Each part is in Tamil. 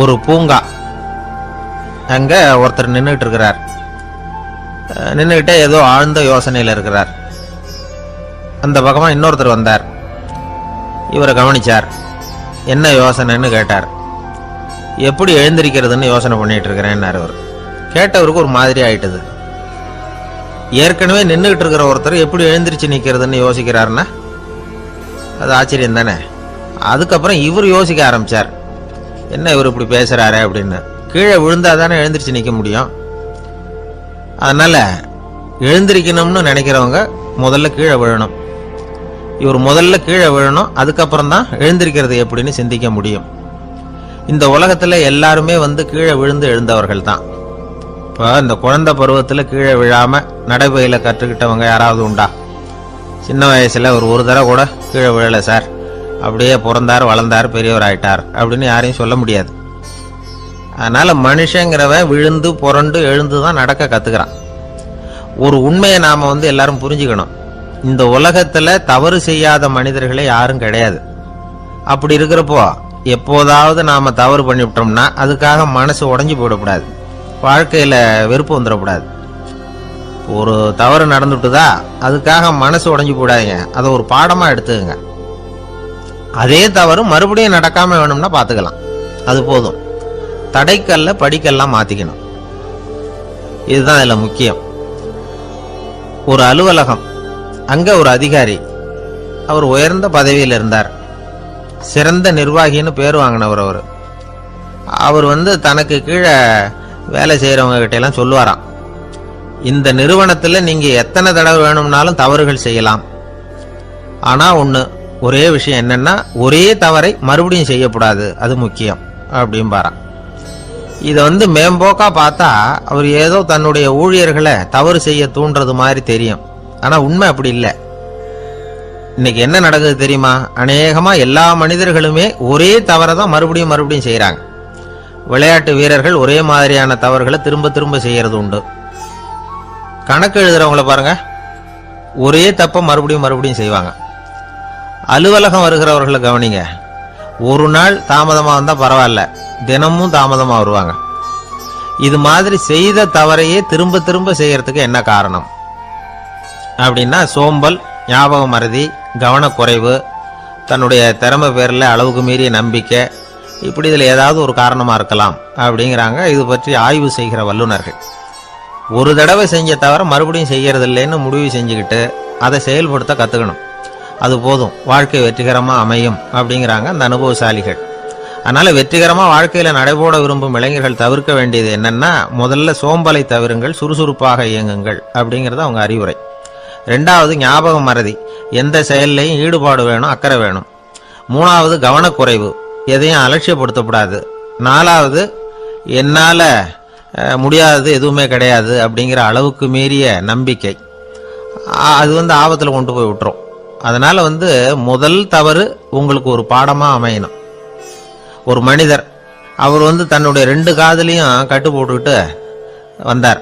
ஒரு பூங்கா. அங்க ஒருத்தர் நின்றுட்டு இருக்கிறார். நின்றுகிட்டே ஏதோ ஆழ்ந்த யோசனையில் இருக்கிறார். அந்த பக்கமா இன்னொருத்தர் வந்தார். இவரை கவனிச்சார். என்ன யோசனைன்னு கேட்டார். எப்படி எழுந்திருக்கிறதுன்னு யோசனை பண்ணிட்டு இருக்கிறேன்னாரு அவர். கேட்டவருக்கு ஒரு மாதிரி ஆயிட்டது. ஏற்கனவே நின்றுகிட்டு இருக்கிற ஒருத்தர் எப்படி எழுந்திரிச்சு நிற்கிறதுன்னு யோசிக்கிறாருன்னா அது ஆச்சரியம் தானே. அதுக்கப்புறம் இவர் யோசிக்க ஆரம்பிச்சார். என்ன இவர் இப்படி பேசுறாரு அப்படின்னு. கீழே விழுந்தா தானே எழுந்திரிச்சு நிற்க முடியும். அதனால எழுந்திருக்கணும்னு நினைக்கிறவங்க முதல்ல கீழே விழணும். இவர் முதல்ல கீழே விழணும், அதுக்கப்புறம் தான் எழுந்திருக்கிறது எப்படின்னு சிந்திக்க முடியும். இந்த உலகத்துல எல்லாருமே கீழே விழுந்து எழுந்தவர்கள் தான். இப்போ இந்த குழந்தை பருவத்தில் கீழே விழாம நடைபயில கற்றுக்கிட்டவங்க யாராவது உண்டா? சின்ன வயசுல ஒரு தடவை கூட கீழே விழலை சார், அப்படியே பிறந்தார் வளர்ந்தார் பெரியவர் ஆயிட்டார் அப்படின்னு யாரையும் சொல்ல முடியாது. அதனால மனுஷங்கிறவன் விழுந்து புரண்டு எழுந்து தான் நடக்க கத்துக்கிறான். ஒரு உண்மையை நாம எல்லாரும் புரிஞ்சுக்கணும். இந்த உலகத்துல தவறு செய்யாத மனிதர்களே யாரும் கிடையாது. அப்படி இருக்கிறப்போ எப்போதாவது நாம தவறு பண்ணிவிட்டோம்னா அதுக்காக மனசு உடைஞ்சு போயிடக்கூடாது, வாழ்க்கையில வெறுப்பு வந்துடக்கூடாது. ஒரு தவறு நடந்துட்டுதா அதுக்காக மனசு உடைஞ்சு போடாதீங்க, அதை ஒரு பாடமா எடுத்துக்கங்க. அதே தவறு மறுபடியும் நடக்காம வேணும்னா பாத்துக்கலாம், அது போதும். தடைக்கல்ல படிக்கெல்லாம் மாத்திக்கணும், இதுதான் இதுல முக்கியம். ஒரு அலுவலகம், அங்க ஒரு அதிகாரி, அவர் உயர்ந்த பதவியில் இருந்தார், சிறந்த நிர்வாகின்னு பேர் வாங்கினவர். அவர் தனக்கு கீழே வேலை செய்யறவங்க கிட்ட எல்லாம் சொல்லுவாராம், இந்த நிறுவனத்துல நீங்க எத்தனை தடவை வேணும்னாலும் தவறுகள் செய்யலாம், ஆனா ஒரே விஷயம் என்னன்னா ஒரே தவறை மறுபடியும் செய்யக்கூடாது, அது முக்கியம் அப்படின்பாராம். இதை மேம்போக்கா பார்த்தா அவர் ஏதோ தன்னுடைய ஊழியர்களை தவறு செய்ய தூண்டுறது மாதிரி தெரியும். ஆனா உண்மை அப்படி இல்லை. இன்னைக்கு என்ன நடக்குது தெரியுமா? அநேகமா எல்லா மனிதர்களுமே ஒரே தவறை தான் மறுபடியும் மறுபடியும் செய்யறாங்க. விளையாட்டு வீரர்கள் ஒரே மாதிரியான தவறுகளை திரும்ப திரும்ப செய்யறது உண்டு. கணக்கு எழுதுறவங்கள பாருங்க, ஒரே தப்ப மறுபடியும் மறுபடியும் செய்வாங்க. அலுவலகம் வருகிறவர்களை கவனிங்க, ஒரு நாள் தாமதமா வந்தா பரவாயில்ல, தினமும் தாமதமா வருவாங்க. இது மாதிரி செய்த தவறையே திரும்ப திரும்ப செய்யறதுக்கு என்ன காரணம் அப்படின்னா சோம்பல், ஞாபக மறதி, கவனக்குறைவு, தன்னுடைய திறமை பேர்ல அளவுக்கு மீறிய நம்பிக்கை, இப்படி இதுல ஏதாவது ஒரு காரணமா இருக்கலாம் அப்படிங்கிறாங்க இது பற்றி ஆய்வு செய்கிற வல்லுநர்கள். ஒரு தடவை செஞ்ச தவிர மறுபடியும் செய்யறது இல்லைன்னு முடிவு செஞ்சுக்கிட்டு அதை செயல்படுத்த கத்துக்கணும், அது போதும், வாழ்க்கை வெற்றிகரமா அமையும் அப்படிங்கிறாங்க அந்த அனுபவசாலிகள். அதனால வெற்றிகரமா வாழ்க்கையில நடைபோட விரும்பும் இளைஞர்கள் தவிர்க்க வேண்டியது என்னன்னா, முதல்ல சோம்பலை தவிருங்கள், சுறுசுறுப்பாக இயங்குங்கள் அப்படிங்கறது அவங்க அறிவுரை. ரெண்டாவது ஞாபக மறதி, எந்த செயல்லையும் ஈடுபாடு வேணும், அக்கறை வேணும். மூணாவது கவனக்குறைவு, எதையும் அலட்சியப்படுத்தக்கூடாது. நாலாவது என்னால முடியாதது எதுவுமே கிடையாது அப்படிங்கிற அளவுக்கு மீறிய நம்பிக்கை, அது ஆபத்துல கொண்டு போய் விட்டுரும். அதனால முதல் தவறு உங்களுக்கு ஒரு பாடமா அமையணும். ஒரு மனிதர், அவர் தன்னுடைய 2 காதுலையும் கட்டு போட்டுக்கிட்டு வந்தார்.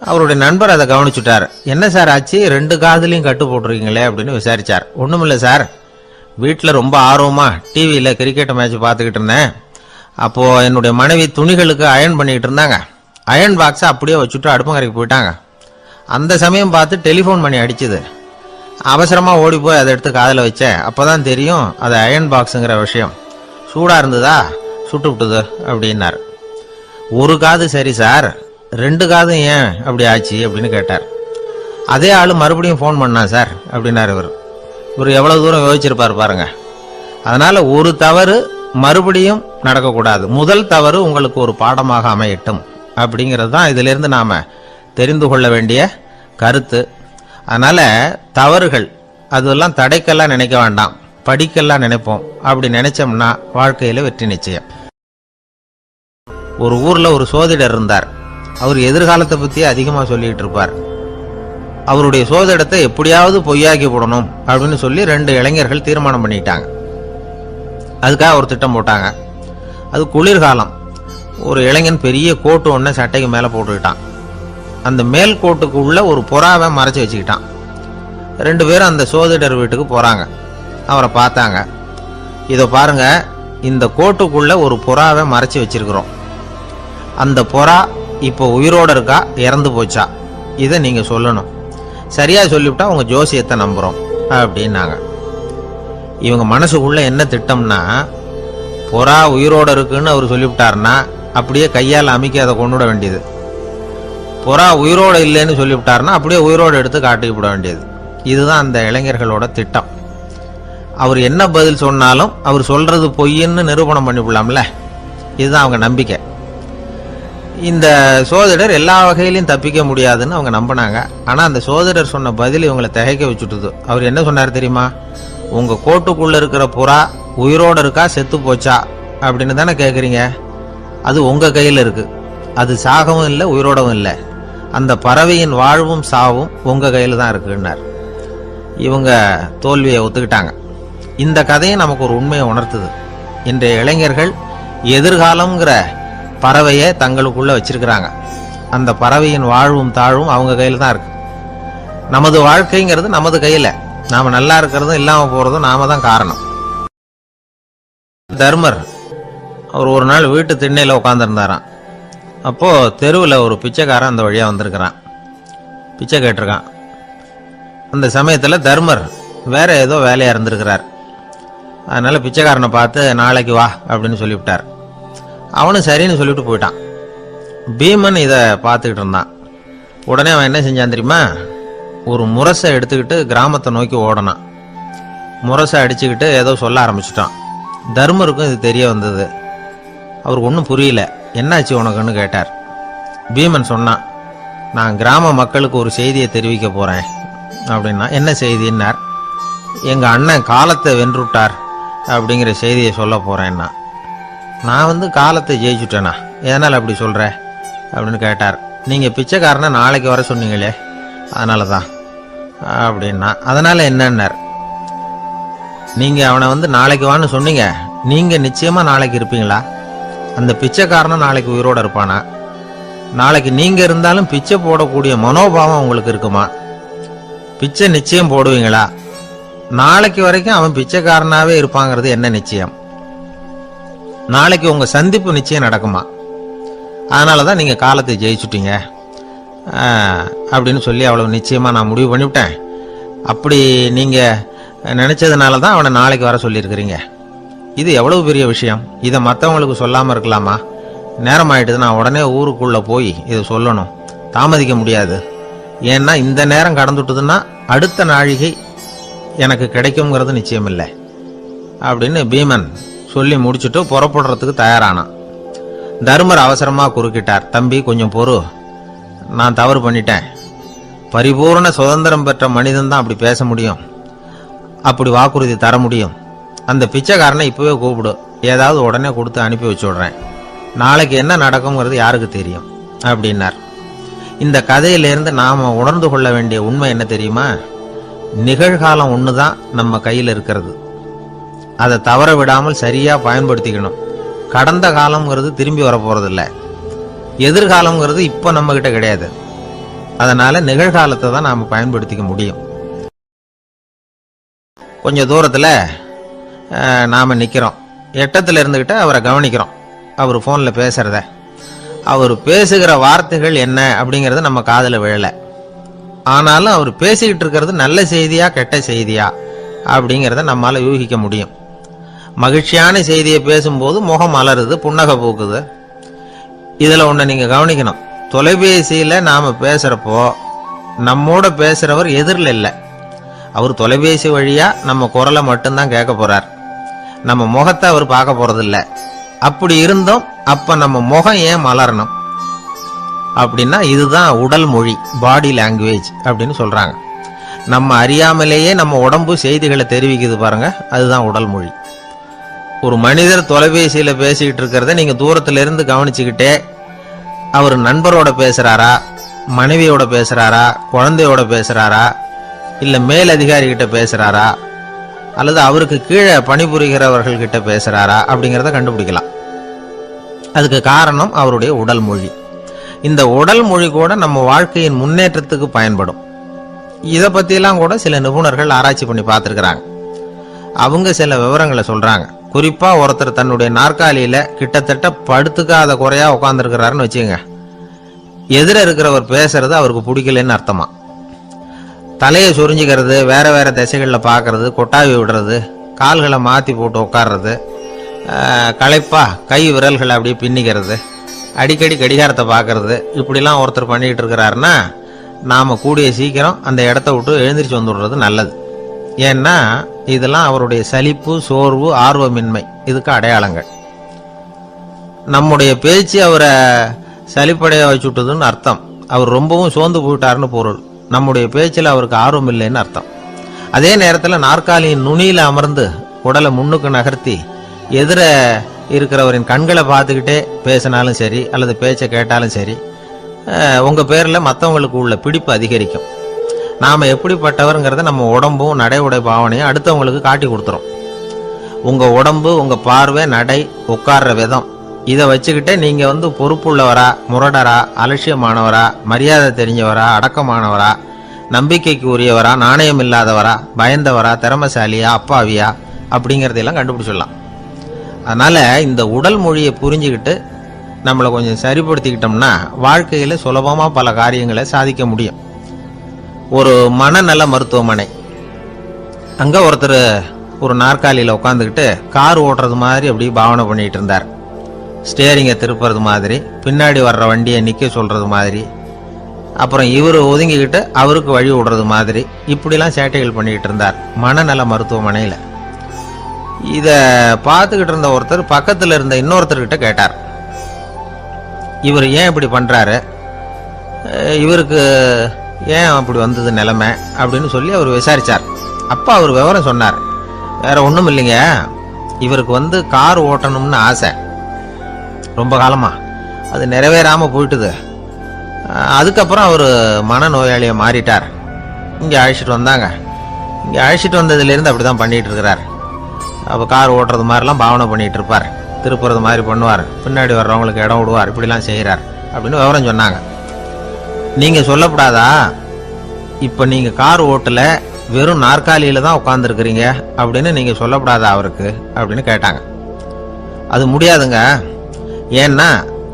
அவருடைய நண்பர் அதை கவனிச்சுட்டார். என்ன சார் ஆச்சு, 2 காதுலையும் கட்டு போட்டுருக்கீங்களே அப்படின்னு விசாரிச்சார். ஒண்ணுமில்ல சார், வீட்டில் ரொம்ப ஆர்வமா டிவியில கிரிக்கெட் மேட்ச் பார்த்துக்கிட்டு இருந்தேன். அப்போ என்னுடைய மனைவி துணிகளுக்கு அயர்ன் பண்ணிக்கிட்டு இருந்தாங்க. அயர்ன் பாக்ஸை அப்படியே வச்சுட்டு அடுப்பங்கரைக்கு போயிட்டாங்க. அந்த சமயம் பார்த்து டெலிஃபோன் பண்ணி அடிச்சுது. அவசரமா ஓடி போய் அதை எடுத்து காதில் வச்சேன். அப்பதான் தெரியும் அது அயர்ன் பாக்ஸுங்கிற விஷயம். சூடா இருந்ததா, சுட்டு விட்டுது அப்படின்னாரு. ஒரு காது சரி சார், 2 காதும் ஏன் அப்படி ஆச்சு அப்படின்னு கேட்டார். அதே ஆளு மறுபடியும் போன் பண்ணா சார் அப்படின்னாரு இவர். இவர் எவ்வளவு தூரம் யோசிச்சிருப்பாரு பாருங்க. அதனால ஒரு தவறு மறுபடியும் நடக்கக்கூடாது, முதல் தவறு உங்களுக்கு ஒரு பாடமாக அமையட்டும் அப்படிங்கிறது தான் இதுல இருந்து நாம தெரிந்து கொள்ள வேண்டிய கருத்து. அதனால தவறுகள் அதெல்லாம் தடைக்கெல்லாம் நினைக்க வேண்டாம், படிக்கெல்லாம் நினைப்போம். அப்படி நினைச்சோம்னா வாழ்க்கையில வெற்றி நிச்சயம். ஒரு ஊர்ல ஒரு சோதிடர் இருந்தார். அவர் எதிர்காலத்தை பத்தி அதிகமா சொல்லிட்டு இருப்பார். அவருடைய சோதிடத்தை எப்படியாவது பொய்யாக்கி போடணும் அப்படின்னு சொல்லி 2 இளைஞர்கள் தீர்மானம் பண்ணிட்டாங்க. அதுக்காக ஒரு திட்டம் போட்டாங்க. அது குளிர்காலம். ஒரு இளைஞன் பெரிய கோட்டு ஒன்ன சட்டைக்கு மேல போட்டுக்கிட்டான். அந்த மேல் கோட்டுக்கு உள்ள ஒரு புறாவை மறைச்சு வச்சுக்கிட்டான். 2 பேரும் அந்த சோதிடர் வீட்டுக்கு போறாங்க. அவரை பார்த்தாங்க. இதோ பாருங்க, இந்த கோட்டுக்குள்ள ஒரு புறாவை மறைச்சி வச்சிருக்கிறோம். அந்த புறா இப்போ உயிரோட இருக்கா, இறந்து போச்சா, இதை நீங்க சொல்லணும். சரியா சொல்லிவிட்டா உங்க ஜோசியத்தை நம்புறோம் அப்படின்னாங்க. இவங்க மனசுக்குள்ள என்ன திட்டம்னா, புறா உயிரோட இருக்குன்னு அவர் சொல்லிவிட்டாருன்னா அப்படியே கையால் அமைக்க அதை கொண்டுவிட வேண்டியது. புறா உயிரோட இல்லைன்னு சொல்லிவிட்டாருன்னா அப்படியே உயிரோடு எடுத்து காட்டிவிட வேண்டியது. இதுதான் அந்த இளைஞர்களோட திட்டம். அவர் என்ன பதில் சொன்னாலும் அவர் சொல்றது பொய்ன்னு நிரூபணம் பண்ணிவிடலாம்ல, இதுதான் அவங்க நம்பிக்கை. இந்த சோதிடர் எல்லா வகையிலையும் தப்பிக்க முடியாதுன்னு அவங்க நம்பினாங்க. ஆனால் அந்த சோதிடர் சொன்ன பதில் இவங்களை திகைக்க வச்சுட்டுது. அவர் என்ன சொன்னார் தெரியுமா? உங்க கோட்டுக்குள்ள இருக்கிற புறா உயிரோட இருக்கா, செத்து போச்சா அப்படின்னு தானே கேட்குறீங்க. அது உங்க கையில் இருக்கு. அது சாகவும் இல்லை, உயிரோடவும் இல்லை. அந்த பறவையின் வாழ்வும் சாவும் உங்க கையில் தான் இருக்குன்னார். இவங்க தோல்வியை ஒத்துக்கிட்டாங்க. இந்த கதையை நமக்கு ஒரு உண்மையை உணர்த்துது. இன்றைய இளைஞர்கள் எதிர்காலம்ங்கிற பறவையை தங்களுக்குள்ள வச்சிருக்கிறாங்க. அந்த பறவையின் வாழ்வும் தாழ்வும் அவங்க கையில் தான் இருக்கு. நமது வாழ்க்கைங்கிறது நமது கையில. நாம நல்லா இருக்கிறதும் இல்லாம போறதும் நாம தான் காரணம். தர்மர் அவர் ஒரு நாள் வீட்டு திண்ணையில உட்காந்துருந்தாராம். அப்போ தெருவில் ஒரு பிச்சைக்காரன் அந்த வழியா வந்திருக்கிறான். பிச்சை கேட்டிருக்கான். அந்த சமயத்துல தர்மர் வேற ஏதோ வேலையா இருந்திருக்கிறார். அதனால பிச்சைக்காரனை பார்த்து நாளைக்கு வா அப்படின்னு சொல்லிவிட்டார். அவனும் சரின்னு சொல்லிட்டு போயிட்டான். பீமன் இதை பார்த்துக்கிட்டு இருந்தான். உடனே அவன் என்ன செஞ்சான் தெரியுமா? ஒரு முரசை எடுத்துக்கிட்டு கிராமத்தை நோக்கி ஓடனான். முரசை அடிச்சுக்கிட்டு ஏதோ சொல்ல ஆரம்பிச்சிட்டான். தர்மருக்கும் இது தெரிய வந்தது. அவருக்கு ஒன்றும் புரியல. என்னாச்சு உனக்குன்னு கேட்டார். பீமன் சொன்னான், நான் கிராம மக்களுக்கு ஒரு செய்தியை தெரிவிக்க போறேன் அப்படின்னா. என்ன செய்தின்னார். எங்க அண்ணன் காலத்தை வென்றுட்டார் அப்படிங்கிற செய்தியை சொல்ல போறேன்னா. நான் காலத்தை ஜெயிச்சுட்டேனா, எதனால் அப்படி சொல்ற அப்படின்னு கேட்டார். நீங்க பிச்சைக்காரனை நாளைக்கு வர சொன்னீங்களே, அதனால தான் அப்படின்னா. அதனால என்னன்னார். நீங்க அவனை நாளைக்கு வான்னு சொன்னீங்க. நீங்க நிச்சயமா நாளைக்கு இருப்பீங்களா? அந்த பிச்சைக்காரனும் நாளைக்கு உயிரோட இருப்பானா? நாளைக்கு நீங்க இருந்தாலும் பிச்சை போடக்கூடிய மனோபாவம் உங்களுக்கு இருக்குமா? பிச்சை நிச்சயம் போடுவீங்களா? நாளைக்கு வரைக்கும் அவன் பிச்சைக்காரனாவே இருப்பாங்கிறது என்ன நிச்சயம்? நாளைக்கு உங்க சந்திப்பு நிச்சயம் நடக்குமா? அதனாலதான் நீங்க காலத்தை ஜெயிச்சுட்டீங்க அப்படின்னு சொல்லி அவ்வளவு நிச்சயமா நான் முடிவு பண்ணிவிட்டேன். அப்படி நீங்க நினைச்சதுனால தான் அவனை நாளைக்கு வர சொல்லியிருக்கிறீங்க. இது எவ்வளவு பெரிய விஷயம். இதை மற்றவங்களுக்கு சொல்லாம இருக்கலாமா? நேரம் ஆயிட்டுது, நான் உடனே ஊருக்குள்ள போய் இதை சொல்லணும். தாமதிக்க முடியாது. ஏன்னா இந்த நேரம் கடந்துட்டுதுன்னா அடுத்த நாழிகை எனக்கு கிடைக்கும்ங்கிறது நிச்சயம் இல்லை அப்படின்னு பீமன் சொல்லி முடிச்சுட்டு புறப்படுறதுக்கு தயாரானான். தர்மர் அவசரமா குறுக்கிட்டார். தம்பி, கொஞ்சம் பொறு, நான் தவறு பண்ணிட்டேன். பரிபூர்ண சுதந்திரம் பெற்ற மனிதன் தான் அப்படி பேச முடியும், அப்படி வாக்குறுதி தர முடியும். அந்த பிச்சைக்காரனை இப்பவே கூப்பிடு, ஏதாவது உடனே கொடுத்து அனுப்பி வச்சு விடுறேன். நாளைக்கு என்ன நடக்குங்கிறது யாருக்கு தெரியும் அப்படின்னார். இந்த கதையிலிருந்து நாம உணர்ந்து கொள்ள வேண்டிய உண்மை என்ன தெரியுமா? நிகழ்காலம் ஒண்ணுதான் நம்ம கையில் இருக்கிறது. அதை தவற விடாமல் சரியா பயன்படுத்திக்கணும். கடந்த காலம்ங்கிறது திரும்பி வர போறதில்லை. எதிர்காலம்ங்கிறது இப்ப நம்ம கிட்ட கிடையாது. அதனால நிகழ்காலத்தை தான் நாம பயன்படுத்திக்க முடியும். கொஞ்சம் தூரத்துல நாம நிக்கிறோம். எட்டத்துல இருந்துகிட்டு அவரை கவனிக்கிறோம். அவர் போன்ல பேசுறத, அவர் பேசுகிற வார்த்தைகள் என்ன அப்படிங்கறது நம்ம காதுல விழல. ஆனாலும் அவர் பேசிக்கிட்டு இருக்கிறது நல்ல செய்தியா கெட்ட செய்தியா அப்படிங்கிறத நம்மால யூகிக்க முடியும். மகிழ்ச்சியான செய்தியை பேசும்போது முகம் மலருது, புன்னகை பூக்குது. இதுல ஒண்ணு நீங்க கவனிக்கணும். தொலைபேசியில நாம பேசுறப்போ நம்மோட பேசுறவர் எதிரில் இல்லை. அவர் தொலைபேசி வழியா நம்ம குரலை மட்டும்தான் கேட்க போறார். நம்ம முகத்தை அவர் பார்க்க போறதில்ல. அப்படி இருந்தோம், அப்ப நம்ம முகம் ஏன் மலரணும் அப்படின்னா இதுதான் உடல் மொழி, பாடி லாங்குவேஜ் அப்படின்னு சொல்றாங்க. நம்ம அறியாமலேயே நம்ம உடம்பு செய்திகளை தெரிவிக்குது பாருங்க, அதுதான் உடல் மொழி. ஒரு மனிதர் தொலைபேசியில பேசிக்கிட்டு இருக்கிறத நீங்க தூரத்துல இருந்து கவனிச்சுக்கிட்டே அவர் நண்பரோட பேசுறாரா, மனைவியோட பேசுறாரா, குழந்தையோட பேசுறாரா, இல்ல மேல் அதிகாரி கிட்ட பேசுறாரா, அல்லது அவருக்கு கீழே பணிபுரிகிறவர்கள் கிட்ட பேசுறாரா அப்படிங்கிறத கண்டுபிடிக்கலாம். அதுக்கு காரணம் அவருடைய உடல் மொழி. இந்த உடல் மொழி கூட நம்ம வாழ்க்கையின் முன்னேற்றத்துக்கு பயன்படும். இதை பத்தியெல்லாம் கூட சில நிபுணர்கள் ஆராய்ச்சி பண்ணி பார்த்துருக்கிறாங்க. அவங்க சில விவரங்களை சொல்றாங்க. குறிப்பாக ஒருத்தர் தன்னுடைய நாற்காலியில் கிட்டத்தட்ட படுத்துக்காத குறையா உட்காந்துருக்கிறாருன்னு வச்சுக்கோங்க, எதிர இருக்கிறவர் பேசுறது அவருக்கு பிடிக்கலன்னு அர்த்தமா. தலையை சொரிஞ்சிக்கிறது, வேற வேற திசைகளில் பார்க்கறது, கொட்டாவி விடுறது, கால்களை மாற்றி போட்டு உட்கார்றது, களைப்பா கை விரல்களை அப்படியே பின்னிக்கிறது, அடிக்கடி கடிகாரத்தை பார்க்கறது, இப்படிலாம் ஒருத்தர் பண்ணிக்கிட்டு இருக்கிறாருன்னா நாம் கூடிய சீக்கிரம் அந்த இடத்த விட்டு எழுந்திரிச்சு வந்துடுறது நல்லது. ஏன்னா இதெல்லாம் அவருடைய சலிப்பு, சோர்வு, ஆர்வமின்மை இதுக்கு அடையாளங்கள். நம்முடைய பேச்சு அவரை சலிப்படைய வச்சுட்டதுன்னு அர்த்தம். அவர் ரொம்பவும் சோர்ந்து போயிட்டாருன்னு பொருள். நம்முடைய பேச்சில் அவருக்கு ஆர்வம் இல்லைன்னு அர்த்தம். அதே நேரத்தில் நாற்காலியின் நுனியில் அமர்ந்து உடலை முன்னுக்கு நகர்த்தி எதிர இருக்கிறவரின் கண்களை பார்த்துக்கிட்டே பேசினாலும் சரி அல்லது பேச்சை கேட்டாலும் சரி, உங்கள் பேரில் மற்றவங்களுக்கு உள்ள பிடிப்பு அதிகரிக்கும். நாம் எப்படிப்பட்டவருங்கிறத நம்ம உடம்பும் நடை உடை பாவனையும் அடுத்தவங்களுக்கு காட்டி கொடுத்துரும். உங்கள் உடம்பு, உங்கள் பார்வை, நடை, உட்கார்ற விதம், இதை வச்சுக்கிட்டே நீங்கள் பொறுப்புள்ளவரா, முரடரா, அலட்சியமானவரா, மரியாதை தெரிஞ்சவரா, அடக்கமானவரா, நம்பிக்கைக்கு உரியவரா, நாணயம் இல்லாதவரா, பயந்தவரா, திறமசாலியா, அப்பாவியா அப்படிங்கிறதையெல்லாம் கண்டுபிடிச்சிடலாம். அதனால் இந்த உடல் மொழியை புரிஞ்சுக்கிட்டு நம்மளை கொஞ்சம் சரிப்படுத்திக்கிட்டோம்னா வாழ்க்கையில் சுலபமாக பல காரியங்களை சாதிக்க முடியும். ஒரு மனநல மருத்துவமனை, அங்கே ஒருத்தர் ஒரு நாற்காலியில் உட்காந்துக்கிட்டு கார் ஓட்டுறது மாதிரி அப்படி பாவனை பண்ணிகிட்டு இருந்தார். ஸ்டேரிங்கை திருப்புறது மாதிரி, பின்னாடி வர்ற வண்டியை நிற்க சொல்கிறது மாதிரி, அப்புறம் இவர் ஒதுங்கிக்கிட்டு அவருக்கு வழி விடுறது மாதிரி, இப்படிலாம் சேட்டைகள் பண்ணிக்கிட்டு இருந்தார் மனநல மருத்துவமனையில். இதை பார்த்துக்கிட்டு இருந்த ஒருத்தர் பக்கத்தில் இருந்த இன்னொருத்தர்கிட்ட கேட்டார், இவர் ஏன் இப்படி பண்ணுறாரு, இவருக்கு ஏன் அப்படி வந்தது நிலைமை அப்படின்னு சொல்லி அவர் விசாரித்தார். அப்போ அவர் விவரம் சொன்னார். வேற ஒன்றும் இல்லைங்க, இவருக்கு கார் ஓட்டணும்னு ஆசை ரொம்ப காலமாக, அது நிறைவேறாமல் போயிட்டுது. அதுக்கப்புறம் அவர் மனநோயாளியை மாறிட்டார். இங்கே அழைச்சிட்டு வந்தாங்க. இங்கே அழைச்சிட்டு வந்ததுலேருந்து அப்படி தான் பண்ணிகிட்டு இருக்கிறார். அப்போ கார் ஓட்டுறது மாதிரிலாம் பாவனை பண்ணிகிட்டு இருப்பார், திருப்புறது மாதிரி பண்ணுவார், பின்னாடி வர்றவங்களுக்கு இடம் விடுவார், இப்படிலாம் செய்கிறார் அப்படின்னு விவரம் சொன்னாங்க. நீங்கள் சொல்லப்படாதா, இப்போ நீங்கள் கார் ஓட்டல, வெறும் நாற்காலியில் தான் உட்காந்துருக்கிறீங்க அப்படின்னு நீங்கள் சொல்லப்படாதா அவருக்கு அப்படின்னு கேட்டாங்க. அது முடியாதுங்க, ஏன்னா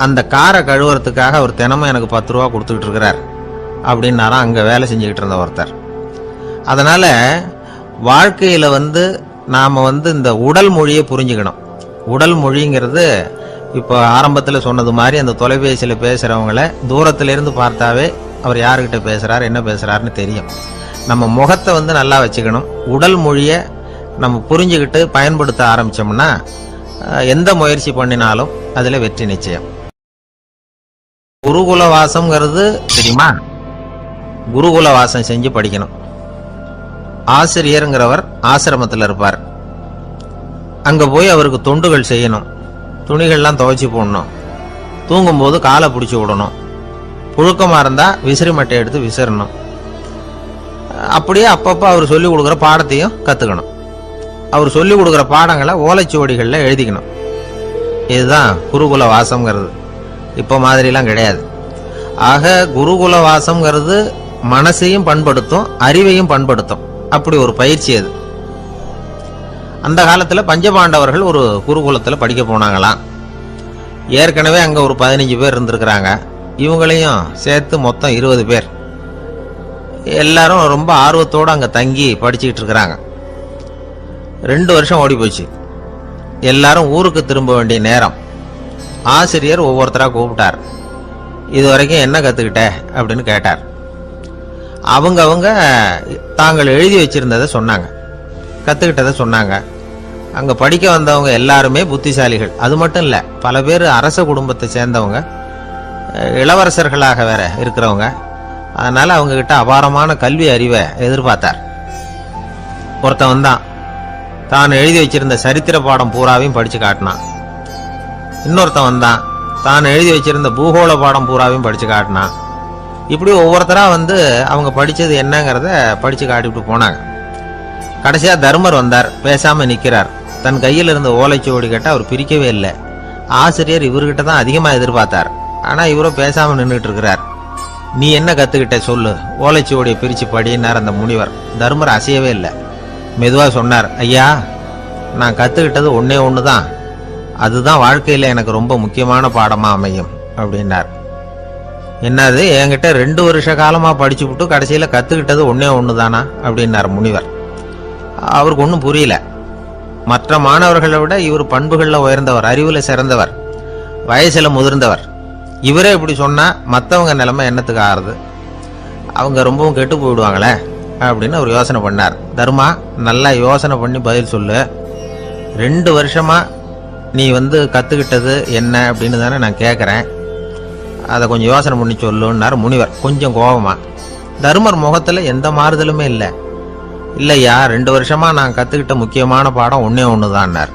அந்த காரை கழுவுறதுக்காக அவர் தினமும் எனக்கு 10 ரூபா கொடுத்துக்கிட்டு இருக்கிறார் அப்படின்னாராம் அங்கே வேலை செஞ்சுக்கிட்டு இருந்த ஒருத்தர். அதனால் வாழ்க்கையில் நாம் இந்த உடல் மொழியை புரிஞ்சுக்கணும். உடல் மொழிங்கிறது இப்போ ஆரம்பத்தில் சொன்னது மாதிரி அந்த தொலைபேசியில் பேசுகிறவங்கள தூரத்திலேருந்து பார்த்தாவே அவர் யாருக்கிட்ட பேசுகிறார், என்ன பேசுகிறாருன்னு தெரியும். நம்ம முகத்தை நல்லா வச்சுக்கணும். உடல் மொழியை நம்ம புரிஞ்சுக்கிட்டு பயன்படுத்த ஆரம்பித்தோம்னா எந்த முயற்சி பண்ணினாலும் அதில் வெற்றி நிச்சயம். குருகுல வாசம்ங்கிறது தெரியுமா? குருகுல வாசம் செஞ்சு படிக்கணும். ஆசிரியருங்கிறவர் ஆசிரமத்தில் இருப்பார். அங்கே போய் அவருக்கு தொண்டுகள் செய்யணும். துணிகள்லாம் துவைச்சி போடணும். தூங்கும்போது காலை பிடிச்சி விடணும். புழுக்கமாக இருந்தால் விசிறி மட்டை எடுத்து விசிறணும். அப்படியே அப்பப்போ அவர் சொல்லிக் கொடுக்குற பாடத்தையும் கற்றுக்கணும். அவர் சொல்லிக் கொடுக்குற பாடங்களை ஓலைச்சுவடிகளில் எழுதிக்கணும். இதுதான் குருகுல வாசம்ங்கிறது. இப்போ மாதிரிலாம் கிடையாது. ஆக குருகுல வாசம்ங்கிறது மனசையும் பண்படுத்தும், அறிவையும் பண்படுத்தும். அப்படி ஒரு பயிற்சி அது. அந்த காலத்தில் பஞ்சபாண்டவர்கள் ஒரு குருகுலத்தில் படிக்க போனாங்களாம். ஏற்கனவே அங்கே ஒரு 15 பேர் இருந்திருக்கிறாங்க. இவங்களையும் சேர்த்து மொத்தம் 20 பேர். எல்லாரும் ரொம்ப ஆர்வத்தோடு அங்கே தங்கி படிச்சுக்கிட்டு இருக்கிறாங்க. 2 வருஷம் ஓடி போச்சு. எல்லாரும் ஊருக்கு திரும்ப வேண்டிய நேரம். ஆசிரியர் ஒவ்வொருத்தராக கூப்பிட்டார். இது வரைக்கும் என்ன கற்றுக்கிட்ட அப்படின்னு கேட்டார். அவங்க தாங்கள் எழுதி வச்சிருந்ததை சொன்னாங்க, கற்றுக்கிட்டதை சொன்னாங்க. அங்கே படிக்க வந்தவங்க எல்லாருமே புத்திசாலிகள். அது மட்டும் இல்லை, பல பேர் அரச குடும்பத்தை சேர்ந்தவங்க, இளவரசர்களாக வேற இருக்கிறவங்க. அதனால் அவங்கக்கிட்ட அபாரமான கல்வி அறிவை எதிர்பார்த்தார். ஒருத்தன் தான் எழுதி வச்சிருந்த சரித்திர பாடம் பூராவையும் படித்து காட்டினான். இன்னொருத்தன் தான் எழுதி வச்சிருந்த பூகோள பாடம் பூராவையும் படித்து காட்டினான். இப்படி ஒவ்வொருத்தராக அவங்க படித்தது என்னங்கிறத படித்து காட்டிவிட்டு போனாங்க. கடைசியாக தர்மர் வந்தார். பேசாமல் நிற்கிறார். தன் கையில் இருந்த ஓலைச்சுவடி கேட்டால் அவர் பிரிக்கவே இல்லை. ஆசிரியர் இவர்கிட்ட தான் அதிகமாக எதிர்பார்த்தார். ஆனால் இவரும் பேசாமல் நின்றுட்டு இருக்கிறார். நீ என்ன கற்றுக்கிட்ட சொல்லு, ஓலைச்சுவடியை பிரித்து படினார் அந்த முனிவர். தர்மர் அசையவே இல்லை. மெதுவாக சொன்னார், ஐயா, நான் கற்றுக்கிட்டது ஒன்றே ஒன்று தான், அதுதான் வாழ்க்கையில் எனக்கு ரொம்ப முக்கியமான பாடமாக அமையும் அப்படின்னார். என்னது, என்கிட்ட 2 வருஷ காலமாக படிச்சு விட்டு கடைசியில் கற்றுக்கிட்டது ஒன்றே ஒன்று தானா அப்படின்னார் முனிவர். அவருக்கு ஒன்றும் புரியல. மற்ற மாணவர்களை விட இவர் பண்புகளில் உயர்ந்தவர், அறிவில் சிறந்தவர், வயசில் முதிர்ந்தவர். இவரே இப்படி சொன்னால் மற்றவங்க நிலைமை என்னத்துக்கு ஆறுது, அவங்க ரொம்பவும் கெட்டு போயிடுவாங்களே அப்படின்னு அவர் யோசனை பண்ணார். தர்மா, நல்லா யோசனை பண்ணி பதில் சொல்லு. 2 வருஷமா நீ கற்றுக்கிட்டது என்ன அப்படின்னு தானே நான் கேட்குறேன், அதை கொஞ்சம் யோசனை பண்ணி சொல்லுன்னார் முனிவர் கொஞ்சம் கோபமா. தர்மர் முகத்தில் எந்த மாறுதலுமே இல்லை. இல்லையா, 2 வருஷமா நான் கற்றுக்கிட்ட முக்கியமான பாடம் ஒன்றே ஒன்று தான்னார்.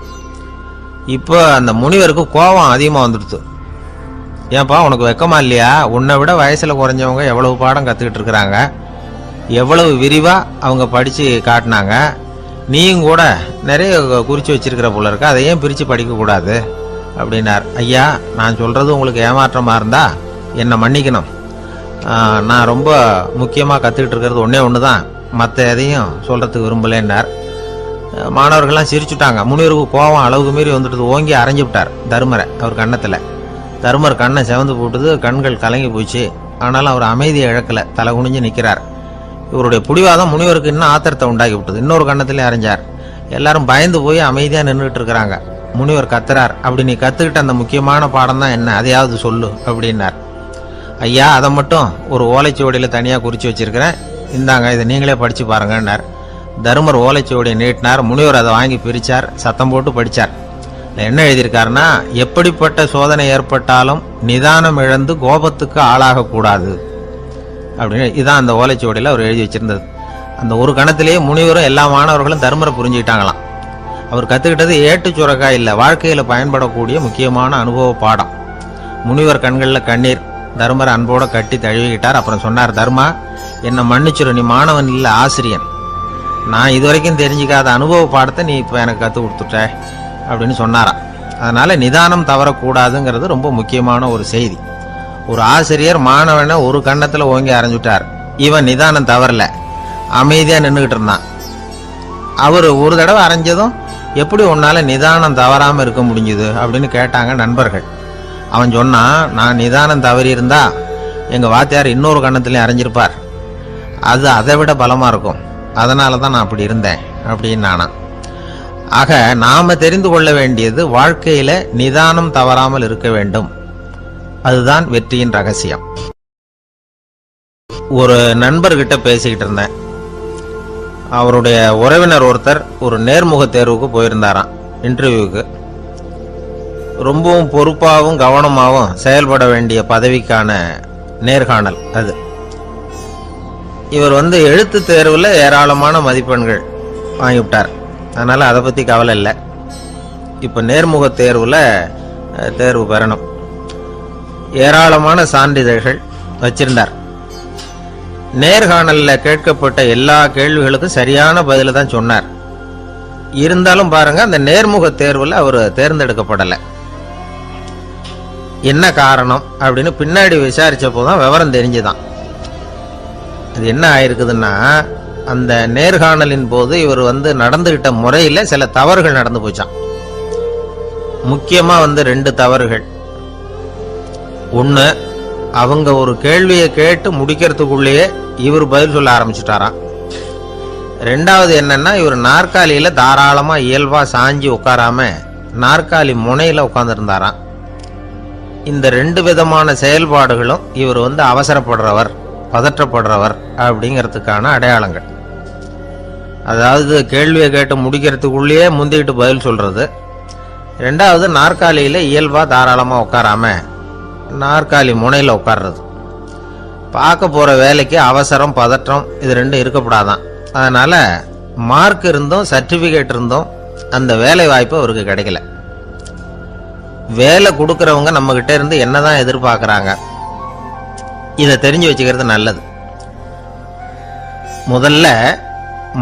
இப்போ அந்த முனிவருக்கு கோபம் அதிகமாக வந்துடுது. ஏன்பா, உனக்கு வெக்கமா இல்லையா? உன்னை விட வயசில் குறைஞ்சவங்க எவ்வளவு பாடம் கற்றுக்கிட்டு இருக்கிறாங்க, எவ்வளவு விரிவாக அவங்க படித்து காட்டினாங்க. நீயும் கூட நிறைய குறித்து வச்சிருக்கிற போல இருக்க, அதை ஏன் பிரித்து படிக்கக்கூடாது அப்படின்னார். ஐயா, நான் சொல்கிறது உங்களுக்கு ஏமாற்றமாக இருந்தால் என்னை மன்னிக்கணும். நான் ரொம்ப முக்கியமாக கற்றுக்கிட்டு இருக்கிறது ஒன்றே ஒன்று தான், மற்ற எதையும் சொல்கிறதுக்கு விரும்பலேன்னார். மாணவர்கள்லாம் சிரிச்சுட்டாங்க. முனிவருக்கு கோபம் அளவுக்கு மீறி வந்துட்டு ஓங்கி அரைஞ்சு விட்டார் தர்மரை அவர் கன்னத்தில். தர்மர் கண்ணை செவந்து போட்டுது, கண்கள் கலங்கி போச்சு. ஆனாலும் அவர் அமைதியை இழக்கலை, தலை குனிஞ்சு நிற்கிறார். இவருடைய பிடிவாதம் முனிவருக்கு இன்னும் ஆத்திரத்தை உண்டாக்கி விட்டது. இன்னொரு கண்ணத்திலே அரைஞ்சார். எல்லாரும் பயந்து போய் அமைதியாக நின்றுட்டு இருக்கிறாங்க. முனிவர் கத்துறார், அப்படி நீ கற்றுக்கிட்ட அந்த முக்கியமான பாடம் தான் என்ன, அதையாவது சொல்லு அப்படின்னார். ஐயா, அதை மட்டும் ஒரு ஓலைச்சுவடியில் தனியாக குறித்து வச்சிருக்கிறேன், இந்தாங்க, இதை நீங்களே படித்து பாருங்கன்னார். தர்மர் ஓலைச்சுவடியை நீட்டினார். முனிவர் அதை வாங்கி பிரித்தார், சத்தம் போட்டு படித்தார். என்ன எழுதியிருக்காருன்னா, எப்படிப்பட்ட சோதனை ஏற்பட்டாலும் நிதானம் இழந்து கோபத்துக்கு ஆளாகக்கூடாது அப்படின்னு. இதான் அந்த ஓலைச்சுவடியில் அவர் எழுதி வச்சிருந்தது. அந்த ஒரு கணத்திலேயே முனிவரும் எல்லா மாணவர்களும் தர்மரை புரிஞ்சுக்கிட்டாங்களாம். அவர் கற்றுக்கிட்டது ஏட்டு சுரக்காய் இல்லை, வாழ்க்கையில் பயன்படக்கூடிய முக்கியமான அனுபவ பாடம். முனிவர் கண்களில் கண்ணீர். தர்மரை அன்போடு கட்டி தழுவிக்கிட்டார். அப்புறம் சொன்னார், தர்மா, என்னை மன்னிச்சிரு, நீ மாணவன் இல்லை, ஆசிரியன். நான் இதுவரைக்கும் தெரிஞ்சிக்காத அனுபவ பாடத்தை நீ இப்போ எனக்கு கற்றுக் கொடுத்துட்ட அப்படின்னு சொன்னாராம். அதனால் நிதானம் தவறக்கூடாதுங்கிறது ரொம்ப முக்கியமான ஒரு செய்தி. ஒரு ஆசிரியர் மாணவனை ஒரு கன்னத்தில் ஓங்கி அரைஞ்சுட்டார். இவன் நிதானம் தவறல, அமைதியாக நின்றுக்கிட்டு இருந்தான். அவர் ஒரு தடவை அரைஞ்சதும் எப்படி உன்னால் நிதானம் தவறாமல் இருக்க முடிஞ்சுது அப்படின்னு கேட்டாங்க நண்பர்கள். அவன் சொன்னான், நான் நிதானம் தவறி இருந்தா எங்கள் வாத்தியார் இன்னொரு கன்னத்துலேயும் அரைஞ்சிருப்பார், அது அதை விட பலமாக இருக்கும், அதனால தான் நான் அப்படி இருந்தேன் அப்படின்னு நானான். ஆக நாம தெரிந்து கொள்ள வேண்டியது, வாழ்க்கையில நிதானம் தவறாமல் இருக்க வேண்டும், அதுதான் வெற்றியின் ரகசியம். ஒரு நண்பர்கிட்ட பேசிக்கிட்டு இருந்தேன். அவருடைய உறவினர் ஒருத்தர் ஒரு நேர்முக தேர்வுக்கு போயிருந்தாராம், இன்டர்வியூக்கு. ரொம்பவும் பொறுப்பாகவும் கவனமாகவும் செயல்பட வேண்டிய பதவிக்கான நேர்காணல் அது. இவர் எழுத்து தேர்வில் ஏராளமான மதிப்பெண்கள் வாங்கிவிட்டார். அதனால் அதை பற்றி கவலை இல்லை. இப்போ நேர்முக தேர்வில் தேர்வு பெறணும். ஏராளமான சான்றிதழ்கள் வச்சிருந்தார். நேர்காணலில் கேட்கப்பட்ட எல்லா கேள்விகளுக்கும் சரியான பதில தான் சொன்னார். இருந்தாலும் பாருங்க, அந்த நேர்முக தேர்வில் அவர் தேர்ந்தெடுக்கப்படலை. என்ன காரணம் அப்படின்னு பின்னாடி விசாரிச்சப்போ தான் விவரம் தெரிஞ்சுதான். அது என்ன ஆயிருக்குதுன்னா, அந்த நேர்காணலின் போது இவர் நடந்துகிட்ட முறையில் சில தவறுகள் நடந்து போச்சான். முக்கியமா 2 தவறுகள். ஒன்று, அவங்க ஒரு கேள்வியை கேட்டு முடிக்கிறதுக்குள்ளேயே இவர் பதில் சொல்ல ஆரம்பிச்சுட்டாராம். 2வது என்னன்னா, இவர் நாற்காலியில தாராளமா இயல்பா சாஞ்சி உட்காராம நாற்காலி முனையில உட்கார்ந்துருந்தாராம். இந்த 2 விதமான செயல்பாடுகளும் இவர் அவசரப்படுறவர், பதற்றப்படுறவர் அப்படிங்கிறதுக்கான அடையாளங்கள். அதாவது கேள்வியை கேட்டு முடிக்கிறதுக்குள்ளேயே முந்திக்கிட்டு பதில் சொல்றது. 2வது, நாற்காலியில் இயல்பாக தாராளமாக உட்காராம நாற்காலி முனையில் உட்கார்றது. பார்க்க போகிற வேலைக்கு அவசரம், பதற்றம் இது 2 இருக்கக்கூடாதான். அதனால் மார்க் இருந்தும் சர்டிஃபிகேட் இருந்தும் அந்த வேலை வாய்ப்பு அவருக்கு கிடைக்கல. வேலை கொடுக்குறவங்க நம்மகிட்ட இருந்து என்னதான் எதிர்பார்க்குறாங்க, இதை தெரிஞ்சு வச்சுக்கிறது நல்லது. முதல்ல,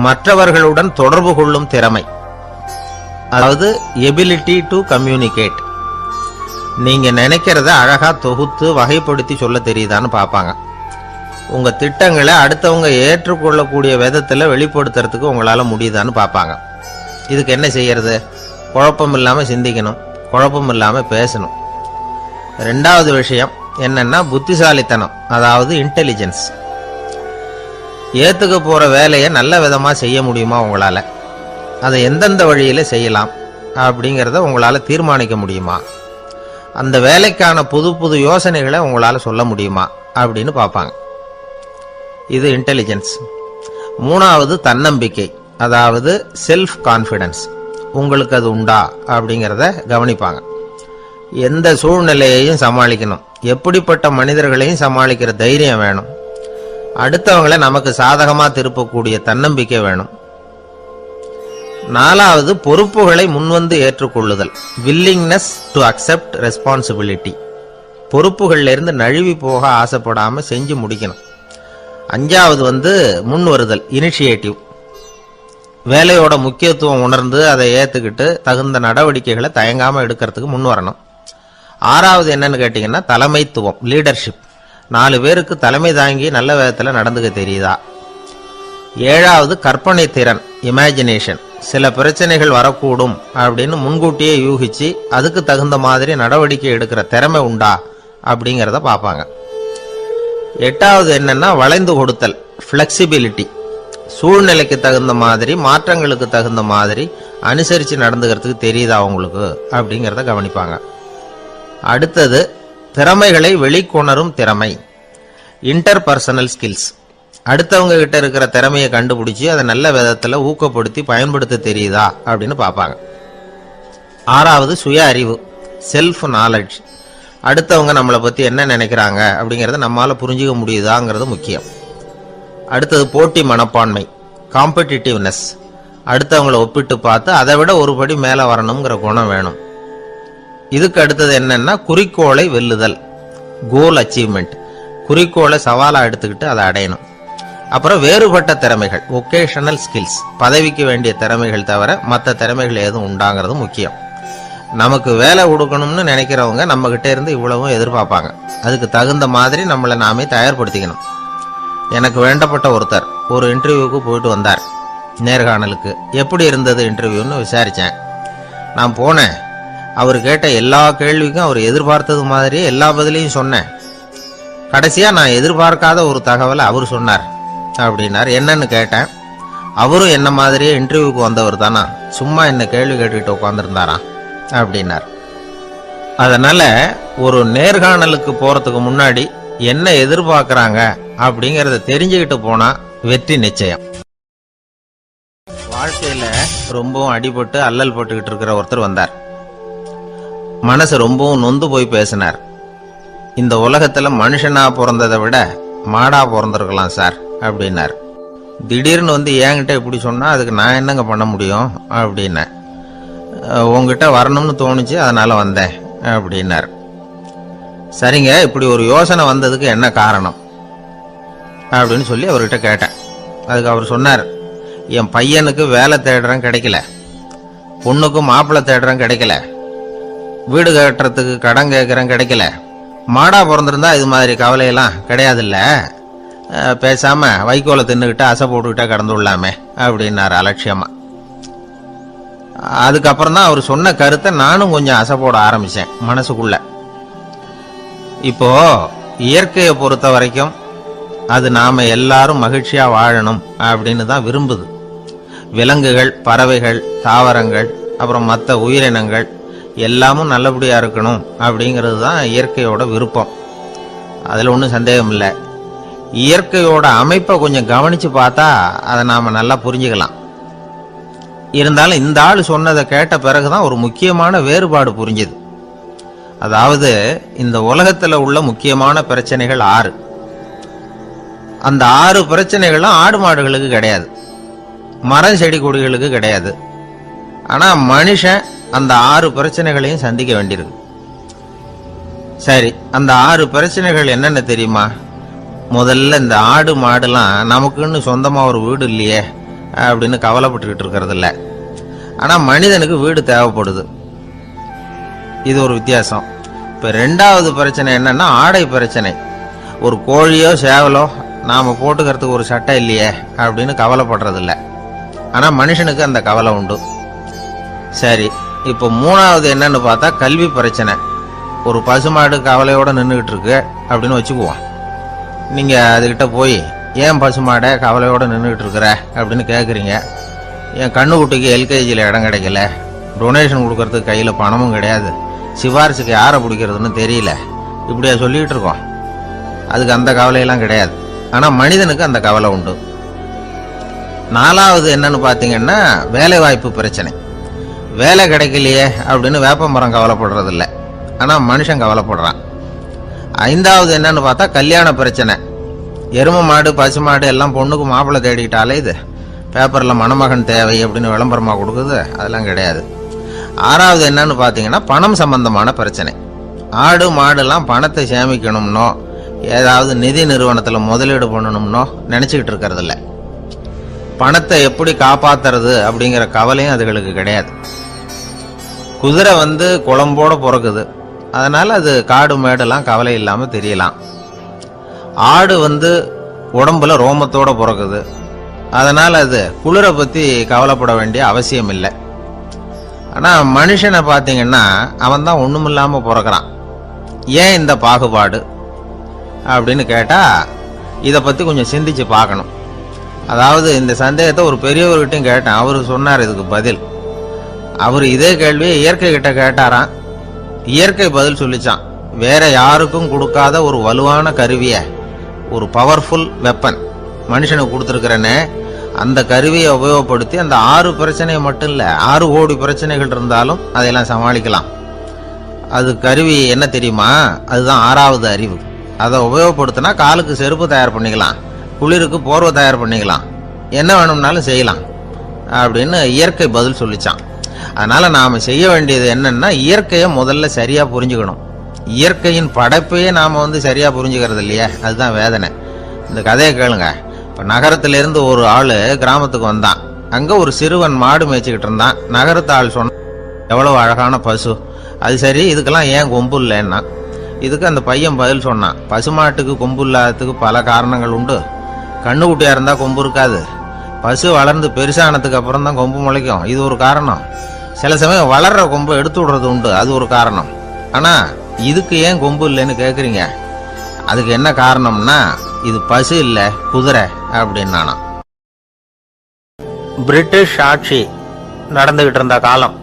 மற்றவர்களுடன் தொடர்பு கொள்ளும் திறமை, அதாவது எபிலிட்டி டு கம்யூனிகேட். நீங்க நினைக்கிறத அழகா தொகுத்து வகைப்படுத்தி சொல்ல தெரியுதான்னு பார்ப்பாங்க. உங்க திட்டங்களை அடுத்தவங்க ஏற்றுக்கொள்ளக்கூடிய விதத்துல வெளிப்படுத்துறதுக்கு உங்களால முடியுதான்னு பார்ப்பாங்க. இதுக்கு என்ன செய்யறது? குழப்பம் இல்லாமல் சிந்திக்கணும், குழப்பம் இல்லாமல் பேசணும். ரெண்டாவது விஷயம் என்னன்னா புத்திசாலித்தனம், அதாவது இன்டெலிஜென்ஸ். ஏற்றுக்க போகிற வேலையை நல்ல விதமாக செய்ய முடியுமா உங்களால்? அதை எந்தெந்த வழியில் செய்யலாம் அப்படிங்கிறத உங்களால் தீர்மானிக்க முடியுமா? அந்த வேலைக்கான புது புது யோசனைகளை உங்களால் சொல்ல முடியுமா அப்படின்னு பார்ப்பாங்க. இது இன்டெலிஜென்ஸ். மூணாவது தன்னம்பிக்கை, அதாவது செல்ஃப் கான்ஃபிடன்ஸ். உங்களுக்கு அது உண்டா அப்படிங்கிறத கவனிப்பாங்க. எந்த சூழ்நிலையையும் சமாளிக்கணும், எப்படிப்பட்ட மனிதர்களையும் சமாளிக்கிற தைரியம் வேணும், அடுத்தவங்களை நமக்கு சாதகமாக திருப்பக்கூடிய தன்னம்பிக்கை வேணும். நாலாவது பொறுப்புகளை முன்வந்து ஏற்றுக்கொள்ளுதல், வில்லிங்னஸ் டு அக்செப்ட் ரெஸ்பான்சிபிலிட்டி. பொறுப்புகள்ல இருந்து நழுவி போக ஆசைப்படாம செஞ்சு முடிக்கணும். அஞ்சாவது முன் வருதல், இனிஷியேட்டிவ். வேலையோட முக்கியத்துவம் உணர்ந்து அதை ஏற்றுக்கிட்டு தகுந்த நடவடிக்கைகளை தயங்காமல் எடுக்கிறதுக்கு முன் வரணும். ஆறாவது என்னன்னு கேட்டிங்கன்னா தலைமைத்துவம், லீடர்ஷிப். 4 பேருக்கு தலைமை தாங்கி நல்ல விதத்தில் நடந்துக்க தெரியுதா? ஏழாவது கற்பனை திறன், இமேஜினேஷன். சில பிரச்சனைகள் வரக்கூடும் அப்படின்னு முன்கூட்டியே யூகிச்சு அதுக்கு தகுந்த மாதிரி நடவடிக்கை எடுக்கிற திறமை உண்டா அப்படிங்கிறத பார்ப்பாங்க. எட்டாவது என்னன்னா வளைந்து கொடுத்தல், ஃப்ளெக்சிபிலிட்டி. சூழ்நிலைக்கு தகுந்த மாதிரி, மாற்றங்களுக்கு தகுந்த மாதிரி அனுசரித்து நடந்துக்கிறதுக்கு தெரியுதா அவங்களுக்கு அப்படிங்கிறத கவனிப்பாங்க. அடுத்தது திறமைகளை வெளிக்கொணரும் திறமை, இன்டர்பர்சனல் ஸ்கில்ஸ். அடுத்தவங்க கிட்ட இருக்கிற திறமையை கண்டுபிடிச்சி அதை நல்ல விதத்தில் ஊக்கப்படுத்தி பயன்படுத்த தெரியுதா அப்படின்னு பார்ப்பாங்க. ஆறாவது சுய அறிவு, செல்ஃப் நாலெட்ஜ். அடுத்தவங்க நம்மளை பற்றி என்ன நினைக்கிறாங்க அப்படிங்கிறத நம்மளால் புரிஞ்சிக்க முடியுதாங்கிறது முக்கியம். அடுத்தது போட்டி மனப்பான்மை, காம்படிட்டிவ்னஸ். அடுத்தவங்களை ஒப்பிட்டு பார்த்து அதை விட ஒரு படி மேலே வரணுங்கிற குணம் வேணும். இதுக்கு அடுத்தது என்னன்னா குறிக்கோளை வெல்லுதல், கோல் அச்சீவ்மெண்ட். குறிக்கோளை சவாலாக எடுத்துக்கிட்டு அதை அடையணும். அப்புறம் வேறுபட்ட திறமைகள், ஒகேஷனல் ஸ்கில்ஸ். பதவிக்கு வேண்டிய திறமைகள் தவிர மற்ற திறமைகள் எதுவும் உண்டாங்கிறது முக்கியம். நமக்கு வேலை கொடுக்கணும்னு நினைக்கிறவங்க நம்ம கிட்ட இருந்து இவ்வளவும் எதிர்பார்ப்பாங்க. அதுக்கு தகுந்த மாதிரி நம்மளை நாமே தயார்படுத்திக்கணும். எனக்கு வேண்டப்பட்ட ஒருத்தர் ஒரு இன்டர்வியூக்கு போயிட்டு வந்தார், நேர்காணலுக்கு. எப்படி இருந்தது இன்டர்வியூன்னு விசாரித்தேன். நான் போனேன். அவர் கேட்ட எல்லா கேள்விக்கும் அவர் எதிர்பார்த்தது மாதிரியே எல்லா பதிலையும் சொன்னேன். கடைசியாக நான் எதிர்பார்க்காத ஒரு தகவலை அவர் சொன்னார் அப்படின்னார். என்னன்னு கேட்டேன். அவரும் என்ன மாதிரியே இன்டர்வியூக்கு வந்தவர் தானா, சும்மா என்ன கேள்வி கேட்டுக்கிட்டு உட்காந்துருந்தாராம் அப்படின்னார். அதனால ஒரு நேர்காணலுக்கு போறதுக்கு முன்னாடி என்ன எதிர்பார்க்கறாங்க அப்படிங்கறத தெரிஞ்சுக்கிட்டு போனா வெற்றி நிச்சயம். வாழ்க்கையில ரொம்பவும் அடிபட்டு அல்லல் போட்டுக்கிட்டு இருக்கிற ஒருத்தர் வந்தார். மனசு ரொம்பவும் நொந்து போய் பேசினார். இந்த உலகத்துல மனுஷனா பிறந்ததை விட மாடா பிறந்திருக்கலாம் சார் அப்படின்னார். திடீர்னு என்கிட்ட இப்படி சொன்னா அதுக்கு நான் என்னங்க பண்ண முடியும் அப்படின்னேன். உங்ககிட்ட வரணும்னு தோணுச்சு, அதனால வந்தேன் அப்படின்னார். சரிங்க, இப்படி ஒரு யோசனை வந்ததுக்கு என்ன காரணம் அப்படின்னு சொல்லி அவர்கிட்ட கேட்டேன். அதுக்கு அவர் சொன்னார், என் பையனுக்கு வேலை தேடுறேன் கிடைக்கல, பொண்ணுக்கு மாப்பிள்ளை தேடுறேன் கிடைக்கல, வீடு கட்டுறதுக்கு கடன் கேட்குறேன் கிடைக்கல. மாடா பிறந்திருந்தா இது மாதிரி கவலையெல்லாம் கிடையாதுல்ல, பேசாம வைக்கோலை தின்னுக்கிட்டு அசை போட்டுக்கிட்டே கடந்து விடலாமே அப்படின்னாரு அலட்சியமா. அதுக்கப்புறம் தான் அவர் சொன்ன கருத்தை நானும் கொஞ்சம் அசை போட ஆரம்பிச்சேன் மனசுக்குள்ள. இப்போ இயற்கையை பொறுத்த வரைக்கும் அது நாம எல்லாரும் மகிழ்ச்சியா வாழணும் அப்படின்னு தான் விரும்புது. விலங்குகள், பறவைகள், தாவரங்கள், அப்புறம் மற்ற உயிரினங்கள் எல்லாமும் நல்லபடியா இருக்கணும் அப்படிங்கிறது தான் இயற்கையோட விருப்பம். அதுல ஒன்றும் சந்தேகம் இல்லை. இயற்கையோட அமைப்பை கொஞ்சம் கவனிச்சு பார்த்தா அதை நாம நல்லா புரிஞ்சுக்கலாம். இருந்தாலும் இந்த ஆள் சொன்னதை கேட்ட பிறகுதான் ஒரு முக்கியமான வேறுபாடு புரிஞ்சுது. அதாவது இந்த உலகத்துல உள்ள முக்கியமான பிரச்சனைகள் 6. அந்த 6 பிரச்சனைகளும் ஆடு மாடுகளுக்கு கிடையாது, மரம் செடி கொடிகளுக்கு கிடையாது. ஆனா மனுஷன் அந்த 6 பிரச்சனைகளையும் சந்திக்க வேண்டியிருக்கு. சரி, அந்த 6 பிரச்சனைகள் என்னென்ன தெரியுமா? முதல்ல இந்த ஆடு மாடுலாம் நமக்குன்னு சொந்தமா ஒரு வீடு இல்லையே அப்படின்னு கவலைப்பட்டுக்கிட்டு இருக்கிறது இல்லை. ஆனா மனிதனுக்கு வீடு தேவைப்படுது. இது ஒரு வித்தியாசம். இப்ப 2வது பிரச்சனை என்னன்னா ஆடை பிரச்சனை. ஒரு கோழியோ சேவலோ நாம போட்டுக்கிறதுக்கு ஒரு சட்டை இல்லையே அப்படின்னு கவலைப்படுறது இல்லை. ஆனா மனுஷனுக்கு அந்த கவலை உண்டு. சரி, இப்போ மூணாவது என்னன்னு பார்த்தா கல்வி பிரச்சனை. ஒரு பசுமாடு கவலையோட நின்றுகிட்டு இருக்கு அப்படின்னு வச்சுக்குவோம். நீங்க அதுகிட்ட போய் ஏன் பசுமாடை கவலையோட நின்றுகிட்டு இருக்கிற அப்படின்னு கேட்குறீங்க. என் கண்ணுக்குட்டிக்கு எல்கேஜியில் இடம் கிடைக்கல, டொனேஷன் கொடுக்கறதுக்கு கையில் பணமும் கிடையாது, சிபாரிசுக்கு யாரை பிடிக்கிறதுன்னு தெரியல, இப்படியா சொல்லிகிட்டு இருக்கோம். அதுக்கு அந்த கவலையெல்லாம் கிடையாது. ஆனால் மனிதனுக்கு அந்த கவலை உண்டு. நாலாவது என்னன்னு பார்த்தீங்கன்னா வேலை வாய்ப்பு பிரச்சனை. வேலை கிடைக்கலையே அப்படின்னு வேப்ப மரம் கவலைப்படுறதில்ல, ஆனால் மனுஷன் கவலைப்படுறான். ஐந்தாவது என்னன்னு பார்த்தா கல்யாண பிரச்சனை. எருமை மாடு பசு மாடு எல்லாம் பொண்ணுக்கு மாப்பிள்ளை தேடிக்கிட்டாலே இது பேப்பரில் மணமகன் தேவை அப்படின்னு விளம்பரமாக கொடுக்குது, அதெல்லாம் கிடையாது. ஆறாவது என்னன்னு பார்த்தீங்கன்னா பணம் சம்பந்தமான பிரச்சனை. ஆடு மாடுலாம் பணத்தை சேமிக்கணும்னோ ஏதாவது நிதி நிறுவனத்தில் முதலீடு பண்ணணும்னோ நினச்சிக்கிட்டு இருக்கிறதில்ல. பணத்தை எப்படி காப்பாத்துறது அப்படிங்கிற கவலையும் அதுகளுக்கு கிடையாது. குதிரை குளம்போட பிறக்குது, அதனால அது காடு மேடெல்லாம் கவலை இல்லாமல் தெரியலாம். ஆடு உடம்புல ரோமத்தோட பிறக்குது, அதனால அது குளிரை பற்றி கவலைப்பட வேண்டிய அவசியம் இல்லை. ஆனால் மனுஷனை பார்த்தீங்கன்னா அவன் தான் ஒன்றுமில்லாமல் பிறக்கிறான். ஏன் இந்த பாகுபாடு அப்படின்னு கேட்டால் இதை பற்றி கொஞ்சம் சிந்திச்சு பார்க்கணும். அதாவது இந்த சந்தேகத்தை ஒரு பெரியவர்கிட்டையும் கேட்டேன், அவர் சொன்னார் இதுக்கு பதில். அவர் இதே கேள்வியை இயற்கை கிட்ட கேட்டாராம். இயற்கை பதில் சொல்லிச்சான், வேற யாருக்கும் கொடுக்காத ஒரு வலுவான கருவியை, ஒரு பவர்ஃபுல் வெப்பன் மனுஷனுக்கு கொடுத்துருக்கிறேன்னு, அந்த கருவியை உபயோகப்படுத்தி அந்த 6 பிரச்சனையை மட்டும் இல்லை 6 கோடி பிரச்சனைகள் இருந்தாலும் அதையெல்லாம் சமாளிக்கலாம். அது கருவி என்ன தெரியுமா? அதுதான் 6வது அறிவு. அதை உபயோகப்படுத்தினா காலுக்கு செருப்பு தயார் பண்ணிக்கலாம், குளிருக்கு போர்வை தயார் பண்ணிக்கலாம், என்ன வேணும்னாலும் செய்யலாம் அப்படின்னு இயற்கை பதில் சொல்லிச்சான். அதனால நாம செய்ய வேண்டியது என்னன்னா இயற்கையை முதல்ல சரியா புரிஞ்சுக்கணும். இயற்கையின் படைப்பையே நாம சரியா புரிஞ்சுக்கிறது இல்லையா, அதுதான் வேதனை. இந்த கதையை கேளுங்க. இப்போ நகரத்திலிருந்து ஒரு ஆள் கிராமத்துக்கு வந்தான். அங்கே ஒரு சிறுவன் மாடு மேய்ச்சிக்கிட்டு இருந்தான். நகரத்து ஆள் சொன்ன, எவ்வளவு அழகான பசு, அது சரி இதுக்கெல்லாம் ஏன் கொம்பு இல்லைன்னா. இதுக்கு அந்த பையன் பதில் சொன்னான், பசுமாட்டுக்கு கொம்பு இல்லாததுக்கு பல காரணங்கள் உண்டு. கண்ணுக்குட்டியாக இருந்தால் கொம்பு இருக்காது, பசு வளர்ந்து பெருசானதுக்கு அப்புறம் தான் கொம்பு முளைக்கும், இது ஒரு காரணம். சில சமயம் வளர்கிற கொம்பை எடுத்து விடுறது உண்டு, அது ஒரு காரணம். ஆனால் இதுக்கு ஏன் கொம்பு இல்லைன்னு கேட்குறீங்க, அதுக்கு என்ன காரணம்னா இது பசு இல்லை குதிரை அப்படின்னானா. பிரிட்டிஷ் ஆட்சி நடந்துகிட்டு இருந்த காலம்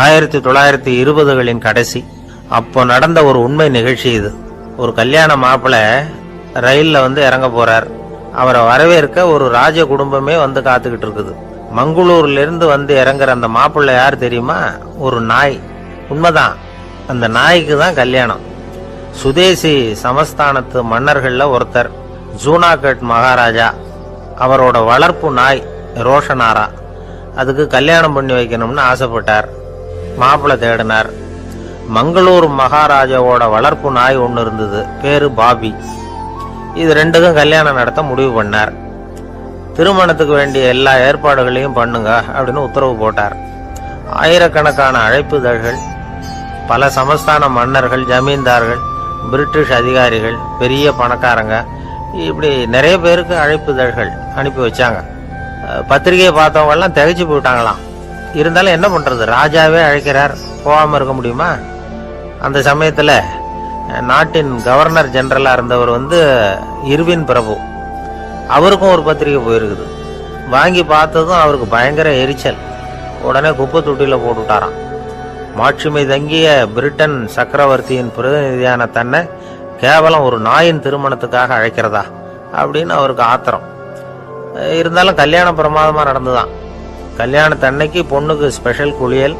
1920களின் கடைசி. அப்போ நடந்த ஒரு உண்மை நிகழ்ச்சி இது. ஒரு கல்யாண மாப்பிள்ளை ரயிலில் இறங்க போறார். அவரை வரவேற்க ஒரு ராஜ குடும்பமே காத்துக்கிட்டு இருக்குது. மங்களூர்ல இருந்து இறங்குற அந்த மாப்பிள்ளை யார் தெரியுமா? ஒரு நாய். உண்மைதான், அந்த நாய்க்கு தான் கல்யாணம். சுதேசி சமஸ்தானத்து மன்னர்கள்ல ஒருத்தர் ஜூனாகட் மகாராஜா, அவரோட வளர்ப்பு நாய் ரோஷனாரா, அதுக்கு கல்யாணம் பண்ணி வைக்கணும்னு ஆசைப்பட்டார். மாப்பிள்ளை தேடினார். மங்களூர் மகாராஜாவோட வளர்ப்பு நாய் ஒன்று இருந்தது, பேரு பாபி. இது ரெண்டுக்கும் கல்யாணம் நடத்த முடிவு பண்ணார். திருமணத்துக்கு வேண்டிய எல்லா ஏற்பாடுகளையும் பண்ணுங்க அப்படின்னு உத்தரவு போட்டார். ஆயிரக்கணக்கான அழைப்புதழ்கள், பல சமஸ்தான மன்னர்கள், ஜமீன்தார்கள், பிரிட்டிஷ் அதிகாரிகள், பெரிய பணக்காரங்க, இப்படி நிறைய பேருக்கு அழைப்புதழ்கள் அனுப்பி வச்சாங்க. பத்திரிகையை பார்த்தவங்கெல்லாம் திகைச்சு போயிட்டாங்களாம். இருந்தாலும் என்ன பண்றது, ராஜாவே அழைக்கிறார், போகாம இருக்க முடியுமா? அந்த சமயத்துல நாட்டின் கவர்னர் ஜெனரலா இருந்தவர் இர்வின் பிரபு, அவருக்கும் ஒரு பத்திரிகை போயிருக்குது. வாங்கி பார்த்ததும் அவருக்கு பயங்கர எரிச்சல். உடனே குப்பை தொட்டியில போட்டுட்டாராம். மாட்சிமை தங்கிய பிரிட்டன் சக்கரவர்த்தியின் பிரதிநிதியான தன்னை கேவலம் ஒரு நாயின் திருமணத்துக்காக அழைக்கிறதா அப்படின்னு அவருக்கு ஆத்திரம். இருந்தாலும் கல்யாணம் பிரமாதமா நடந்துதான். கல்யாணத்தன்னைக்கு பொண்ணுக்கு ஸ்பெஷல் குளியல்,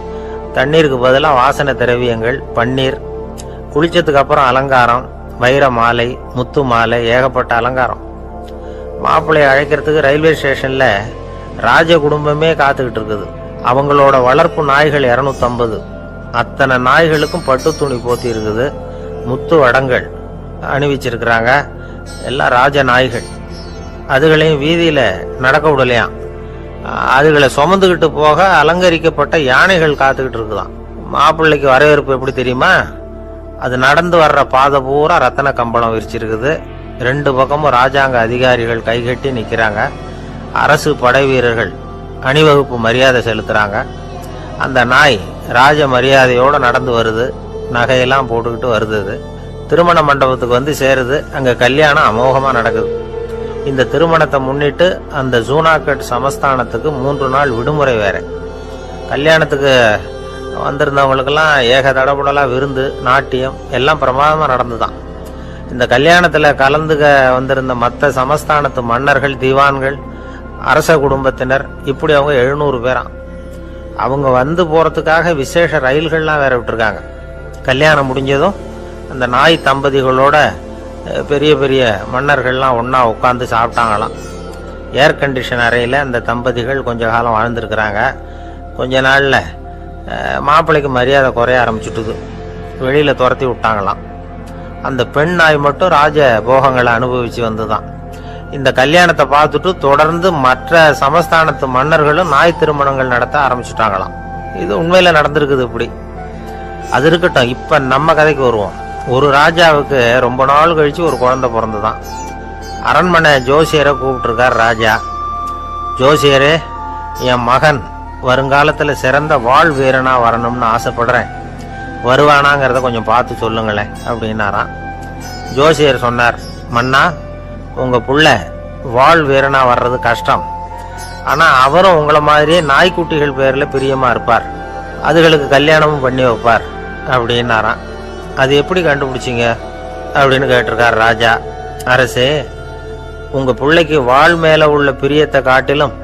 தண்ணீருக்கு பதிலாக வாசனை திரவியங்கள், பன்னீர், குளிச்சதுக்கு அப்புறம் அலங்காரம், வைர மாலை, முத்து மாலை, ஏகப்பட்ட அலங்காரம். மாப்பிள்ளையை அழைக்கிறதுக்கு ரயில்வே ஸ்டேஷன்ல ராஜ குடும்பமே காத்துக்கிட்டு இருக்குது. அவங்களோட வளர்ப்பு நாய்கள் 250. அத்தனை நாய்களுக்கும் பட்டு துணி போத்தி இருக்குது, முத்து வடங்கள் அணிவிச்சிருக்கிறாங்க. எல்லாம் ராஜ நாய்கள். அதுகளையும் வீதியில நடக்க விடலையாம். அதுகளை சுமந்துக்கிட்டு போக அலங்கரிக்கப்பட்ட யானைகள் காத்துக்கிட்டு இருக்குதான். மாப்பிள்ளைக்கு வரவேற்பு எப்படி தெரியுமா? அது நடந்து வர்ற பாதை பூரா ரத்தன கம்பளம் விரிச்சிருக்குது. 2 பக்கமும் ராஜாங்க அதிகாரிகள் கைகட்டி நிக்கிறாங்க. அரசு படை வீரர்கள் அணிவகுப்பு மரியாதை செலுத்துறாங்க. அந்த நாய் ராஜ மரியாதையோடு நடந்து வருது, நகையெல்லாம் போட்டுக்கிட்டு வருது. அது திருமண மண்டபத்துக்கு வந்து சேருது. அங்கே கல்யாணம் அமோகமாக நடக்குது. இந்த திருமணத்தை முன்னிட்டு அந்த ஜூனாகட் சமஸ்தானத்துக்கு 3 நாள் விடுமுறை வேற. கல்யாணத்துக்கு வந்திருந்தவங்களுக்கெல்லாம் ஏக தடபுடலாக விருந்து, நாட்டியம் எல்லாம் பிரமாதமாக நடந்துதான். இந்த கல்யாணத்தில் கலந்துக்க வந்திருந்த மற்ற சமஸ்தானத்து மன்னர்கள், திவான்கள், அரச குடும்பத்தினர், இப்படி அவங்க 700 பேராம். அவங்க வந்து போகிறதுக்காக விசேஷ ரயில்கள்லாம் வேற விட்டுருக்காங்க. கல்யாணம் முடிஞ்சதும் அந்த நாய் தம்பதிகளோட பெரிய பெரிய மன்னர்கள்லாம் ஒன்றா உட்காந்து சாப்பிட்டாங்களாம். ஏர் கண்டிஷன் அறையில் அந்த தம்பதிகள் கொஞ்ச காலம் வாழ்ந்துருக்கிறாங்க. கொஞ்ச நாளில் மாப்பிள்ளைக்கு மரியாதை குறைய ஆரம்பிச்சுட்டுது. வெளியில் துரத்தி விட்டாங்களாம். அந்த பெண் நாய் மட்டும் ராஜ போகங்களை அனுபவித்து வந்து தான். இந்த கல்யாணத்தை பார்த்துட்டு தொடர்ந்து மற்ற சமஸ்தானத்து மன்னர்களும் நாய் திருமணங்கள் நடத்த ஆரம்பிச்சுட்டாங்களாம். இது உண்மையில் நடந்திருக்குது. இப்படி அது இருக்கட்டும். இப்போ நம்ம கதைக்கு வருவோம். ஒரு ராஜாவுக்கு ரொம்ப நாள் கழிச்சு ஒரு குழந்தை பிறந்துதான். அரண்மனை ஜோசியரை கூப்பிட்டுருக்கார் ராஜா. ஜோசியரே, என் மகன் வருங்காலத்தில் சிறந்த வாழ் வீரனா வரணும்னு ஆசைப்படுறேன், வருவானாங்கிறத கொஞ்சம் பார்த்து சொல்லுங்களேன் அப்படின்னாராம். ஜோசியர் சொன்னார், மன்னா, உங்கள் புள்ள வாழ் வீரனா வர்றது கஷ்டம். ஆனால் அவரும் உங்களை மாதிரியே நாய்க்குட்டிகள் பேரில் பிரியமாக இருப்பார், அதுகளுக்கு கல்யாணமும் பண்ணி வைப்பார் அப்படின்னாராம். அது எப்படி கண்டுபிடிச்சிங்க அப்படின்னு கேட்டிருக்கார் ராஜா. அரசே, உங்கள் பிள்ளைக்கு வாழ் மேலே உள்ள பிரியத்தை காட்டிலும்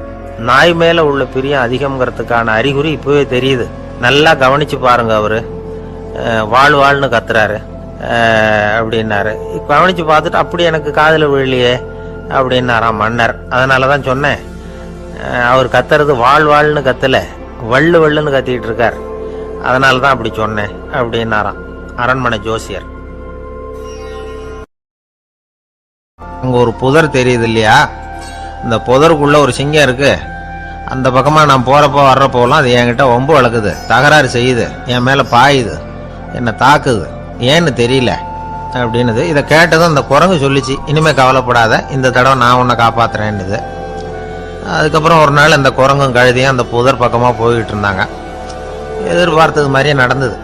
நாய் மேலே உள்ள பிரியம் அதிகம்ங்கிறதுக்கான அறிகுறி இப்போவே தெரியுது. நல்லா கவனிச்சு பாருங்க. அவரு வாழ்ன்னு கத்துறாரு அப்படின்னாரு. கவனிச்சு பார்த்துட்டு அப்படி எனக்கு காதில் விழலையே அப்படின்னாராம் மன்னர். அதனால தான் சொன்னேன், அவர் கத்துறது வாழ்ன்னு கத்தல, வள்ளுன்னு கத்திக்கிட்டு இருக்கார், அதனால தான் அப்படி சொன்னேன் அப்படின்னாராம் அரண்மனை ஜோசியர். அங்கே ஒரு புதர் தெரியுது இல்லையா? இந்த புதருக்குள்ள ஒரு சிங்கம் இருக்கு. அந்த பக்கமாக நான் போகிறப்போ வர்றப்போலாம் அது என்கிட்ட ஒம்பு வளர்க்குது, தகராறு செய்யுது, என் மேலே பாயுது, என்னை தாக்குது, ஏன்னு தெரியல அப்படின்னுது. இதை கேட்டதும் அந்த குரங்கு சொல்லிச்சு, இனிமேல் கவலைப்படாத, இந்த தடவை நான் உன்னை காப்பாற்றுறேன்னுது. அதுக்கப்புறம் ஒரு நாள் அந்த குரங்கும் கழுதியும் அந்த புதர் பக்கமாக போய்கிட்டு இருந்தாங்க. எதிர்பார்த்தது மாதிரியே நடந்தது.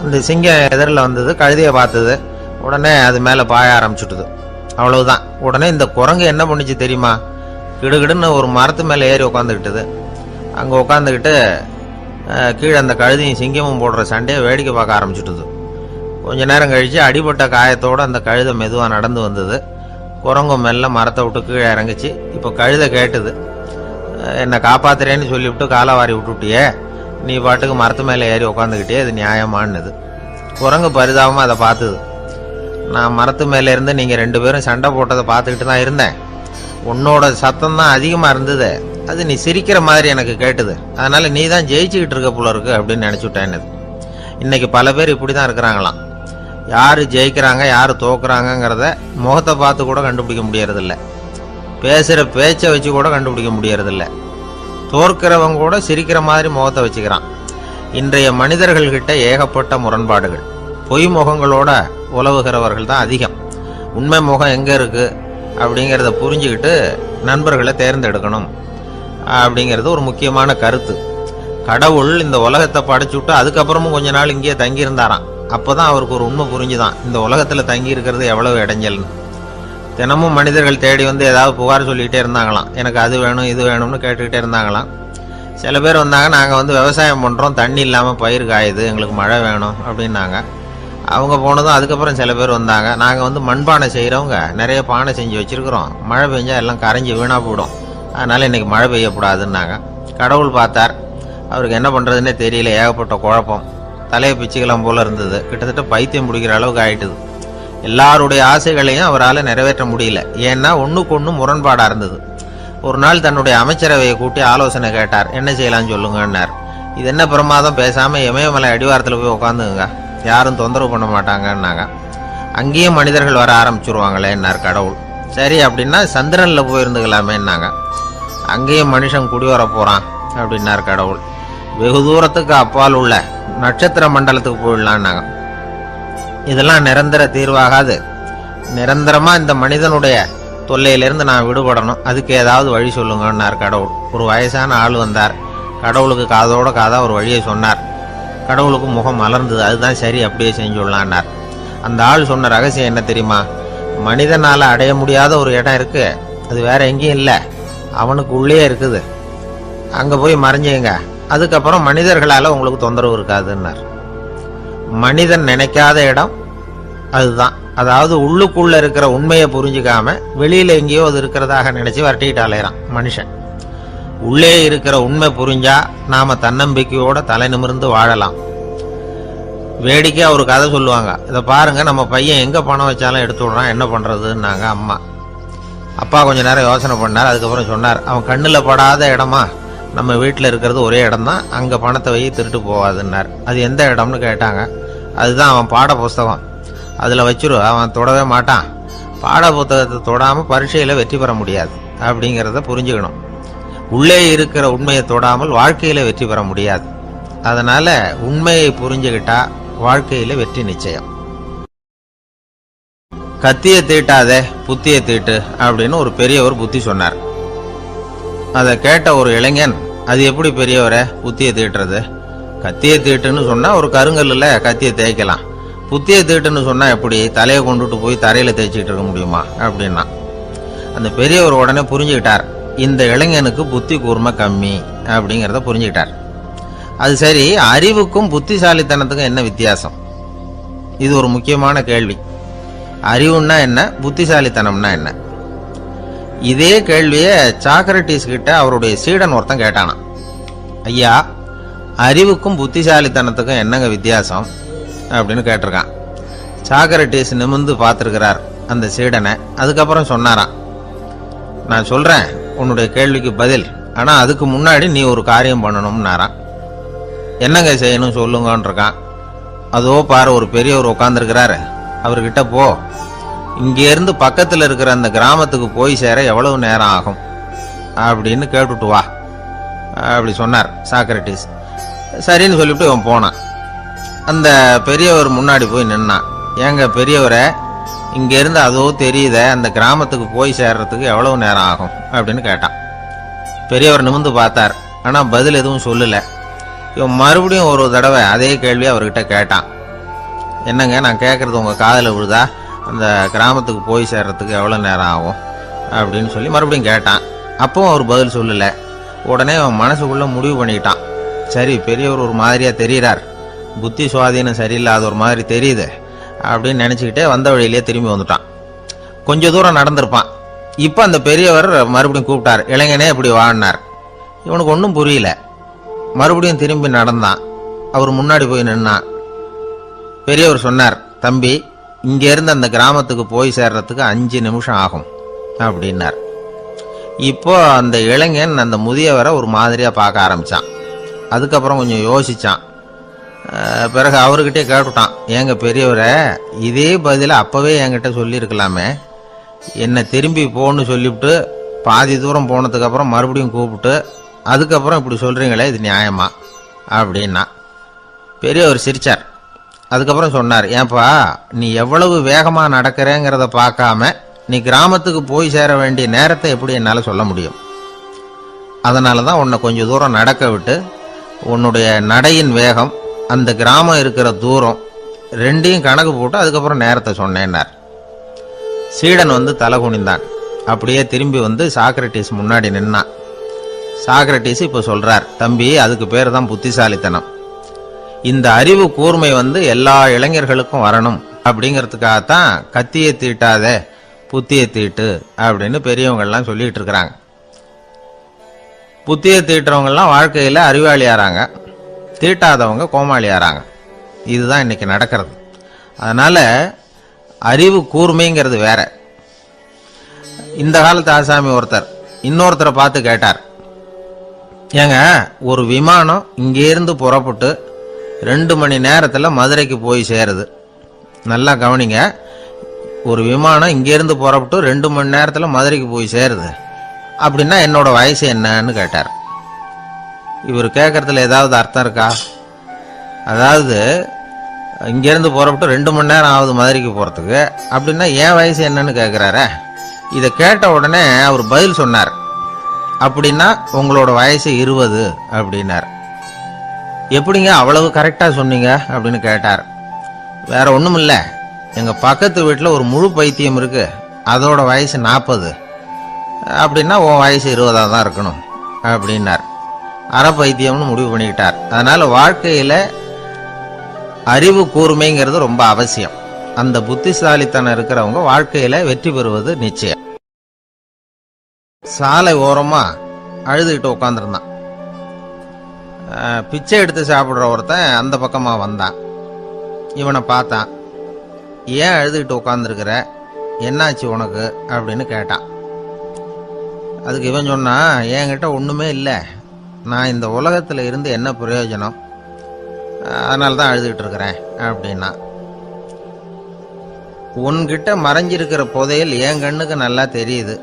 இந்த சிங்கம் எதிரில் வந்தது, கழுதியை பார்த்தது, உடனே அது மேலே பாய ஆரம்பிச்சுட்டுது. அவ்வளவுதான். உடனே இந்த குரங்கு என்ன பண்ணிச்சு தெரியுமா? கிடுகிடுன்னு ஒரு மரத்து மேலே ஏறி உட்காந்துக்கிட்டது. அங்கே உட்காந்துக்கிட்டு கீழே அந்த கழுதியும் சிங்கமும் போடுற சண்டையை வேடிக்கை பார்க்க ஆரம்பிச்சுட்டுது. கொஞ்ச நேரம் கழித்து அடிபட்ட காயத்தோடு அந்த கழுதை மெதுவாக நடந்து வந்தது. குரங்கு மெல்ல மரத்தை விட்டு கீழே இறங்குச்சு. இப்போ கழுதை கேட்டுது, என்னை காப்பாத்துறேன்னு சொல்லிவிட்டு காலவாரி விட்டுட்டியே, நீ பாட்டுக்கு மரத்து மேலே ஏறி உட்காந்துக்கிட்டே, இது நியாயமானது. குரங்கு பரிதாபமாக அதை பார்த்துது. நான் மரத்து மேலே இருந்து நீங்கள் 2 பேரும் சண்டை போட்டதை பார்த்துக்கிட்டு தான் இருந்தேன். உன்னோட சத்தம் தான் அதிகமாக இருந்தது, அது நீ சிரிக்கிற மாதிரி எனக்கு கேட்டுது, அதனால் நீ தான் ஜெயிச்சுக்கிட்டு இருக்க போல இருக்கு அப்படின்னு நினச்சிவிட்டேன்னு. இன்றைக்கி பல பேர் இப்படி தான் இருக்கிறாங்களாம். யார் ஜெயிக்கிறாங்க யார் தோக்குறாங்கங்கிறத முகத்தை பார்த்து கூட கண்டுபிடிக்க முடியறதில்ல, பேசுகிற பேச்சை வச்சு கூட கண்டுபிடிக்க முடியறதில்ல. தோற்கிறவங்க கூட சிரிக்கிற மாதிரி முகத்தை வச்சுக்கிறான். இன்றைய மனிதர்கள்கிட்ட ஏகப்பட்ட முரண்பாடுகள். பொய் முகங்களோட உலவுகிறவர்கள் தான் அதிகம். உண்மை முகம் எங்கே இருக்குது அப்படிங்கிறத புரிஞ்சுக்கிட்டு நண்பர்களை தேர்ந்தெடுக்கணும் அப்படிங்கிறது ஒரு முக்கியமான கருத்து. கடவுள் இந்த உலகத்தை படைச்சு விட்டு அதுக்கப்புறமும் கொஞ்ச நாள் இங்கேயே தங்கியிருந்தாராம். அப்போ தான் அவருக்கு ஒரு உண்மை புரிஞ்சுதான், இந்த உலகத்தில் தங்கி இருக்கிறது எவ்வளவு இடைஞ்சல்னு. தினமும் மனிதர்கள் தேடி வந்து ஏதாவது புகார் சொல்லிக்கிட்டே இருந்தாங்களாம். எனக்கு அது வேணும் இது வேணும்னு கேட்டுக்கிட்டே இருந்தாங்களாம். சில பேர் வந்தாங்க, நாங்கள் வந்து விவசாயம் பண்ணுறோம், தண்ணி இல்லாமல் பயிர் காயுது, எங்களுக்கு மழை வேணும் அப்படின்னாங்க. அவங்க போனதும் அதுக்கப்புறம் சில பேர் வந்தாங்க, நாங்கள் வந்து மண்பானை செய்கிறவங்க, நிறைய பானை செஞ்சு வச்சுருக்குறோம், மழை பெஞ்சால் எல்லாம் கரைஞ்சி வீணாக போயிடும், அதனால் இன்றைக்கி மழை பெய்யக்கூடாதுன்னாங்க. கடவுள் பார்த்தார், அவருக்கு என்ன பண்ணுறதுன்னே தெரியல, ஏகப்பட்ட குழப்பம், தலையை பிச்சுக்கலாம் போல் இருந்தது, கிட்டத்தட்ட பைத்தியம் பிடிக்கிற அளவுக்கு ஆயிட்டுது. எல்லாருடைய ஆசைகளையும் அவரால் நிறைவேற்ற முடியல, ஏன்னா ஒன்றுக்கு ஒன்று முரண்பாடாக இருந்தது. ஒரு நாள் தன்னுடைய அமைச்சரவையை கூட்டி ஆலோசனை கேட்டார், என்ன செய்யலாம்னு சொல்லுங்கன்னார். இது என்ன பிரமாதம், பேசாமல் இமயமலை அடிவாரத்தில் போய் உட்காந்துங்க, யாரும் தொந்தரவு பண்ண மாட்டாங்கன்னாங்க. அங்கேயும் மனிதர்கள் வர ஆரம்பிச்சுருவாங்களேன்னார் கடவுள். சரி அப்படின்னா சந்திரனில் போயிருந்துக்கலாமேன்னாங்க. அங்கேயும் மனுஷன் குடி வர போகிறான் அப்படின்னார் கடவுள். வெகு தூரத்துக்கு அப்பால் உள்ள நட்சத்திர மண்டலத்துக்கு போயிடலான்னாங்க. இதெல்லாம் நிரந்தர தீர்வாகாது, நிரந்தரமாக இந்த மனிதனுடைய தொல்லையிலிருந்து நான் விடுபடணும், அதுக்கு ஏதாவது வழி சொல்லுங்கன்னார் கடவுள். ஒரு வயசான ஆள் வந்தார். கடவுளுக்கு காதோட காதா ஒரு வழியை சொன்னார். கடவுளுக்கு முகம் மலர்ந்தது. அதுதான் சரி, அப்படியே செஞ்சுடலான்னார். அந்த ஆள் சொன்ன ரகசியம் என்ன தெரியுமா? மனிதனால் அடைய முடியாத ஒரு இடம் இருக்கு, அது வேற எங்கேயும் இல்லை, அவனுக்கு உள்ளே இருக்குது, அங்கே போய் மறைஞ்சுங்க, அதுக்கப்புறம் மனிதர்களால் உங்களுக்கு தொந்தரவு இருக்காதுன்னார். மனிதன் நினைக்காத இடம் அதுதான். அதாவது உள்ளுக்குள்ள இருக்கிற உண்மையை புரிஞ்சுக்காம வெளியில எங்கேயோ அது இருக்கிறதாக நினைச்சு வரட்டிக்கிட்டு அலையிறான் மனுஷன். உள்ளே இருக்கிற உண்மை புரிஞ்சா நாம தன்னம்பிக்கையோட தலை நிமிர்ந்து வாழலாம். வேடிக்கையா ஒரு கதை சொல்லுவாங்க. இதை பாருங்க, நம்ம பையன் எங்க பணம் வச்சாலும் எடுத்து விடுறான், என்ன பண்றதுன்னாங்க அம்மா. அப்பா கொஞ்ச நேரம் யோசனை பண்ணார். அதுக்கப்புறம் சொன்னார், அவன் கண்ணில் படாத இடமா நம்ம வீட்டில் இருக்கிறது ஒரே இடம் தான், அங்கே பணத்தை வை திருட்டு போகாதுன்னார். அது எந்த இடம்னு கேட்டாங்க. அதுதான் அவன் பாட புஸ்தகம், அதில் வச்சிரு, அவன் தொடவே மாட்டான். பாட புத்தகத்தை தொடாமல் பரீட்சையில் வெற்றி பெற முடியாது அப்படிங்கிறத புரிஞ்சுக்கணும். உள்ளே இருக்கிற உண்மையை தொடாமல் வாழ்க்கையில் வெற்றி பெற முடியாது. அதனால உண்மையை புரிஞ்சுக்கிட்டா வாழ்க்கையில் வெற்றி நிச்சயம். கத்தியை தீட்டாதே புத்தியை தீட்டு அப்படின்னு ஒரு பெரியவர் புத்தி சொன்னார். அதை கேட்ட ஒரு இளைஞன், அது எப்படி பெரியவரை புத்தியை தீட்டுறது? கத்தியை தீட்டுன்னு சொன்னா ஒரு கருங்கல்ல கத்தியை தேய்க்கலாம், புத்தியை தீட்டுன்னு சொன்னா எப்படி தலையை கொண்டுட்டு போய் தரையில தேய்ச்சிட்டு இருக்க முடியுமா அப்படின்னா. அந்த பெரியவர் உடனே புரிஞ்சுக்கிட்டார், இந்த இளைஞனுக்கு புத்தி கூர்மை கம்மி அப்படிங்கிறத புரிஞ்சுக்கிட்டார். அது சரி, அறிவுக்கும் புத்திசாலித்தனத்துக்கும் என்ன வித்தியாசம்? இது ஒரு முக்கியமான கேள்வி. அறிவுன்னா என்ன, புத்திசாலித்தனம்னா என்ன? இதே கேள்வியை சாக்ரட்டிஸ் கிட்ட அவருடைய சீடன் ஒருத்தன் கேட்டானான். ஐயா, அறிவுக்கும் புத்திசாலித்தனத்துக்கும் என்னங்க வித்தியாசம் அப்படின்னு கேட்டிருக்கான். சாக்ரட்டிஸ் நிமிர்ந்து பார்த்துருக்கிறார் அந்த சீடனை. அதுக்கப்புறம் சொன்னாராம், நான் சொல்றேன் உன்னுடைய கேள்விக்கு பதில், ஆனா அதுக்கு முன்னாடி நீ ஒரு காரியம் பண்ணணும்னாரான். என்னங்க செய்யணும் சொல்லுங்கன்னு இருக்கான். அதோ பாரு, ஒரு பெரியவர் உட்காந்துருக்கிறாரு, அவர்கிட்ட போ, இங்கேருந்து பக்கத்தில் இருக்கிற அந்த கிராமத்துக்கு போய் சேர எவ்வளவு நேரம் ஆகும் அப்படின்னு கேட்டுட்டு வா அப்படி சொன்னார் சாக்ரட்டிஸ். சரின்னு சொல்லிவிட்டு இவன் போனான். அந்த பெரியவர் முன்னாடி போய் நின்னான். ஏங்க பெரியவரை, இங்கேருந்து அதோ தெரியுத அந்த கிராமத்துக்கு போய் சேர்றதுக்கு எவ்வளவு நேரம் ஆகும் அப்படின்னு கேட்டான். பெரியவர் நிமிர்ந்து பார்த்தார், ஆனால் பதில் எதுவும் சொல்லலை. இவன் மறுபடியும் ஒரு தடவை அதே கேள்வி அவர்கிட்ட கேட்டான். என்னங்க, நான் கேட்குறது உங்கள் காதில் விழுதா? அந்த கிராமத்துக்கு போய் சேர்றதுக்கு எவ்வளோ நேரம் ஆகும் அப்படின்னு சொல்லி மறுபடியும் கேட்டான். அப்பவும் அவர் பதில் சொல்லலை. உடனே அவன் மனசுக்குள்ளே முடிவு பண்ணிக்கிட்டான், சரி பெரியவர் ஒரு மாதிரியாக தெரிகிறார், புத்தி சுவாதீனம் சரியில்லாத ஒரு மாதிரி தெரியுது அப்படின்னு நினச்சிக்கிட்டே வந்த வழியிலே திரும்பி வந்துட்டான். கொஞ்சம் தூரம் நடந்திருப்பான். இப்போ அந்த பெரியவர் மறுபடியும் கூப்பிட்டார், இளைஞனே இப்படி வாடினார். இவனுக்கு ஒன்றும் புரியல. மறுபடியும் திரும்பி நடந்தான். அவர் முன்னாடி போய் நின்னான். பெரியவர் சொன்னார், தம்பி, இங்கேருந்து அந்த கிராமத்துக்கு போய் சேர்றதுக்கு 5 நிமிஷம் ஆகும் அப்படின்னார். இப்போ அந்த இளைஞன் அந்த முதியவரை ஒரு மாதிரியாக பார்க்க ஆரம்பித்தான். அதுக்கப்புறம் கொஞ்சம் யோசித்தான். பிறகு அவர்கிட்டே கேட்டுட்டான், ஏங்க பெரியவரை, இதே பதிலை அப்போவே என்கிட்ட சொல்லியிருக்கலாமே, என்னை திரும்பி போன்னு சொல்லிவிட்டு பாதி தூரம் போனதுக்கப்புறம் மறுபடியும் கூப்பிட்டு அதுக்கப்புறம் இப்படி சொல்கிறீங்களே, இது நியாயமா அப்படின்னா. பெரியவர் சிரிச்சார். அதுக்கப்புறம் சொன்னார், ஏன்பா, நீ எவ்வளவு வேகமாக நடக்கிறேங்கிறத பார்க்காம நீ கிராமத்துக்கு போய் சேர வேண்டிய நேரத்தை எப்படி என்னால் சொல்ல முடியும்? அதனால தான் உன்னை கொஞ்சம் தூரம் நடக்க விட்டு உன்னுடைய நடையின் வேகம், அந்த கிராமம் இருக்கிற தூரம் ரெண்டையும் கணக்கு போட்டு அதுக்கப்புறம் நேரத்தை சொன்னேன்னார். சீடன் வந்து தலை குனிந்தான். அப்படியே திரும்பி வந்து சாக்ரட்டிஸ் முன்னாடி நின்னான். சாக்ரட்டிஸ் இப்போ சொல்றார், தம்பி, அதுக்கு பேர் தான் புத்திசாலித்தனம். இந்த அறிவு கூர்மை வந்து எல்லா இளைஞர்களுக்கும் வரணும் அப்படிங்கிறதுக்காகத்தான் கத்தியை தீட்டாத புத்தியை தீட்டு அப்படின்னு பெரியவங்கள்லாம் சொல்லிட்டு இருக்கிறாங்க. புத்தியை தீட்டுறவங்கெல்லாம் வாழ்க்கையில் அறிவாளியாராங்க, தீட்டாதவங்க கோமாளியாராங்க. இதுதான் இன்னைக்கு நடக்கிறது. அதனால அறிவு கூர்மைங்கிறது வேற. இந்த காலத்து ஆசாமி ஒருத்தர் இன்னொருத்தரை பார்த்து கேட்டார், ஏங்க, ஒரு விமானம் இங்கேருந்து புறப்பட்டு 2 மணி நேரத்தில் மதுரைக்கு போய் சேருது. நல்லா கவனிங்க, ஒரு விமானம் இங்கேருந்து புறப்பட்டு 2 மணி நேரத்தில் மதுரைக்கு போய் சேருது அப்படின்னா என்னோட வயசு என்னன்னு கேட்டார். இவர் கேட்கறதுல ஏதாவது அர்த்தம் இருக்கா? அதாவது இங்கேருந்து புறப்பட்டு 2 மணி நேரம் ஆகுது மதுரைக்கு போகிறதுக்கு, அப்படின்னா என் வயசு என்னன்னு கேட்குறாரு. இதை கேட்ட உடனே அவர் பதில் சொன்னார், அப்படின்னா உங்களோட வயசு 20 அப்படின்னார். எப்படிங்க அவ்வளவு கரெக்டா சொன்னீங்க அப்படின்னு கேட்டார். வேற ஒண்ணும் இல்ல, எங்க பக்கத்து வீட்டுல ஒரு முழு பைத்தியம் இருக்கு, அதோட வயசு 40. அப்படின்னா உன் வயசு 20 தான் இருக்கணும் அப்படின்னார். அரை பைத்தியம்னு முடிவு பண்ணிக்கிட்டார். அதனால வாழ்க்கையில அறிவு கூர்மைங்கிறது ரொம்ப அவசியம். அந்த புத்திசாலித்தனம் இருக்கிறவங்க வாழ்க்கையில வெற்றி பெறுவது நிச்சயம். சாலை ஓரமா அழுதுகிட்டு உட்காந்துருந்தான். பிச்சை எடுத்து சாப்பிடுற ஒருத்தன் அந்த பக்கமா வந்தான். இவனை பார்த்தான். ஏன் அழுதுகிட்டு உட்காந்துருக்கிற, என்னாச்சு உனக்கு அப்படின்னு கேட்டான். அதுக்கு இவன் சொன்னான், என்கிட்ட ஒண்ணுமே இல்லை, நான் இந்த உலகத்துல இருந்து என்ன பிரயோஜனம், அதனால தான் அழுதுகிட்டு இருக்கிறேன் அப்படின்னா. உன்கிட்ட மறைஞ்சிருக்கிற புதையல் என் கண்ணுக்கு நல்லா தெரியுது,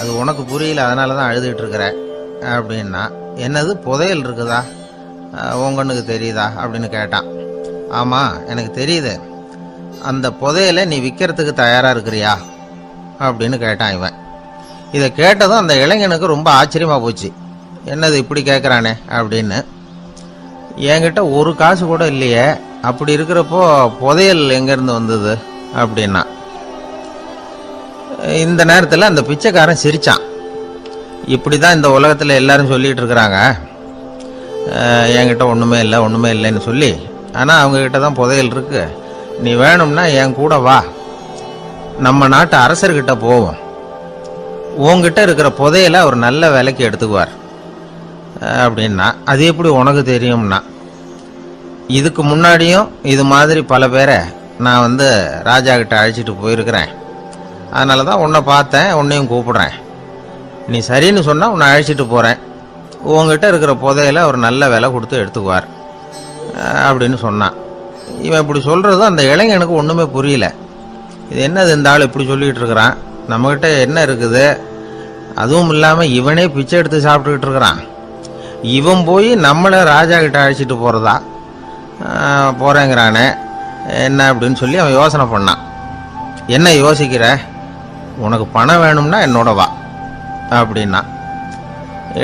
அது உனக்கு புரியல, அதனால தான் அழுதுகிட்டு இருக்கிற அப்படின்னா. என்னது புதையல் இருக்குதா, உன் கண்ணுக்கு தெரியுதா அப்படின்னு கேட்டான். ஆமா எனக்கு தெரியுது, அந்த புதையலை நீ விற்கிறதுக்கு தயாரா இருக்கிறியா அப்படின்னு கேட்டான் இவன். இதை கேட்டதும் அந்த இளைஞனுக்கு ரொம்ப ஆச்சரியமா போச்சு. என்னது இப்படி கேட்குறானே அப்படின்னு. என்கிட்ட ஒரு காசு கூட இல்லையே, அப்படி இருக்கிறப்போ புதையல் எங்கேருந்து வந்தது அப்படின்னா. இந்த நேரத்தில் அந்த பிச்சைக்காரன் சிரிச்சான். இப்படி தான் இந்த உலகத்தில் எல்லாரும் சொல்லிட்டு இருக்கிறாங்க, என்கிட்ட ஒன்றுமே இல்லை ஒன்றுமே இல்லைன்னு சொல்லி. ஆனால் அவங்கக்கிட்ட தான் புதையல் இருக்கு. நீ வேணும்னா என் கூட வா, நம்ம நாட்டு அரசர்கிட்ட போவோம், உங்ககிட்ட இருக்கிற புதையலை அவர் நல்ல விலைக்கு எடுத்துக்குவார் அப்படின்னா. அது எப்படி உனக்கு தெரியும்னா, இதுக்கு முன்னாடியும் இது மாதிரி பல பேரை நான் ராஜா கிட்ட அழைச்சிட்டு போயிருக்கிறேன், அதனால தான் உன்னை பார்த்தேன், உன்னையும் கூப்பிடுறேன், நீ சரின்னு சொன்னால் உன்னை அழைச்சிட்டு போகிறேன், உங்ககிட்ட இருக்கிற புதையலை அவர் நல்ல விலை கொடுத்து எடுத்துக்குவார் அப்படின்னு சொன்னான். இவன் இப்படி சொல்கிறதும் அந்த இளைஞனுக்கு ஒன்றுமே புரியல. இது என்னது இந்த ஆள் இப்படி சொல்லிகிட்டு இருக்கிறான், நம்மகிட்ட என்ன இருக்குது, அதுவும் இல்லாமல் இவனே பிச்சை எடுத்து சாப்பிட்டுக்கிட்டு இருக்கிறான், இவன் போய் நம்மளை ராஜா கிட்ட அழைச்சிட்டு போகிறதா போகிறேங்கிறானே என்ன அப்படின்னு சொல்லி அவன் யோசனை பண்ணான். என்ன யோசிக்கிற, உனக்கு பணம் வேணும்னா என்னோட வா அப்படின்னா.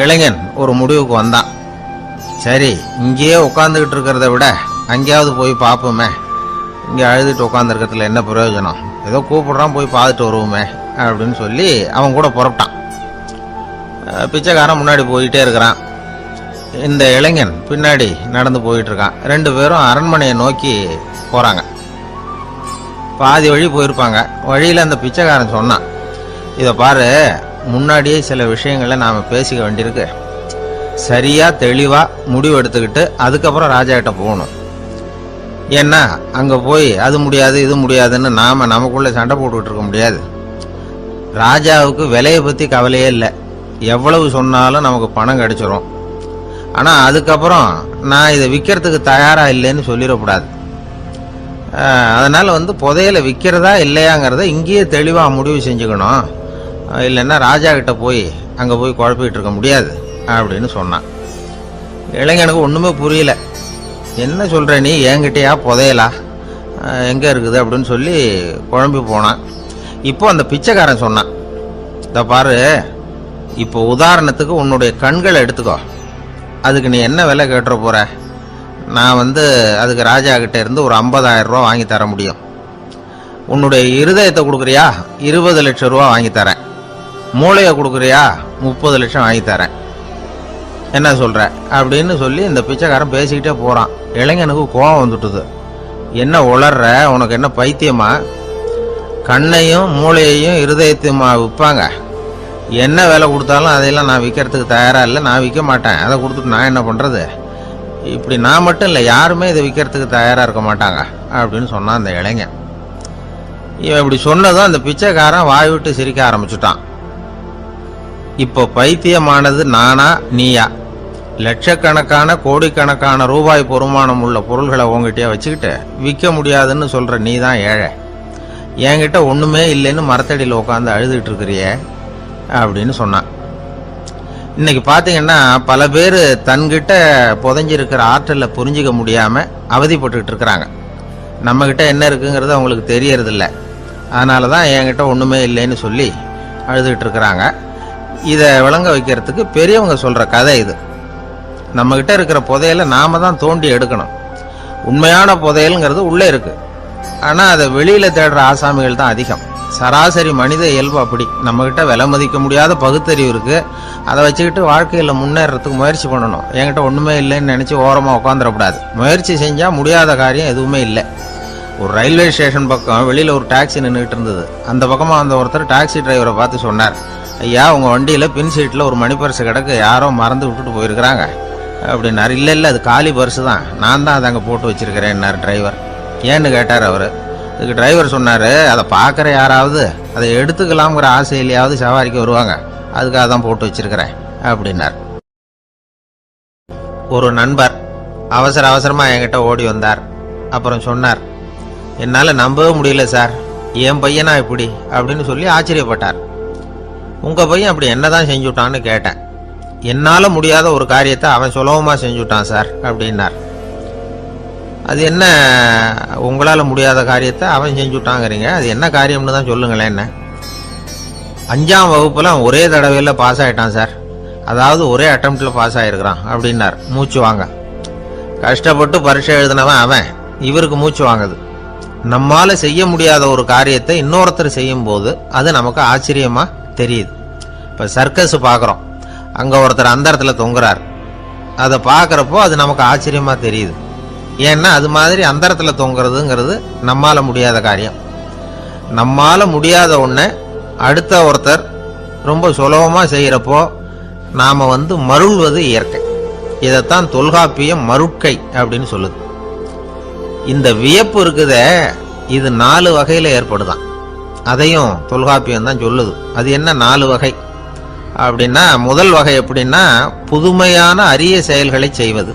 இளைஞன் ஒரு முடிவுக்கு வந்தான். சரி, இங்கேயே உட்காந்துக்கிட்டு இருக்கிறத விட அங்கேயாவது போய் பார்ப்போமே, இங்கே அழுதுட்டு உட்காந்துருக்கிறதுல என்ன பிரயோஜனம், ஏதோ கூப்பிடுறான் போய் பார்த்துட்டு வருவோமே அப்படின்னு சொல்லி அவன் கூட புறப்பட்டான். பிச்சைக்காரன் முன்னாடி போயிட்டே இருக்கிறான், இந்த இளைஞன் பின்னாடி நடந்து போயிட்டு இருக்கான். 2 பேரும் அரண்மனையை நோக்கி போறாங்க. பாதி வழி போயிருப்பாங்க. வழியில் அந்த பிச்சைக்காரன் சொன்னான், இதை பாரு, முன்னாடியே சில விஷயங்களை நாம் பேசிக்க வேண்டியிருக்கு, சரியா தெளிவா முடிவு எடுத்துக்கிட்டு அதுக்கப்புறம் ராஜா கிட்ட போகணும். ஏன்னா அங்க போய் அது முடியாது இது முடியாதுன்னு நாம நமக்குள்ள சண்டை போட்டுக்கிட்டு இருக்க முடியாது. ராஜாவுக்கு விலையை பத்தி கவலையே இல்லை, எவ்வளவு சொன்னாலும் நமக்கு பணம் கிடைச்சிரும். ஆனா அதுக்கப்புறம் நான் இதை விற்கிறதுக்கு தயாரா இல்லைன்னு சொல்லிடக்கூடாது. அதனால புதையலை விற்கிறதா இல்லையாங்கிறத இங்கேயே தெளிவா முடிவு செஞ்சுக்கணும், இல்லைன்னா ராஜா கிட்ட போய் அங்க போய் குழப்பிட்டு இருக்க முடியாது அப்படின்னு சொன்னான். இளைஞனுக்கு ஒண்ணுமே புரியல. என்ன சொல்ற நீ, என்கிட்டயா புதையலா, எங்க இருக்குது அப்படின்னு சொல்லி குழம்பி போனான். இப்போ அந்த பிச்சைக்காரன் சொன்னான், இத பாரு, இப்போ உதாரணத்துக்கு உன்னுடைய கண்களை எடுத்துக்கோ, அதுக்கு நீ என்ன விலை கேட்டுற போற, நான் அதுக்கு ராஜா கிட்ட இருந்து ஒரு 50,000 ரூபா வாங்கி தர முடியும். உன்னுடைய இருதயத்தை கொடுக்குறியா, 20 லட்சம் ரூபா வாங்கி தரேன். மூளையை கொடுக்குறியா, 30 லட்சம் வாங்கி தரேன். என்ன சொல்ற அப்படின்னு சொல்லி இந்த பிச்சைக்காரன் பேசிக்கிட்டே போறான். இளைஞனுக்கு கோபம் வந்துட்டுது. என்ன உளர்ற, உனக்கு என்ன பைத்தியமா, கண்ணையும் மூளையையும் இருதயத்தையுமா விற்பாங்க, என்ன வேலை கொடுத்தாலும் அதையெல்லாம் நான் விற்கிறதுக்கு தயாரா இல்லை, நான் விற்க மாட்டேன், அதை கொடுத்துட்டு நான் என்ன பண்றது, இப்படி நான் மட்டும் இல்லை யாருமே இதை விற்கிறதுக்கு தயாரா இருக்க மாட்டாங்க அப்படின்னு சொன்னான் அந்த இளைஞன். இவன் இப்படி சொன்னதும் அந்த பிச்சைக்காரன் வாய் விட்டு சிரிக்க ஆரம்பிச்சுட்டான். இப்போ பைத்தியமானது நானா நீயா, லட்சக்கணக்கான கோடிக்கணக்கான ரூபாய் பொறுமானம் உள்ள பொருள்களை உங்ககிட்டயே வச்சுக்கிட்டு விற்க முடியாதுன்னு சொல்ற நீ தான் ஏழை, என்கிட்ட ஒண்ணுமே இல்லைன்னு மரத்தடியில் உட்காந்து அழுதுகிட்டு இருக்கிறிய அப்படின்னு சொன்னான். இன்னைக்கு பாத்தீங்கன்னா பல பேர் தன்கிட்ட புதைஞ்சிருக்கிற ஆற்றலை புரிஞ்சிக்க முடியாம அவதிப்பட்டுக்கிட்டு இருக்கிறாங்க. நம்ம கிட்ட என்ன இருக்குங்கிறது அவங்களுக்கு தெரியறது இல்லை, அதனாலதான் என்கிட்ட ஒண்ணுமே இல்லைன்னு சொல்லி அழுதுகிட்டு இருக்கிறாங்க. இதை விளங்க வைக்கிறதுக்கு பெரியவங்க சொல்ற கதை இது. நம்ம கிட்ட இருக்கிற புதையலை நாம தான் தோண்டி எடுக்கணும். உண்மையான புதையல்ங்கிறது உள்ளே இருக்கு. ஆனா அதை வெளியில தேடுற ஆசாமிகள் தான் அதிகம். சராசரி மனித இயல்பு அப்படி. நம்ம கிட்ட விலை மதிக்க முடியாத பகுத்தறிவு இருக்கு. அதை வச்சுக்கிட்டு வாழ்க்கையில முன்னேறதுக்கு முயற்சி பண்ணணும். என்கிட்ட ஒண்ணுமே இல்லைன்னு நினைச்சு ஓரமா உட்காந்துடக்கூடாது. முயற்சி செஞ்சா முடியாத காரியம் எதுவுமே இல்லை. ஒரு ரயில்வே ஸ்டேஷன் பக்கம் வெளியில ஒரு டாக்ஸி நின்றுட்டு இருந்தது. அந்த பக்கமா வந்த ஒருத்தர் டாக்ஸி டிரைவரை பார்த்து சொன்னார், ஐயா, உங்க வண்டியில பின் சீட்ல ஒரு மணி பர்ஸ் கிடக்கு, யாரோ மறந்து விட்டுட்டு போயிருக்கிறாங்க அப்படின்னாரு. இல்லை அது காலி பர்ஸு தான், நான் தான் அதை அங்கே போட்டு வச்சிருக்கிறேன்னாரு டிரைவர். ஏன்னு கேட்டார் அவர். இதுக்கு டிரைவர் சொன்னார், அதை பார்க்குற யாராவது அதை எடுத்துக்கலாம்ங்கிற ஆசையிலையாவது சவாரிக்கு வருவாங்க, அதுக்காக தான் போட்டு வச்சிருக்கிறேன் அப்படின்னார். ஒரு நண்பர் அவசரமாக என்கிட்ட ஓடி வந்தார். அப்புறம் சொன்னார், என்னால் நம்பவே முடியல சார், என் பையனா இப்படி அப்படின்னு சொல்லி ஆச்சரியப்பட்டார். உங்கள் பையன் அப்படி என்னதான் செஞ்சுட்டான்னு கேட்டேன். என்னால் முடியாத ஒரு காரியத்தை அவன் சுலபமாக செஞ்சுட்டான் சார் அப்படின்னார். அது என்ன, உங்களால் முடியாத காரியத்தை அவன் செஞ்சுட்டாங்கிறீங்க, அது என்ன காரியம்னு தான் சொல்லுங்களேன். என்ன, 5ஆம் வகுப்புல அவன் ஒரே தடவையில் பாஸ் ஆகிட்டான் சார், அதாவது ஒரே அட்டம்ப்டில் பாஸ் ஆகிருக்கிறான் அப்படின்னார். மூச்சு வாங்க. கஷ்டப்பட்டு பரீட்சை எழுதினவன் அவன், இவருக்கு மூச்சு வாங்குது. நம்மால செய்ய முடியாத ஒரு காரியத்தை இன்னொருத்தர் செய்யும் போது அது நமக்கு ஆச்சரியமா தெரியுது. இப்ப சர்க்கஸ் பாக்குறோம், அங்க ஒருத்தர் அந்த இடத்துல தொங்குறார். அதை பாக்குறப்போ அது நமக்கு ஆச்சரியமா தெரியுது. ஏன்னா அது மாதிரி அந்த இடத்துல தொங்குறதுங்கிறது நம்மால முடியாத காரியம். நம்மால முடியாத ஒண்ண அடுத்த ஒருத்தர் ரொம்ப சுலபமா செய்யறப்போ நாம மருள்வது இயற்கை. இதைத்தான் தொல்காப்பியம் மருட்கை அப்படின்னு சொல்லுது. இந்த வியப்பு இருக்குதே, இது 4 வகையில ஏற்படுதான். அதையும் தொல்காப்பியம் தான் சொல்லுது. அது என்ன 4 வகை அப்படின்னா, முதல் வகை எப்படின்னா புதுமையான அரிய செயல்களை செய்வது.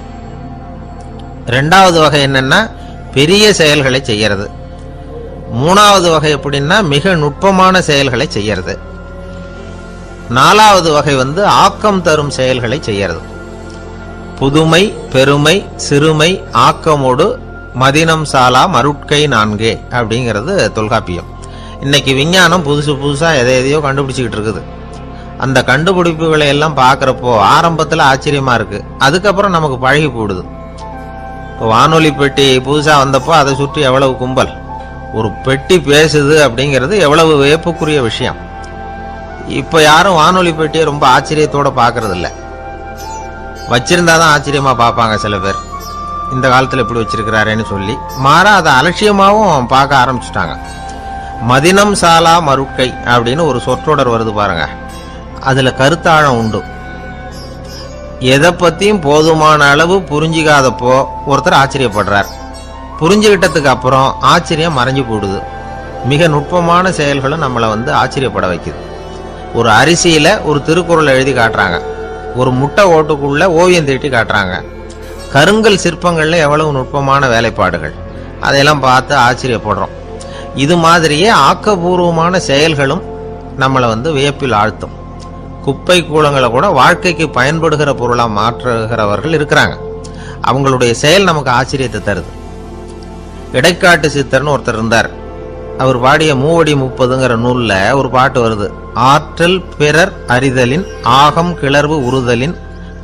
2வது வகை என்னன்னா பெரிய செயல்களை செய்யறது. 3வது வகை எப்படின்னா மிக நுட்பமான செயல்களை செய்யறது. 4வது வகை ஆக்கம் தரும் செயல்களை செய்யறது. புதுமை, பெருமை, சிறுமை, ஆக்கமோடு மதினம் சாலா மருட்கை 4 அப்படிங்கிறது தொல்காப்பியம். இன்னைக்கு விஞ்ஞானம் புதுசா எதையோ கண்டுபிடிச்சிக்கிட்டு இருக்குது. அந்த கண்டுபிடிப்புகளை எல்லாம் பார்க்கறப்போ ஆரம்பத்துல ஆச்சரியமா இருக்கு, அதுக்கப்புறம் நமக்கு பழகி போடுது. வானொலி பெட்டி புதுசா வந்தப்போ அதை சுற்றி எவ்வளவு கும்பல், ஒரு பெட்டி பேசுது அப்படிங்கிறது எவ்வளவு வியப்புக்குரிய விஷயம். இப்ப யாரும் வானொலி பெட்டியை ரொம்ப ஆச்சரியத்தோட பாக்குறது இல்ல. வச்சிருந்தாதான் ஆச்சரியமா பார்ப்பாங்க சில பேர். இந்த காலத்துல எப்படி வச்சிருக்கிறாரேன்னு சொல்லி மாறா அதை அலட்சியமாவும் பார்க்க ஆரம்பிச்சுட்டாங்க. மதினம் சாலா மருட்கை அப்படின்னு ஒரு சொற்றொடர் வருது பாருங்க, அதுல கருத்தாழம் உண்டு. எதை பத்தியும் போதுமான அளவு புரிஞ்சிக்காதப்போ ஒருத்தர் ஆச்சரியப்படுறார். புரிஞ்சுகிட்டதுக்கு அப்புறம் ஆச்சரியம் மறைஞ்சு போடுது. மிக நுட்பமான செயல்களும் நம்மளை ஆச்சரியப்பட வைக்குது. ஒரு அரிசியில ஒரு திருக்குறள் எழுதி காட்டுறாங்க, ஒரு முட்டை ஓட்டுக்குள்ள ஓவியம் தீட்டி காட்டுறாங்க. கருங்கல் சிற்பங்கள்ல எவ்வளவு நுட்பமான வேலைப்பாடுகள், அதையெல்லாம் பார்த்து ஆச்சரியப்படுறோம். இது மாதிரியே ஆக்கப்பூர்வமான செயல்களும் நம்மளை வியப்பில் ஆழ்த்தும். குப்பை கூலங்களை கூட வாழ்க்கைக்கு பயன்படுகிற பொருளா மாற்றுகிறவர்கள் இருக்கிறாங்க. அவங்களுடைய செயல் நமக்கு ஆச்சரியத்தை தருது. இடைக்காட்டு சித்தர்னு ஒருத்தர் இருந்தார். அவர் பாடிய 30 நூல்ல ஒரு பாட்டு வருது. ஆற்றல் பிறர் அறிதலின் ஆகம் கிளர்வு உறுதலின்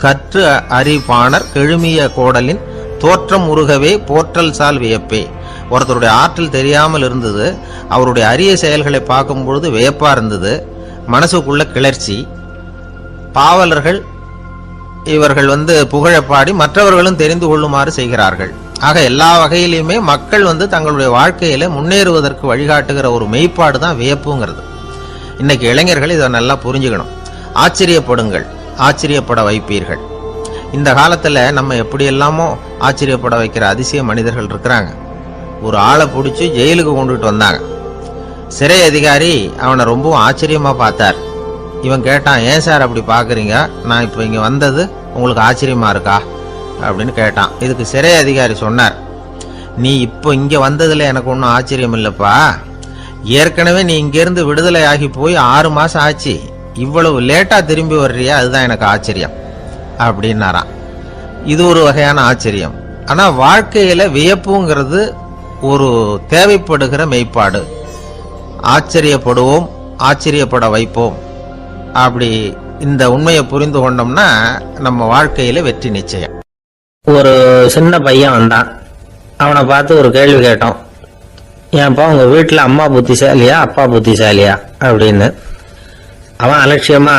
கற்று அறிபாணர் கெழுமிய கோடலின் தோற்றம் உருகவே போற்றல் சால் வியப்பே. ஒருத்தருடைய ஆற்றல் தெரியாமல் இருந்தது, அவருடைய அரிய செயல்களை பார்க்கும் பொழுது வியப்பா இருந்தது, மனசுக்குள்ள கிளர்ச்சி. பாவலர்கள் இவர்கள் புகழப்பாடி மற்றவர்களும் தெரிந்து கொள்ளுமாறு செய்கிறார்கள். ஆக எல்லா வகையிலுமே மக்கள் தங்களுடைய வாழ்க்கையில முன்னேறுவதற்கு வழிகாட்டுகிற ஒரு மெய்ப்பாடு தான் வியப்புங்கிறது. இன்னைக்கு இளைஞர்கள் இதை நல்லா புரிஞ்சுக்கணும். ஆச்சரியப்படுங்கள், ஆச்சரியப்பட வைப்பீர்கள். இந்த காலத்துல நம்ம எப்படி எல்லாமோ ஆச்சரியப்பட வைக்கிற அதிசய மனிதர்கள் இருக்கிறாங்க. ஒரு ஆளை பிடிச்சி ஜெயிலுக்கு கொண்டுட்டு வந்தாங்க. சிறை அதிகாரி அவனை ரொம்பவும் ஆச்சரியமா பார்த்தார். இவன் கேட்டான், ஏன் சார் அப்படி பாக்குறீங்க, நான் இப்ப இங்க வந்தது உங்களுக்கு ஆச்சரியமா இருக்கா அப்படின்னு கேட்டான். இதுக்கு சிறை அதிகாரி சொன்னார், நீ இப்போ இங்க வந்ததுல எனக்கு ஒன்றும் ஆச்சரியம் இல்லப்பா, ஏற்கனவே நீ இங்கிருந்து விடுதலை ஆகி போய் 6 மாசம் ஆச்சு, இவ்வளவு லேட்டா திரும்பி வர்றியா, அதுதான் எனக்கு ஆச்சரியம் அப்படின்னாராம். இது ஒரு வகையான ஆச்சரியம். ஆனா வாழ்க்கையில வியப்புங்கிறது ஒரு தேவைப்படுகிற மெய்ப்பாடு. ஆச்சரியப்படுவோம், ஆச்சரியப்பட வைப்போம். அப்படி இந்த உண்மையை புரிந்து கொண்டோம்னா நம்ம வாழ்க்கையில வெற்றி நிச்சயம். ஒரு சின்ன பையன் வந்தான். அவனை பார்த்து ஒரு கேள்வி கேட்டோம். ஏன்ப்பா உங்க வீட்டுல அம்மா புத்திசாலியா அப்பா புத்திசாலியா அப்படின்னு. அவன் அலட்சியமா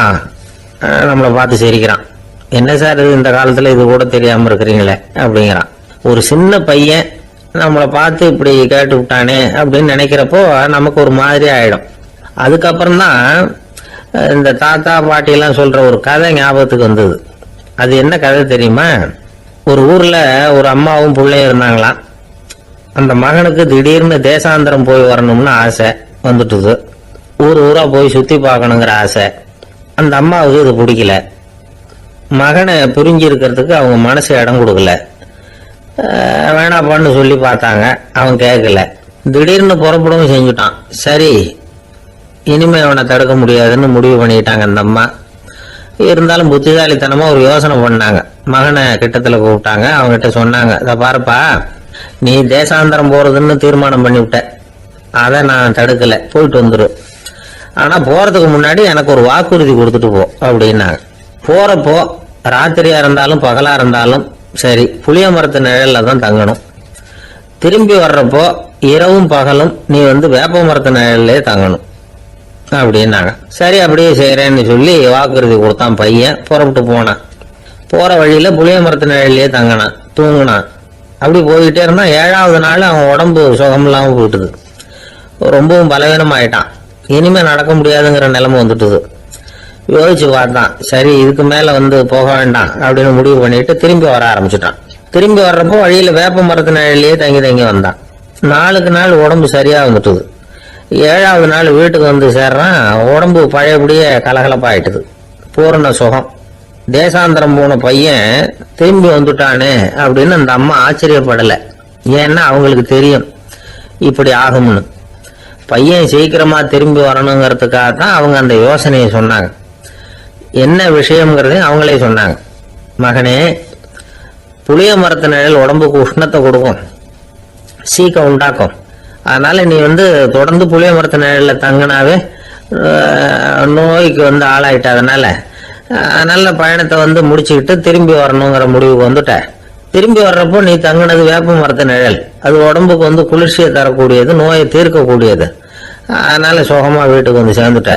நம்மளை பார்த்து சிரிக்கிறான். என்ன சார் இது, இந்த காலத்துல இது கூட தெரியாம இருக்கிறீங்களே அப்படிங்கிறான். ஒரு சின்ன பையன் நம்மளை பார்த்து இப்படி கேட்டு விட்டானே அப்படின்னு நினைக்கிறப்போ நமக்கு ஒரு மாதிரி ஆயிடும். அதுக்கப்புறம் தான் இந்த தாத்தா பாட்டி எல்லாம் சொல்ற ஒரு கதை ஞாபகத்துக்கு வந்தது. அது என்ன கதை தெரியுமா? ஒரு ஊர்ல ஒரு அம்மாவும் பிள்ளையும் இருந்தாங்களாம். அந்த மகனுக்கு திடீர்னு தேசாந்திரம் போய் வரணும்னு ஆசை வந்துட்டுது. ஊர் ஊரா போய் சுத்தி பார்க்கணுங்கிற ஆசை. அந்த அம்மாவுக்கு இது பிடிக்கல. மகனை புரிஞ்சு இருக்கிறதுக்கு அவங்க மனசு இடம் கொடுக்கல. வேணாப்பான்னு சொல்லி பார்த்தாங்க, அவன் கேட்கல. திடீர்னு புறப்படவும் செஞ்சுட்டான். சரி, இனிமே அவனை தடுக்க முடியாதுன்னு முடிவு பண்ணிட்டாங்க அந்த அம்மா. இருந்தாலும் புத்திசாலித்தனமா ஒரு யோசனை பண்ணாங்க. மகனை கிட்டத்துல கூப்பிட்டாங்க. அவங்ககிட்ட சொன்னாங்க, இதை பாருப்பா, நீ தேசாந்தரம் போறதுன்னு தீர்மானம் பண்ணிவிட்ட, அதை நான் தடுக்கல, போயிட்டு வந்துரு. ஆனா போறதுக்கு முன்னாடி எனக்கு ஒரு வாக்குறுதி கொடுத்துட்டு போ அப்படின்னாங்க. போறப்போ ராத்திரியா இருந்தாலும் பகலா இருந்தாலும் சரி, புளிய மரத்து நிழல்ல தான் தங்கணும். திரும்பி வர்றப்போ இரவும் பகலும் நீ வேப்ப மரத்து நிழல்லே தங்கணும் அப்படின்னாங்க. சரி, அப்படியே செய்யறேன்னு சொல்லி வாக்குறுதி கொடுத்தான் பையன். புறப்பட்டு போனான். போற வழியில புளிய மரத்து நிழல்லே தங்கினான், தூங்கினான். அப்படி போயிட்டே இருந்தான். 7வது நாள் அவன் உடம்பு சுகமில்லாம போயிட்டுது. ரொம்பவும் பலவீனம் ஆயிட்டான். இனிமே நடக்க முடியாதுங்கிற நிலைமை வந்துட்டுது. யோசிச்சு பார்த்தான். சரி, இதுக்கு மேல போக வேண்டாம் அப்படின்னு முடிவு பண்ணிட்டு திரும்பி வர ஆரம்பிச்சுட்டான். திரும்பி வர்றப்போ வழியில வேப்ப மரத்து நிழல்லையே தங்கி தங்கி வந்தான். நாளுக்கு நாள் உடம்பு சரியா வந்துட்டுது. 7வது நாள் வீட்டுக்கு சேர்றான். உடம்பு பழையபடியே கலகலப்பாயிட்டுது. பூரண சுகம். தேசாந்திரம் போன பையன் திரும்பி வந்துட்டானே அப்படின்னு அந்த அம்மா ஆச்சரியப்படலை. ஏன்னா அவங்களுக்கு தெரியும் இப்படி ஆகும்னு. பையன் சீக்கிரமா திரும்பி வரணுங்கிறதுக்காக தான் அவங்க அந்த யோசனையை சொன்னாங்க. என்ன விஷயம்ங்கிறதையும் அவங்களே சொன்னாங்க. மகனே, புளிய மரத்து நிழல் உடம்புக்கு உஷ்ணத்தை கொடுக்கும், சீக்கம் உண்டாக்கும். அதனால நீ தொடர்ந்து புளிய மரத்து நிழல்ல தங்கினாவே நோய்க்கு ஆளாயிட்ட. அதனால நல்ல பயணத்தை முடிச்சுக்கிட்டு திரும்பி வரணுங்கிற முடிவுக்கு வந்துட்ட. திரும்பி வர்றப்போ நீ தங்கினது வேப்ப மரத்து நிழல். அது உடம்புக்கு குளிர்ச்சியை தரக்கூடியது, நோயை தீர்க்கக்கூடியது. அதனால சுகமா வீட்டுக்கு சேர்ந்துட்ட.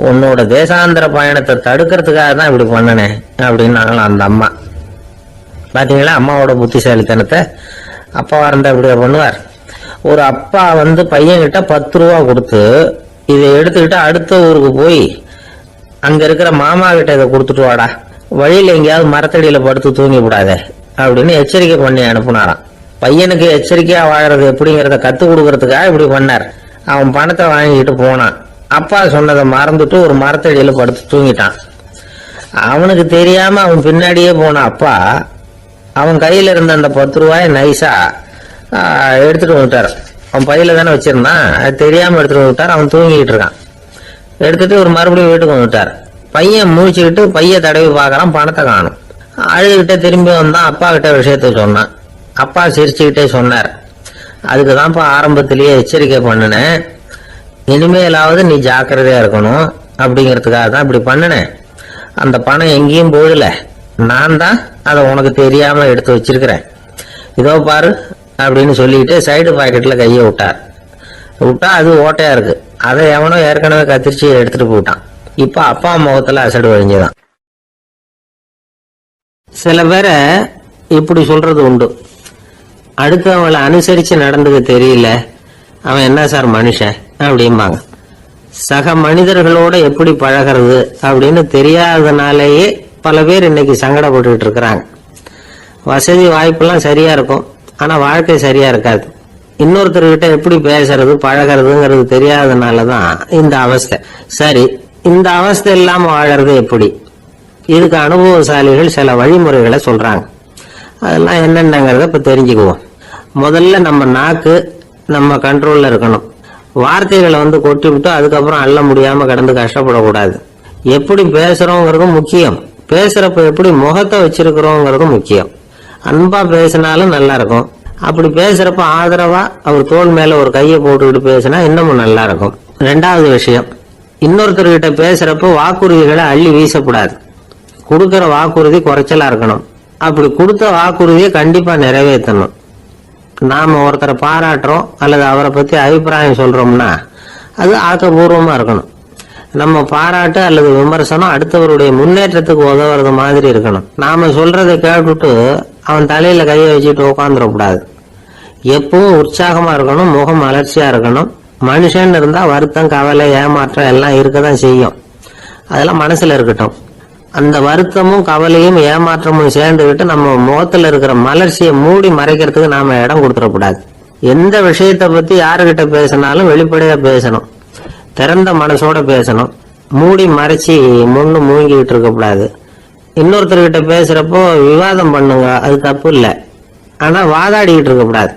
உன்னோட தேசாந்திர பயணத்தை தடுக்கிறதுக்காக தான் இப்படி பண்ணனேன் அப்படின்னாங்களாம் அந்த அம்மா. பாத்தீங்களா அம்மாவோட புத்திசாலித்தனத்தை? அப்பாவா இருந்தா இப்படியா பண்ணுவார்? ஒரு அப்பா பையன்கிட்ட 10 ரூபா கொடுத்து இதை எடுத்துக்கிட்டு அடுத்த ஊருக்கு போய் அங்க இருக்கிற மாமா கிட்ட இதை கொடுத்துட்டு வாடா, வழியில எங்கேயாவது மரத்தடியில படுத்து தூங்கி விடாத அப்படின்னு எச்சரிக்கை பண்ணி அனுப்புனாராம். பையனுக்கு எச்சரிக்கையா வாழறது எப்படிங்கிறத கத்து கொடுக்கறதுக்காக இப்படி பண்ணார். அவன் பணத்தை வாங்கிட்டு போனான். அப்பா சொன்னதை மறந்துட்டு ஒரு மரத்தடியில படுத்து தூங்கிட்டான். அவனுக்கு தெரியாம அவன் பின்னாடியே போன அப்பா அவன் கையில இருந்த அந்த 10 ரூபாயை நைஸா எடுத்துட்டு வந்துட்டார். அவன் பையில தானே வச்சிருந்தான், அது தெரியாம எடுத்துட்டு வந்துட்டார். அவன் தூங்கிட்டு இருக்கான். எடுத்துட்டு ஒரு மறுபடியும் வீட்டுக்கு வந்துட்டார். பையன் முழிச்சுக்கிட்டு பைய தடவி பார்க்கறான், பணத்தை காணும். அழுதுகிட்டே திரும்பி வந்தான். அப்பா கிட்ட விஷயத்த சொன்னான். அப்பா சிரிச்சுக்கிட்டே சொன்னார், அதுக்குதான்ப்பா ஆரம்பத்திலேயே எச்சரிக்கை பண்ணினேன், இனிமேலாவது நீ ஜாக்கிரதையா இருக்கணும் அப்படிங்கிறதுக்காக தான் இப்படி பண்ணினேன். அந்த பணம் எங்கேயும் போயிடல, நான் தான் அதை உனக்கு தெரியாம எடுத்து வச்சிருக்கிறேன். இதோ பாரு அப்படின்னு சொல்லிட்டு சைடு பாக்கெட்ல கையை விட்டா அது ஓட்டையா இருக்கு. அதை எவனோ ஏற்கனவே கத்திரிச்சு எடுத்துட்டு போயிட்டான். இப்ப அப்பா முகத்துல அசடு வழிஞ்சுதான். சில பேரை இப்படி சொல்றது உண்டு, அடுத்தவங்களை அனுசரிச்சு நடந்துக்க தெரியல, அவன் என்ன சார் மனுஷன் அப்படிம்பாங்க. சக மனிதர்களோட எப்படி பழகிறது அப்படின்னு தெரியாதனாலேயே பல பேர் இன்னைக்கு சங்கடப்பட்டு இருக்கிறாங்க. வசதி வாய்ப்பெல்லாம் சரியா இருக்கும், ஆனா வாழ்க்கை சரியா இருக்காது. இன்னொருத்தர்கிட்ட எப்படி பேசுறது பழகிறதுங்கிறது தெரியாதனாலதான் இந்த அவஸ்தை. சரி, இந்த அவஸ்தை இல்லாம வாழறது எப்படி? இதுக்கு அனுபவசாலிகள் சில வழிமுறைகளை சொல்றாங்க. அதெல்லாம் என்னென்னங்கிறத இப்ப தெரிஞ்சுக்குவோம். முதல்ல நம்ம நாக்கு நம்ம கண்ட்ரோல்ல இருக்கணும். வார்த்தைகளை கொட்டி விட்டு அதுக்கப்புறம் அள்ள முடியாம கிடந்து கஷ்டப்படக்கூடாது. எப்படி பேசுறோங்கிறதும் முக்கியம், பேசுறப்ப எப்படி முகத்தை வச்சிருக்கிறோங்கிறதும் முக்கியம். அன்பா பேசினாலும் நல்லா இருக்கும். அப்படி பேசுறப்ப ஆதரவா அவர் தோள் மேல ஒரு கையை போட்டுக்கிட்டு பேசினா இன்னமும் நல்லா இருக்கும். 2வது விஷயம், இன்னொருத்தர்கிட்ட பேசுறப்போ வாக்குறுதிகளை அள்ளி வீசக்கூடாது. கொடுக்கிற வாக்குறுதி குறைச்சலா இருக்கணும். அப்படி கொடுத்த வாக்குறுதியை கண்டிப்பா நிறைவேற்றணும். நாம ஒருத்தரை பாராட்டுறோம் அல்லது அவரை பத்தி அபிப்பிராயம் சொல்றோம்னா அது ஆக்கப்பூர்வமா இருக்கணும். நம்ம பாராட்டு அல்லது விமர்சனம் அடுத்தவருடைய முன்னேற்றத்துக்கு உதவுறது மாதிரி இருக்கணும். நாம சொல்றதை கேட்டுட்டு அவன் தலையில கையை வச்சுட்டு உட்காந்துடக்கூடாது. எப்பவும் உற்சாகமா இருக்கணும், முகம் அலர்ச்சியா இருக்கணும். மனுஷன் இருந்தா வருத்தம், கவலை, ஏமாற்றம் எல்லாம் இருக்கதான் செய்யும். அதெல்லாம் மனசுல இருக்கட்டும். அந்த வருத்தமும் கவலையும் ஏமாற்றமும் சேர்ந்துகிட்டு நம்ம முகத்துல இருக்கிற மலர்ச்சியை மூடி மறைக்கிறதுக்கு நாம இடம் கொடுத்துடக்கூடாது. எந்த விஷயத்தை பத்தி யாருகிட்ட பேசினாலும் வெளிப்படையா பேசணும், திறந்த மனசோட பேசணும். மூடி மறைச்சி முன்னு மூங்கிட்டு இருக்கக்கூடாது. இன்னொருத்தர்கிட்ட பேசுறப்போ விவாதம் பண்ணுங்க, அது தப்பு இல்லை. ஆனா வாதாடிக்கிட்டு இருக்கக்கூடாது.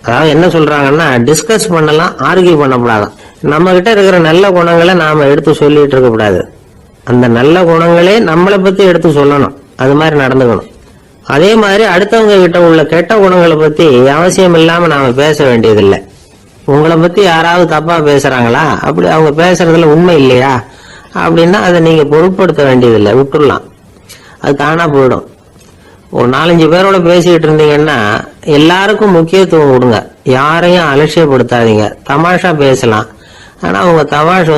அதாவது என்ன சொல்றாங்கன்னா, டிஸ்கஸ் பண்ணலாம், ஆர்கியூ பண்ணக்கூடாது. நம்ம கிட்ட இருக்கிற நல்ல குணங்களை நாம எடுத்து சொல்லிட்டு இருக்கக்கூடாது. அந்த நல்ல குணங்களே நம்மளை பத்தி எடுத்து சொல்லணும். அது மாதிரி நடந்துக்கணும். அதே மாதிரி அடுத்தவங்க கிட்ட உள்ள கெட்ட குணங்களை பத்தி அவசியம் இல்லாம நாம பேச வேண்டியதில்லை. உங்களை பத்தி யாராவது தப்பா பேசுறாங்களா, அப்படி அவங்க பேசுறதுல உண்மை இல்லையா அப்படின்னா அதை நீங்க பொருட்படுத்த வேண்டியதில்லை, விட்டுடலாம். அது தானா போயிடும். ஒரு 4-5 பேரோட பேசிக்கிட்டு இருந்தீங்கன்னா எல்லாருக்கும் முக்கியத்துவம் கொடுங்க, யாரையும் அலட்சியப்படுத்தாதீங்க. தமாஷா பேசலாம், ஆனா உங்க தமாஷ்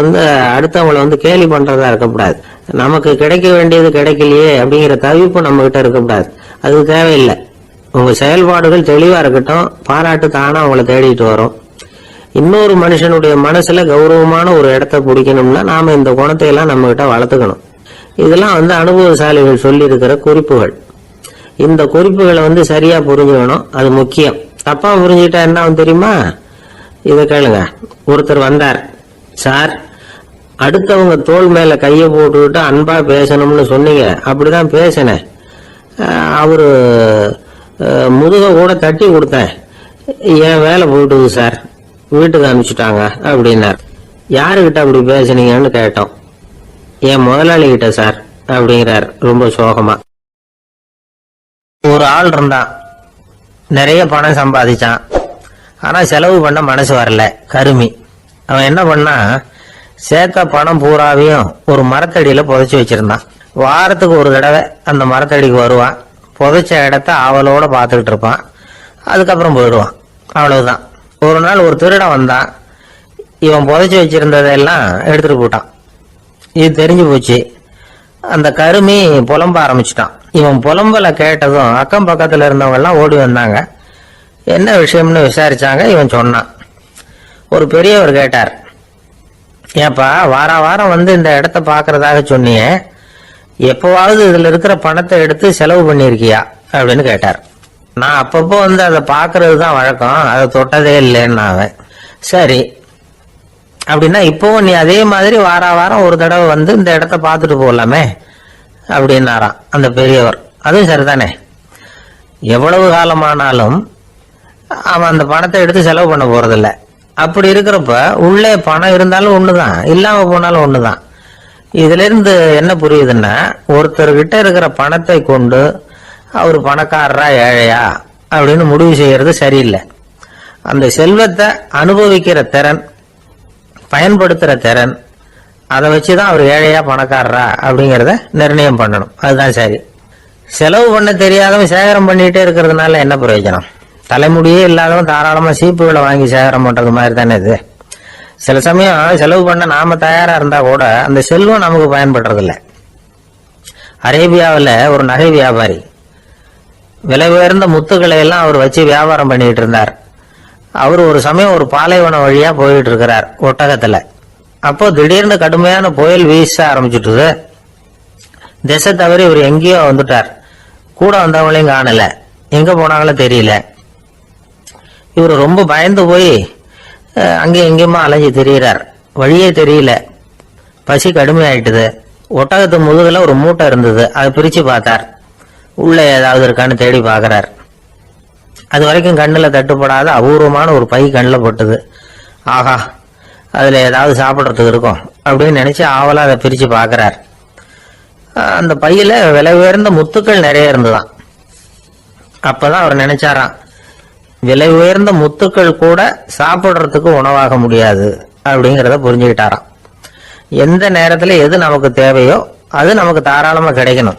அடுத்தவங்களை கேலி பண்றதா இருக்கக்கூடாது. நமக்கு கிடைக்க வேண்டியது கிடைக்கலையே அப்படிங்கிற தவிப்பு நம்ம கிட்ட இருக்கக்கூடாது. அது தேவையில்லை. உங்க செயல்பாடுகள் தெளிவா இருக்கட்டும், பாராட்டு தானா உங்களை தேடிட்டு வரும். இன்னொரு மனுஷனுடைய மனசுல கௌரவமான ஒரு இடத்த பிடிக்கணும்னா நாம இந்த குணத்தை எல்லாம் நம்ம கிட்ட வளர்த்துக்கணும். இதெல்லாம் அனுபவசாலிகள் சொல்லி இருக்கிற குறிப்புகள். இந்த குறிப்புகளை சரியா புரிஞ்சுக்கணும், அது முக்கியம். தப்பா புரிஞ்சுக்கிட்டா என்ன ஆகும் தெரியுமா? இதை கேளுங்க. ஒருத்தர் வந்தார், சார் அடுத்தவங்க தோள் மேல கைய போட்டுக்கிட்டு அன்பா பேசணும்னு சொன்னீங்க, அப்படிதான் பேசினேன். அவரு முதுக கூட தட்டி கொடுத்தேன், என் வேலை போயிட்டுது சார், வீட்டுக்கு அனுப்பிச்சுட்டாங்க அப்படின்னார். யாருகிட்ட அப்படி பேசுனீங்கன்னு கேட்டோம். என் முதலாளி கிட்ட சார் அப்படிங்கிறார் ரொம்ப சோகமா. ஒரு ஆள் இருந்தான், நிறைய பணம் சம்பாதிச்சான், ஆனா செலவு பண்ண மனசு வரல, கருமி. அவன் என்ன பண்ணா, சேர்த்த பணம் பூராவையும் ஒரு மரத்தடியில புதைச்சி வச்சிருந்தான். வாரத்துக்கு ஒரு தடவை அந்த மரத்தடிக்கு வருவான், புதைச்ச இடத்த ஆவலோட பார்த்துக்கிட்டு இருப்பான், அதுக்கப்புறம் போயிடுவான். அவ்வளவுதான். ஒரு நாள் ஒரு திருடன் வந்தான், இவன் புதைச்சி வச்சிருந்ததெல்லாம் எடுத்துட்டு போட்டான். இது தெரிஞ்சு போச்சு. அந்த கருமி புலம்ப ஆரம்பிச்சுட்டான். இவன் புலம்பல கேட்டதும் அக்கம் பக்கத்துல இருந்தவங்க எல்லாம் ஓடி வந்தாங்க. என்ன விஷயம்னு விசாரிச்சாங்க. இவன் சொன்னான். ஒரு பெரியவர் கேட்டார், ஏப்பா வாரம் இந்த இடத்த பாக்குறதாக சொன்னியே, எப்பவாவது இதுல இருக்கிற பணத்தை எடுத்து செலவு பண்ணிருக்கியா அப்படின்னு கேட்டார். நான் அப்பப்போ அதை பாக்குறது தான் வழக்கம், அதை தொட்டதே இல்லைன்னு. அவன் சரி அப்படின்னா இப்பவும் நீ அதே மாதிரி வாரம் ஒரு தடவை இந்த இடத்த பார்த்துட்டு போகலாமே அப்படின்னாராம் அந்த பெரியவர். அதுவும் சரிதானே, எவ்வளவு காலமானாலும் அவன் அந்த பணத்தை எடுத்து செலவு பண்ண போறதில்ல. அப்படி இருக்கிறப்ப உள்ளே பணம் இருந்தாலும் ஒண்ணுதான், இல்லாம போனாலும் ஒண்ணுதான். இதுல இருந்து என்ன புரியுதுன்னா, ஒருத்தர்கிட்ட இருக்கிற பணத்தை கொண்டு அவர் பணக்காரரா ஏழையா அப்படின்னு முடிவு செய்யறது சரியில்லை. அந்த செல்வத்தை அனுபவிக்கிற திறன், பயன்படுத்துற திறன், அதை வச்சுதான் அவர் ஏழையா பணக்காரரா அப்படிங்கிறத நிர்ணயம் பண்ணணும். அதுதான் சரி. செலவு பண்ண தெரியாதவன் சேகரம் பண்ணிட்டே இருக்கிறதுனால என்ன பிரயோஜனம்? தலைமுடியே இல்லாதவன் தாராளமா சீப்புகளை வாங்கி சேகரம் பண்றது மாதிரி தானே இது. சில சமயம் செலவு பண்ண நாம தயாரா இருந்தா கூட அந்த செல்வம் நமக்கு பயன்படுறதில்லை. அரேபியாவில் ஒரு நகை வியாபாரி விலை உயர்ந்த முத்துக்களை எல்லாம் அவர் வச்சு வியாபாரம் பண்ணிட்டு இருந்தார். அவர் ஒரு சமயம் ஒரு பாலைவனம் வழியா போயிட்டு இருக்கிறார் ஒட்டகத்துல. அப்போ திடீர்னு கடுமையான புயல் வீச ஆரம்பிச்சுட்டுது. திசை தவறி இவர் எங்கேயோ வந்துட்டார். கூட வந்தவங்களையும் காணல, எங்க போனாங்களோ தெரியல. இவர் ரொம்ப பயந்து போய் அங்கேயும் எங்கேயுமா அலைஞ்சு திரியிறார். வழியே தெரியல, பசி கடுமையாயிட்டுது. ஒட்டகத்து முதுகுல ஒரு மூட்டை இருந்தது, அதை பிரிச்சு பார்த்தார். உள்ள ஏதாவது இருக்கான்னு தேடி பார்க்கிறார். அது வரைக்கும் கண்ணுல தட்டுப்படாத அபூர்வமான ஒரு பை கண்ணில் பட்டுது. ஆஹா, அதுல ஏதாவது சாப்பிட்றதுக்கு இருக்கும் அப்படின்னு நினைச்சு ஆவலா அதை பிரிச்சு பார்க்கிறார். அந்த பையில விலை உயர்ந்த முத்துக்கள் நிறைய இருந்துதான். அப்பதான் அவர் நினைச்சாராம், விலை உயர்ந்த முத்துக்கள் கூட சாப்பிட்றதுக்கு உணவாக முடியாது அப்படிங்கிறத புரிஞ்சுக்கிட்டாராம். எந்த நேரத்துல எது நமக்கு தேவையோ அது நமக்கு தாராளமா கிடைக்கணும்.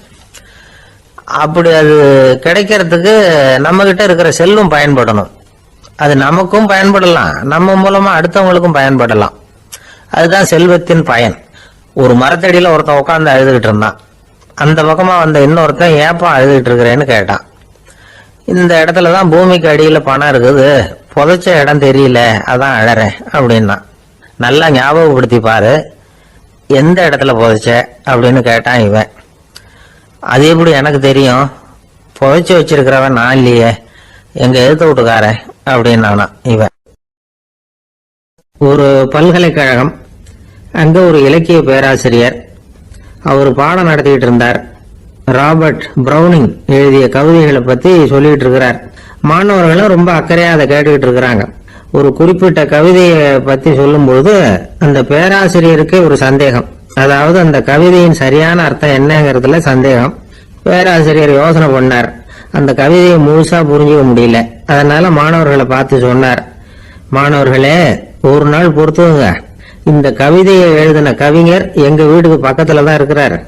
அப்படி அது கிடைக்கிறதுக்கு நம்ம கிட்ட இருக்கிற செல்வம் பயன்படணும். அது நமக்கும் பயன்படலாம், நம்ம மூலமா அடுத்தவங்களுக்கும் பயன்படலாம். அதுதான் செல்வத்தின் பயன். ஒரு மரத்தடியில ஒருத்தன் உட்காந்து அழுதுகிட்டு இருந்தான். அந்த பக்கமா வந்த இன்னொருத்தன் ஏப்பா அழுதுகிட்டு இருக்கிறேன்னு கேட்டான். இந்த இடத்துலதான் பூமிக்கு அடியில பணம் இருக்குது, புதைச்ச இடம் தெரியல, அதான் அழறேன் அப்படின்னா. நல்லா ஞாபகப்படுத்தி பாரு, எந்த இடத்துல புதைச்ச அப்படின்னு கேட்டான் இவன். அது எப்படி எனக்கு தெரியும், புதைச்சு வச்சிருக்கிறவன் நான் இல்லையே, எங்க எழுத்து வீட்டுக்காரன் அப்படின்னானா இவன். ஒரு பல்கலைக்கழகம், அங்க ஒரு இலக்கிய பேராசிரியர், அவர் பாடம் நடத்திக்கிட்டு இருந்தார். ராபர்ட் பிரௌனிங் எழுதிய கவிதைகளை பத்தி சொல்லிட்டு இருக்கிறார். மாணவர்களும் ரொம்ப அக்கறையா அதை கேட்டுக்கிட்டு இருக்கிறாங்க. ஒரு குறிப்பிட்ட கவிதையை பத்தி சொல்லும்போது அந்த பேராசிரியருக்கே ஒரு சந்தேகம். அதாவது அந்த கவிதையின் சரியான அர்த்தம் என்னங்கிறதுல சந்தேகம். பேராசிரியர் யோசனை பண்ணார். அந்த கவிதையை முழுசா புரிஞ்சுக்க முடியல. அதனால மாணவர்களை பார்த்து சொன்னார், மாணவர்களே, ஒரு நாள் பொறுத்துவங்க, இந்த கவிதையை எழுதின கவிஞர் எங்க வீட்டுக்கு பக்கத்துல தான் இருக்கிறாரு.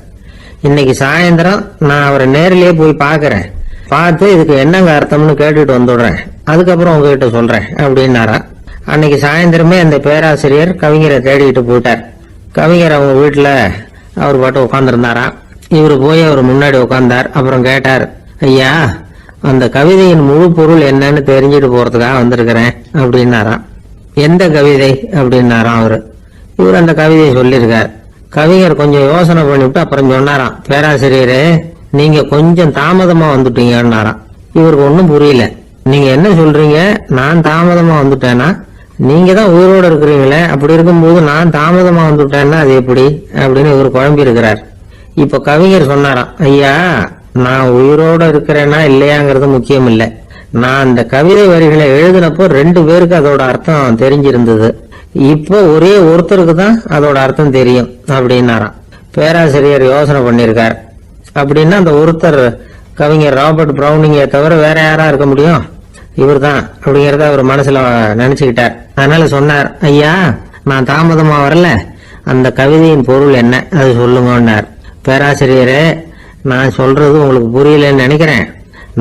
இன்னைக்கு சாயந்தரம் நான் அவரை நேரிலேயே போய் பாக்குறேன், பார்த்து இதுக்கு என்னங்க அர்த்தம்னு கேட்டுட்டு வந்துடுறேன், அதுக்கப்புறம் உங்ககிட்ட சொல்றேன் அப்படின்னாரா. அன்னைக்கு சாயந்தரமே அந்த பேராசிரியர் கவிஞரை தேடிக்கிட்டு போயிட்டார். கவிஞர் அவங்க வீட்டுல அவர் பாட்டு உட்காந்துருந்தாராம். இவரு போய் அவர் முன்னாடி உட்கார்ந்தார். அப்புறம் கேட்டார், ஐயா, அந்த கவிதையின் முழு பொருள் என்னன்னு தெரிஞ்சுட்டு போறதுக்காக வந்திருக்கிறேன் அப்படின்னாராம். எந்த கவிதை அப்படின்னாராம் அவரு. இவர் அந்த கவிதையை சொல்லியிருக்கார். கவிஞர் கொஞ்சம் யோசனை பண்ணிவிட்டு அப்புறம் சொன்னாராம், பேராசிரியரே, நீங்க கொஞ்சம் தாமதமா வந்துட்டீங்கன்னாராம். இவருக்கு ஒன்னும் புரியல. நீங்க என்ன சொல்றீங்க, நான் தாமதமா வந்துட்டேன்னா? நீங்க தான் உயிரோடு இருக்கிறீங்களே, அப்படி இருக்கும்போது நான் தாமதமா வந்துட்டேன்னா அது எப்படி அப்படின்னு இவர் குழம்பி இருக்கிறார். இப்ப கவிஞர் சொன்னாராம், ஐயா, நான் உயிரோட இருக்கிறேன்னா இல்லையாங்கிறது முக்கியம் இல்லை. நான் அந்த கவிதை வரிகளை எழுதினப்போ 2 பேருக்கு அதோட அர்த்தம் தெரிஞ்சிருந்தது. இப்போ ஒரே ஒருத்தருக்கு தான் அதோட அர்த்தம் தெரியும் அப்படின்னாராம். பேராசிரியர் யோசனை பண்ணிருக்கார். அப்படின்னா அந்த ஒருத்தர் கவிஞர் ராபர்ட் பிரௌனிங்கை தவிர வேற யாரா இருக்க முடியும்? இவர் தான் அப்படிங்கறத அவர் மனசுல நினைச்சுக்கிட்டார். அதனால சொன்னார், ஐயா, நான் தாமதமா வரல, அந்த கவிதையின் பொருள் என்ன அது சொல்லுங்கன்னார். பேராசிரியரே, நான் சொல்றது உங்களுக்கு புரியலன்னு நினைக்கிறேன்.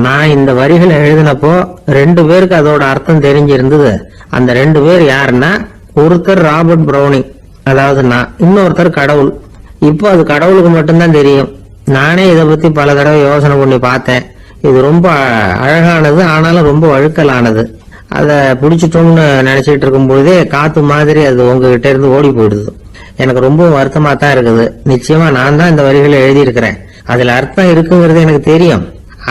நான் இந்த வரிகளை எழுதினப்போ 2 பேருக்கு அதோட அர்த்தம் தெரிஞ்சிருந்தது. அந்த 2 பேர் யாருன்னா, ஒருத்தர் ராபர்ட் பிரௌனிங், அதாவது நான், இன்னொருத்தர் கடவுள். இப்போ அது கடவுளுக்கு மட்டும்தான் தெரியும். நானே இதை பத்தி பல தடவை யோசனை பண்ணி பார்த்தேன். இது ரொம்ப அழகானது, ஆனாலும் ரொம்ப வழுக்கலானது. அதை பிடிச்சிட்டோம்னு நினைச்சிட்டு இருக்கும் பொழுதே காத்து மாதிரி அது உங்ககிட்ட இருந்து ஓடி போயிடுது. எனக்கு ரொம்ப வருத்தமா தான் இருக்குது. நிச்சயமா நான் தான் இந்த வரிகளை எழுதியிருக்கிறேன். அதுல அர்த்தம் இருக்குங்கிறது எனக்கு தெரியும்,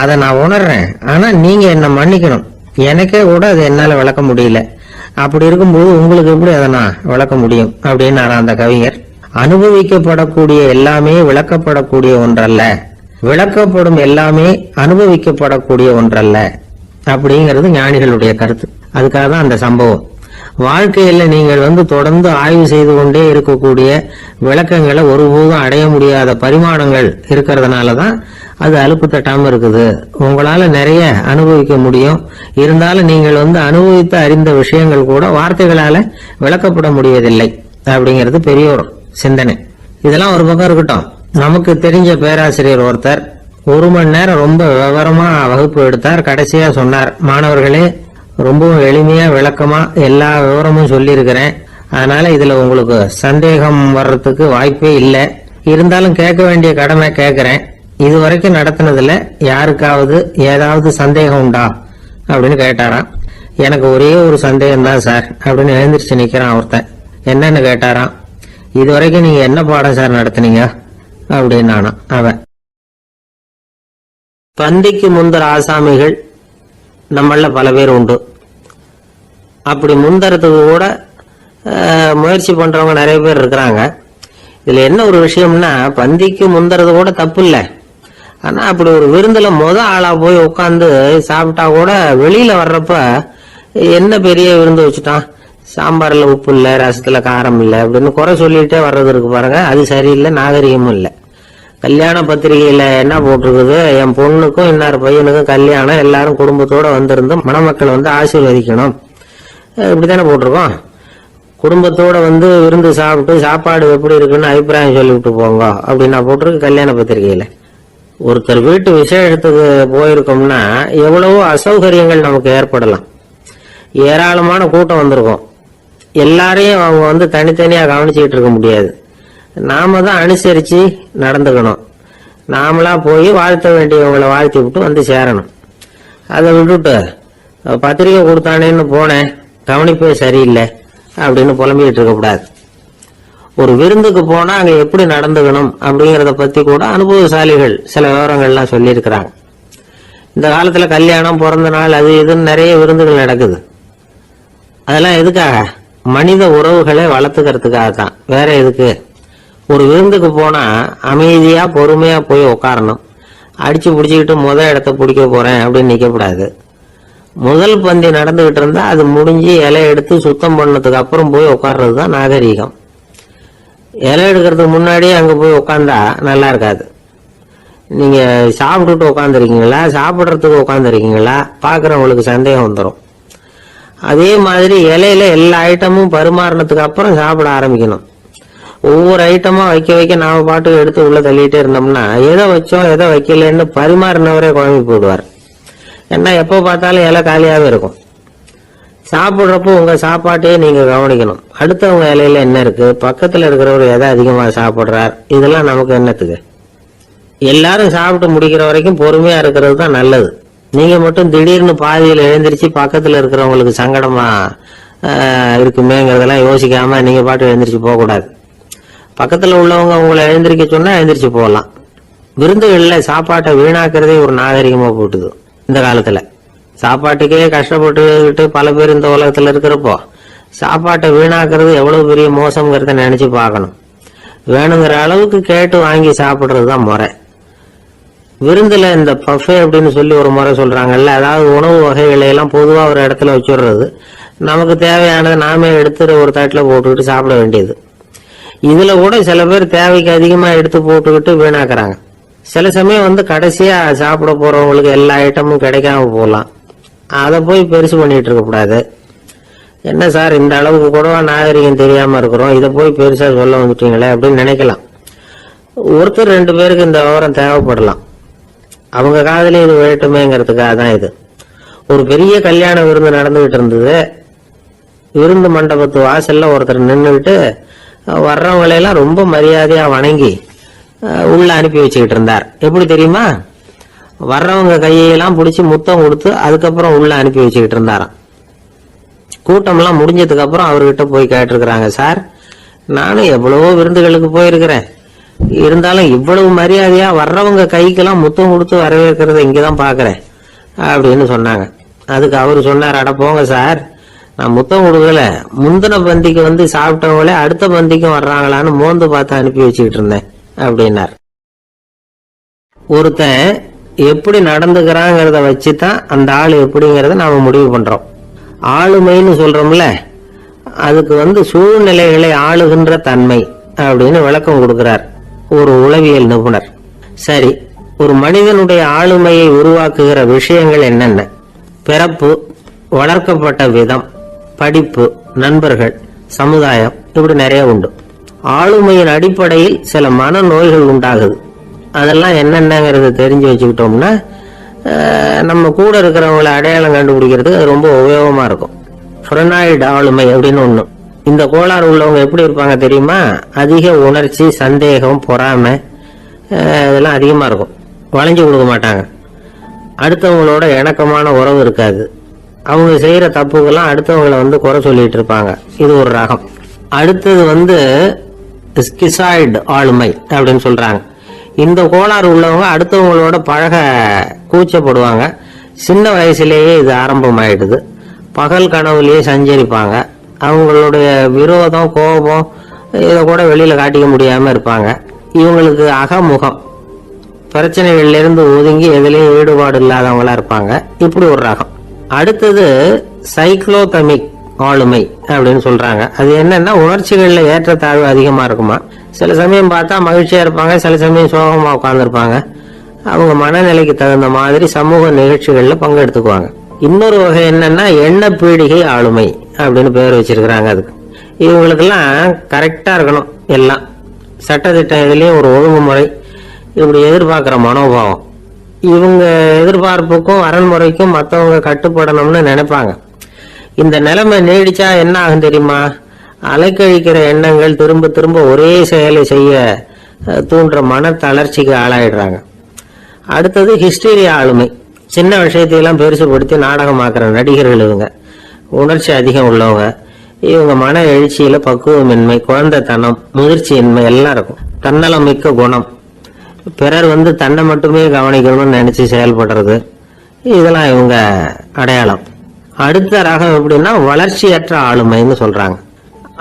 அதை நான் உணர்றேன். ஆனா நீங்க என்ன மன்னிக்கணும், எனக்கே கூட அதை என்னால விளக்க முடியல. அப்படி இருக்கும்போது உங்களுக்கு எப்படி அதை நான் விளக்க முடியும் அப்படின்னு அந்த கவிஞர். அனுபவிக்கப்படக்கூடிய எல்லாமே விளக்கப்படக்கூடிய ஒன்றல்ல, விளக்கப்படும் எல்லாமே அனுபவிக்கப்படக்கூடிய ஒன்றல்ல அப்படிங்கிறது ஞானிகளுடைய கருத்து. அதுக்காக தான் அந்த சம்பவம். வாழ்க்கையில நீங்கள் தொடர்ந்து ஆய்வு செய்து கொண்டே இருக்கக்கூடிய விளக்கங்களை ஒருபோதும் அடைய முடியாத பரிமாணங்கள் இருக்கிறதுனாலதான் அது அலுப்பு தட்டாம இருக்குது. உங்களால நிறைய அனுபவிக்க முடியும், இருந்தாலும் நீங்கள் அனுபவித்து அறிந்த விஷயங்கள் கூட வார்த்தைகளால விளக்கப்பட முடிவதில்லை அப்படிங்கிறது பெரிய ஒரு சிந்தனை. இதெல்லாம் ஒரு பக்கம் இருக்கட்டும். நமக்கு தெரிஞ்ச பேராசிரியர் ஒருத்தர் 1 மணி நேரம் ரொம்ப விவரமா வகுப்பு எடுத்தார். கடைசியா சொன்னார், மாணவர்களே, ரொம்பவும் எளிமையா விளக்கமா எல்லா விவரமும் சொல்லி இருக்கிறேன். அதனால இதுல உங்களுக்கு சந்தேகம் வர்றதுக்கு வாய்ப்பே இல்லை. இருந்தாலும் கேட்க வேண்டிய கடமை கேட்கிறேன். இதுவரைக்கும் நடத்தினதுல யாருக்காவது ஏதாவது சந்தேகம் உண்டா அப்படின்னு கேட்டாராம். எனக்கு ஒரே ஒரு சந்தேகம் தான் சார் அப்படின்னு எழுந்திரிச்சு நிக்கிறான் ஒருத்தன். என்னன்னு கேட்டாராம். இதுவரைக்கும் நீங்க என்ன பாடம் சார் நடத்தினீங்க அப்படின்னானா அவன். பந்திக்கு முந்தர ஆசாமிகள் நம்மள பல பேர் உண்டு. அப்படி முந்தறதுக்கு கூட முயற்சி பண்றவங்க நிறைய பேர் இருக்கிறாங்க. இதுல என்ன ஒரு விஷயம்னா, பந்திக்கு முந்தறது கூட தப்பு இல்லை. ஆனா அப்படி ஒரு விருந்துல ஆளா போய் உட்காந்து சாப்பிட்டா கூட வெளியில வர்றப்ப என்ன பெரிய விருந்து வச்சுட்டான், சாம்பார்ல உப்பு இல்லை, ரசத்துல காரம் இல்லை அப்படின்னு குறை சொல்லிட்டே வர்றது இருக்கு பாருங்க. அது சரியில்லை, நாகரிகமும் இல்லை. கல்யாண பத்திரிகையில என்ன போட்டிருக்குது, என் பொண்ணுக்கும் இன்னார் பையனுக்கும் கல்யாணம், எல்லாரும் குடும்பத்தோட வந்திருந்து மணமக்கள் ஆசீர்வதிக்கணும், இப்படித்தானே போட்டிருக்கோம். குடும்பத்தோட வந்து விருந்து சாப்பிட்டு சாப்பாடு எப்படி இருக்குன்னு அபிப்பிராயம் சொல்லிவிட்டு போங்க அப்படின்னா போட்டிருக்கு கல்யாண பத்திரிகையில. ஒருத்தர் வீட்டு விசேஷத்துக்கு போயிருக்கோம்னா எவ்வளவோ அசௌகரியங்கள் நமக்கு ஏற்படலாம். ஏராளமான கூட்டம் வந்திருக்கும். எல்லாரையும் அவங்க வந்து தனித்தனியா கவனிச்சுக்கிட்டு இருக்க முடியாது. நாம தான் அனுசரிச்சு நடந்துக்கணும். நாமளா போய் வாழ்த்த வேண்டியவங்களை வாழ்த்தி விட்டு வந்து சேரணும். அதை விட்டுட்டு பத்திரிகை கொடுத்தானேன்னு போனேன், கவனிப்பே சரியில்லை அப்படின்னு புலம்பிக்கிட்டு இருக்கக்கூடாது. ஒரு விருந்துக்கு போனா அங்க எப்படி நடந்துக்கணும் அப்படிங்கறத பத்தி கூட அனுபவசாலிகள் சில விவரங்கள்லாம் சொல்லியிருக்கிறாங்க. இந்த காலத்துல கல்யாணம், பிறந்த நாள், அது இதுன்னு நிறைய விருந்துகள் நடக்குது. அதெல்லாம் எதுக்காக? மனித உறவுகளை வளர்த்துக்கிறதுக்காக தான், வேற எதுக்கு? ஒரு விருந்துக்கு போனா அமைதியா பொறுமையா போய் உட்காரணும். அடிச்சு பிடிச்சிக்கிட்டு இடத்த பிடிக்க போறேன் அப்படின்னு நிக்கக்கூடாது. முதல் பந்தி நடந்துகிட்டு இருந்தா அது முடிஞ்சு இலை எடுத்து சுத்தம் பண்ணதுக்கு அப்புறம் போய் உட்கார்றது தான் நாகரீகம். இலை எடுக்கிறதுக்கு முன்னாடியே அங்க போய் உட்காந்தா நல்லா இருக்காது. நீங்க சாப்பிட்டுட்டு உட்காந்துருக்கீங்களா, சாப்பிட்றதுக்கு உட்காந்துருக்கீங்களா, பாக்குறவங்களுக்கு சந்தேகம் வந்துடும். அதே மாதிரி இலையில எல்லா ஐட்டமும் பரிமாறினதுக்கு அப்புறம் சாப்பிட ஆரம்பிக்கணும். ஒவ்வொரு ஐட்டமா வைக்க வைக்க நாம பாட்டுக்கு எடுத்து உள்ள தள்ளிட்டே இருந்தோம்னா எதை வச்சோம் எதை வைக்கலன்னு பரிமாறினவரே குழம்பி போடுவார். ஏன்னா எப்போ பார்த்தாலும் இலை காலியாவே இருக்கும். சாப்பிட்றப்போ உங்க சாப்பாட்டையே நீங்க கவனிக்கணும். அடுத்தவங்க இலையில என்ன இருக்கு, பக்கத்துல இருக்கிறவர் எதை அதிகமா சாப்பிடுறார், இதெல்லாம் நமக்கு என்னத்துக்கு? எல்லாரும் சாப்பிட்டு முடிக்கிற வரைக்கும் பொறுமையா இருக்கிறது தான் நல்லது. நீங்க மட்டும் திடீர்னு பாதியில் எழுந்திரிச்சு பக்கத்துல இருக்கிறவங்களுக்கு சங்கடமா இருக்குமேங்கிறதெல்லாம் யோசிக்காம நீங்க பாட்டு எழுந்திரிச்சு போக கூடாது. பக்கத்துல உள்ளவங்க உங்களை எழுந்திரிக்க சொன்னா எழுந்திரிச்சு போகலாம். விருந்துகள்ல சாப்பாட்டை வீணாக்குறதே ஒரு நாகரிகமா போட்டுது. இந்த காலத்துல சாப்பாட்டுக்கே கஷ்டப்பட்டுக்கிட்டு பல பேர் இந்த உலகத்துல இருக்கிறப்போ சாப்பாட்டை வீணாக்குறது எவ்வளவு பெரிய மோசம்ங்கிறத நினைச்சு பார்க்கணும். வேணுங்கிற அளவுக்கு கேட்டு வாங்கி சாப்பிடுறது தான் முறை. விருந்துல இந்த பஃபே அப்படின்னு சொல்லி ஒரு முறை சொல்றாங்கல்ல, அதாவது உணவு வகைகளை எல்லாம் பொதுவா ஒரு இடத்துல வச்சுடுறது, நமக்கு தேவையானதை நாமே எடுத்து ஒரு தட்டில் போட்டுக்கிட்டு சாப்பிட வேண்டியது. இதுல கூட சில பேர் தேவைக்கு அதிகமா எடுத்து போட்டுக்கிட்டு வீணாக்குறாங்க. சில சமயம் வந்து கடைசியா சாப்பிட போறவங்களுக்கு எல்லா ஐட்டமும் கிடைக்காம போகலாம். அதை போய் பெருசு பண்ணிட்டு இருக்க கூடாது. என்ன சார் இந்த அளவுக்கு கூடவா நாகரிகம் தெரியாம இருக்கிறோம், இதை போய் பெருசா சொல்ல வந்துட்டீங்களே அப்படின்னு நினைக்கலாம். ஒருத்தர் 2 பேருக்கு இந்த விவரம் தேவைப்படலாம். அவங்க காதலே இது வேட்டுமேங்கிறதுக்காக தான் இது. ஒரு பெரிய கல்யாண விருந்து நடந்துகிட்டு இருந்தது. விருந்து மண்டபத்து வாசல்ல ஒருத்தர் நின்றுகிட்டு வர்றவங்களையெல்லாம் ரொம்ப மரியாதையா வணங்கி உள்ள அனுப்பி வச்சுக்கிட்டு இருந்தார். எப்படி தெரியுமா? வர்றவங்க கையெல்லாம் பிடிச்சி முத்தம் கொடுத்து அதுக்கப்புறம் உள்ள அனுப்பி வச்சுக்கிட்டு இருந்தாராம். கூட்டம்லாம் முடிஞ்சதுக்கு அப்புறம் அவர்கிட்ட போய் கேட்டிருக்கிறாங்க, சார் நானும் எவ்வளவோ விருந்துகளுக்கு போயிருக்கிறேன், இருந்தாலும் இவ்வளவு மரியாதையா வர்றவங்க கைக்கெல்லாம் முத்தம் கொடுத்து வரவேற்கிறத இங்கதான் பாக்குறேன் அப்படின்னு சொன்னாங்க. அதுக்கு அவரு சொன்னார், அட போங்க சார், நான் முத்தம் கொடுக்கல, முந்தின பந்திக்கு வந்து சாப்பிட்டவங்களே அடுத்த பந்திக்கும் வர்றாங்களான்னு மோந்து பார்த்து அனுப்பி வச்சுக்கிட்டு இருந்தேன் அப்படின்னார். ஒருத்தன் எப்படி நடந்துக்கிறாங்கிறத வச்சுதான் அந்த ஆளு எப்படிங்கிறத நாம முடிவு பண்றோம். ஆளுமைன்னு சொல்றோம்ல, அதுக்கு வந்து சூழ்நிலைகளை ஆளுகின்ற தன்மை அப்படின்னு விளக்கம் கொடுக்கிறார் ஒரு உளவியல் நிபுணர். சரி, ஒரு மனிதனுடைய ஆளுமையை உருவாக்குகிற விஷயங்கள் என்னென்ன? பிறப்பு, வளர்க்கப்பட்ட விதம், படிப்பு, நண்பர்கள், சமுதாயம், இப்படி நிறைய உண்டு. ஆளுமையின் அடிப்படையில் சில மனநோய்கள் உண்டாகுது. அதெல்லாம் என்னென்னங்கிறத தெரிஞ்சு வச்சுக்கிட்டோம்னா நம்ம கூட இருக்கிறவங்களை அடையாளம் கண்டுபிடிக்கிறதுக்கு அது ரொம்ப உபயோகமா இருக்கும். ஃப்ரெனாய்டு ஆளுமை அப்படின்னு ஒண்ணு. இந்த கோளாறு உள்ளவங்க எப்படி இருப்பாங்க தெரியுமா? அதிக உணர்ச்சி, சந்தேகம், பொறாமை இதெல்லாம் அதிகமா இருக்கும். வளைஞ்சு கொடுக்க மாட்டாங்க. அடுத்தவங்களோட இணக்கமான உறவு இருக்காது. அவங்க செய்யற தப்புக்கெல்லாம் அடுத்தவங்களை வந்து குறை சொல்லிட்டு இருப்பாங்க. இது ஒரு ரகம். அடுத்தது வந்து ஸ்கிசாய்டு ஆளுமை அப்படின்னு சொல்றாங்க. இந்த கோளாறு உள்ளவங்க அடுத்தவங்களோட பழக கூச்சப்படுவாங்க. சின்ன வயசுலேயே இது ஆரம்பமாயிடுது. பகல் கனவுலயே சஞ்சரிப்பாங்க. அவங்களுடைய விரோதம், கோபம் இதை கூட வெளியில காட்டிக்க முடியாம இருப்பாங்க. இவங்களுக்கு அகமுகம், பிரச்சனைகள்ல இருந்து ஒதுங்கி எதுலயும் ஈடுபாடு இல்லாதவங்களா இருப்பாங்க. இப்படி ஒரு ரகம். அடுத்தது சைக்ளோதமிக் ஆளுமை அப்படின்னு சொல்றாங்க. அது என்னன்னா உணர்ச்சிகள்ல ஏற்றத்தாழ்வு அதிகமா இருக்குமா. சில சமயம் பார்த்தா மகிழ்ச்சியா இருப்பாங்க, சில சமயம் சோகமா உட்கார்ந்துருப்பாங்க. அவங்க மனநிலைக்கு தகுந்த மாதிரி சமூக நிகழ்ச்சிகள்ல பங்கெடுத்துக்குவாங்க. இன்னொரு வகை என்னன்னா எண்ண பீடிகை ஆளுமை அப்படின்னு பேர் வச்சிருக்கிறாங்க. அதுக்கு இவங்களுக்கெல்லாம் கரெக்டாக இருக்கணும், எல்லாம் சட்டத்திட்டம் இதுலேயும் ஒரு ஒழுங்குமுறை, இப்படி எதிர்பார்க்குற மனோபாவம். இவங்க எதிர்பார்ப்புக்கும் வரன்முறைக்கும் மற்றவங்க கட்டுப்படணும்னு நினைப்பாங்க. இந்த நிலைமை நீடிச்சா என்ன ஆகும் தெரியுமா? அலைக்கழிக்கிற எண்ணங்கள் திரும்ப திரும்ப ஒரே செயலை செய்ய தூண்டுற மன தளர்ச்சிக்கு ஆளாயிடுறாங்க. அடுத்தது ஹிஸ்டீரியா ஆளுமை. சின்ன விஷயத்தையெல்லாம் பெருசுபடுத்தி நாடகமாக்குற நடிகர்கள் இவங்க. உணர்ச்சி அதிகம் உள்ளவங்க. இவங்க மன எழுச்சியில பக்குவமின்மை, குழந்தைத்தனம், முதிர்ச்சியின்மை எல்லாம் இருக்கும். தன்னலம் மிக்க குணம், பிறர் தன்னை மட்டுமே கவனிக்கணும்னு நினைச்சு செயல்படுறது, இதெல்லாம் இவங்க அடையாளம். அடுத்த ரகம் எப்படின்னா வளர்ச்சியற்ற ஆளுமைன்னு சொல்றாங்க.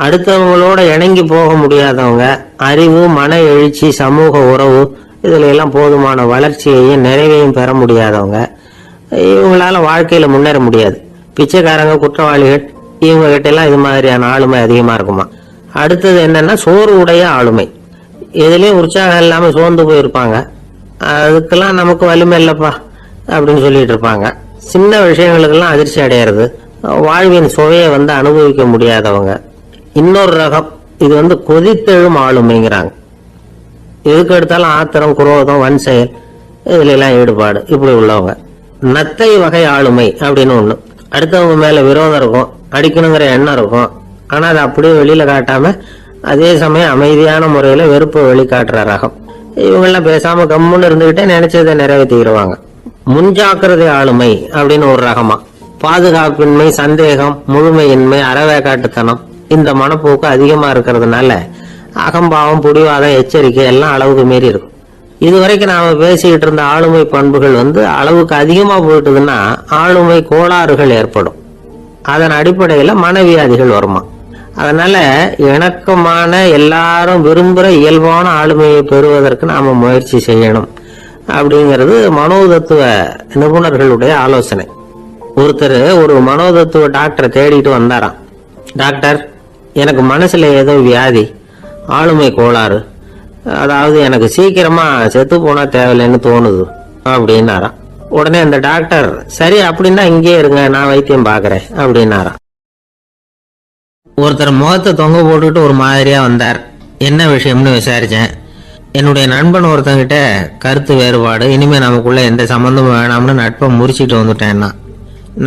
அடுத்தவங்களோட இணங்கி போக முடியாதவங்க, அறிவு, மன எழுச்சி, சமூக உறவு இதுல எல்லாம் போதுமான வளர்ச்சியையும் நிறைவையும் பெற முடியாதவங்க. இவங்களால வாழ்க்கையில முன்னேற முடியாது. பிச்சைக்காரங்க, குற்றவாளிகள் இவங்க கிட்ட எல்லாம் இது மாதிரியான ஆளுமை அதிகமா இருக்குமா. அடுத்தது என்னன்னா சோர்வு உடைய ஆளுமை. எதுலயும் உற்சாகம் இல்லாம சோர்ந்து போயிருப்பாங்க. அதுக்கெல்லாம் நமக்கு வலிமை இல்லப்பா அப்படின்னு சொல்லிட்டு இருப்பாங்க. சின்ன விஷயங்களுக்கெல்லாம் அதிர்ச்சி அடையிறது, வாழ்வின் சுவையை அனுபவிக்க முடியாதவங்க. இன்னொரு ரகம் இது கொதித்தெழும் ஆளுமைங்கிறாங்க. எதுக்கு எடுத்தாலும் ஆத்திரம், குரோதம், வன் செயல் இதுல எல்லாம் ஈடுபாடு இப்படி உள்ளவங்க. நத்தை வகை ஆளுமை அப்படின்னு ஒண்ணு. அடுத்தவங்க மேல விரோதம் இருக்கும், அடிக்கணுங்கிற எண்ணம் இருக்கும். ஆனா அதை அப்படியே வெளியில காட்டாம அதே சமயம் அமைதியான முறையில வெறுப்பை வெளிக்காட்டுற ரகம். இவங்கெல்லாம் பேசாம கம்முன்னு இருந்துகிட்டே நினைச்சதை நிறைவேற்றிடுவாங்க. முன்ஜாக்கிரதை ஆளுமை அப்படின்னு ஒரு ரகமா. பாதுகாப்பின்மை, சந்தேகம், முழுமையின்மை, அறவேக்காட்டுத்தனம் இந்த மனப்போக்கு அதிகமா இருக்கிறதுனால அகம்பாவம், புடிவாதம், எச்சரிக்கை எல்லாம் அளவுக்கு மீறி இருக்கும். இதுவரைக்கும் நாம பேசிக்கிட்டு இருந்த ஆளுமை பண்புகள் அளவுக்கு அதிகமா போயிட்டுதுன்னா ஆளுமை கோளாறுகள் ஏற்படும். அதன் அடிப்படையில மனவியாதிகள் வருமா. அதனால இணக்கமான, எல்லாரும் விரும்புகிற இயல்பான ஆளுமையை பெறுவதற்கு நாம முயற்சி செய்யணும் அப்படிங்கிறது மனோதத்துவ நிபுணர்களுடைய ஆலோசனை. ஒருத்தர் ஒரு மனோதத்துவ டாக்டரை தேடிட்டு வந்தாராம். டாக்டர், எனக்கு மனசுல ஏதோ வியாதி, ஆளுமை கோளாறு, அதாவது எனக்கு சீக்கிரமா செத்து போனா தேவையில்லைன்னு தோணுது அப்படின்னாராம். உடனே அந்த டாக்டர், சரி அப்படின்னா இங்கே இருங்க, நான் வைத்தியம் பாக்குறேன் அப்படின்னாராம். ஒருத்தர் முகத்தை தொங்க போட்டுக்கிட்டு ஒரு மாதிரியா வந்தார். என்ன விஷயம்னு விசாரிச்சேன். என்னுடைய நண்பன் ஒருத்தங்கிட்ட கருத்து வேறுபாடு, இனிமே நமக்குள்ள எந்த சம்பந்தமும் வேணாம்னு நட்பை முறிச்சிட்டு வந்துட்டேன்னா.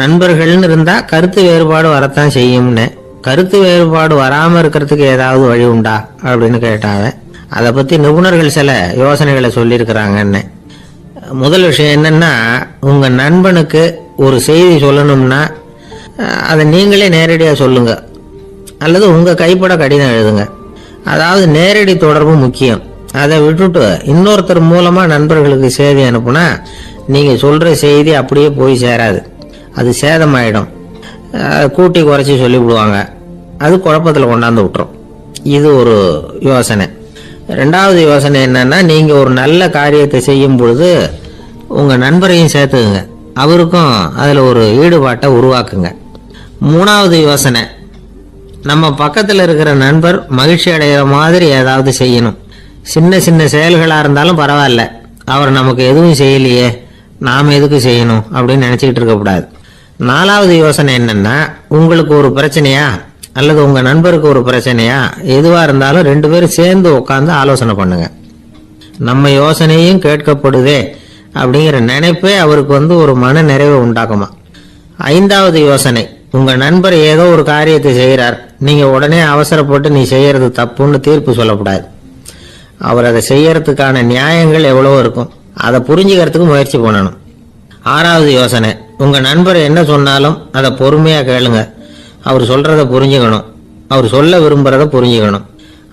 நண்பர்கள்னு இருந்தா கருத்து வேறுபாடு வரத்தான் செய்யும்னு. கருத்து வேறுபாடு வராம இருக்கிறதுக்கு ஏதாவது வழி உண்டா அப்படின்னு கேட்டாங்க. அதை பத்தி நிபுணர்கள் சில யோசனைகளை சொல்லியிருக்கிறாங்கன்னு. முதல் விஷயம் என்னன்னா, உங்க நண்பனுக்கு ஒரு செய்தி சொல்லணும்னா அதை நீங்களே நேரடியா சொல்லுங்க, அல்லது உங்க கைப்பட கடிதம் எழுதுங்க. அதாவது நேரடி தொடர்பு முக்கியம். அதை விட்டுட்டு இன்னொருத்தர் மூலமா நண்பர்களுக்கு செய்தி அனுப்புனா நீங்க சொல்ற செய்தி அப்படியே போய் சேராது, அது சேதமாயிடும். கூட்டி குறைச்சி சொல்லிவிடுவாங்க, அது குழப்பத்தில் கொண்டாந்து விட்டுரும். இது ஒரு யோசனை. ரெண்டாவது யோசனை என்னன்னா, நீங்க ஒரு நல்ல காரியத்தை செய்யும் பொழுது உங்க நண்பரையும் சேர்த்துக்குங்க, அவருக்கும் அதுல ஒரு ஈடுபாட்டை உருவாக்குங்க. மூணாவது யோசனை, நம்ம பக்கத்தில் இருக்கிற நண்பர் மகிழ்ச்சி அடைகிற மாதிரி ஏதாவது செய்யணும். சின்ன சின்ன செயல்களா இருந்தாலும் பரவாயில்ல, அவர் நமக்கு எதுவும் செய்யலையே, நாம எதுக்கு செய்யணும் அப்படின்னு நினைச்சிட்டு இருக்கக்கூடாது. நாலாவது யோசனை என்னன்னா, உங்களுக்கு ஒரு பிரச்சனையா அல்லது உங்க நண்பருக்கு ஒரு பிரச்சனையா, எதுவா இருந்தாலும் ரெண்டு பேரும் சேர்ந்து உட்காந்து ஆலோசனை பண்ணுங்க. நம்ம யோசனையும் கேட்கப்படுதே அப்படிங்கிற நினைப்பே அவருக்கு ஒரு மன நிறைவை உண்டாக்குமா. ஐந்தாவது யோசனை, உங்க நண்பர் ஏதோ ஒரு காரியத்தை செய்கிறார், நீங்க உடனே அவசரப்பட்டு நீ செய்யறது தப்புன்னு தீர்ப்பு சொல்லக்கூடாது. அவர் அதை செய்யறதுக்கான நியாயங்கள் எவ்வளவோ இருக்கும், அதை புரிஞ்சுக்கிறதுக்கு முயற்சி பண்ணணும். ஆறாவது யோசனை, உங்க நண்பர் என்ன சொன்னாலும் அதை பொறுமையா கேளுங்க. அவர் சொல்றத புரிஞ்சுக்கணும், அவர் சொல்ல விரும்புறத புரிஞ்சுக்கணும்,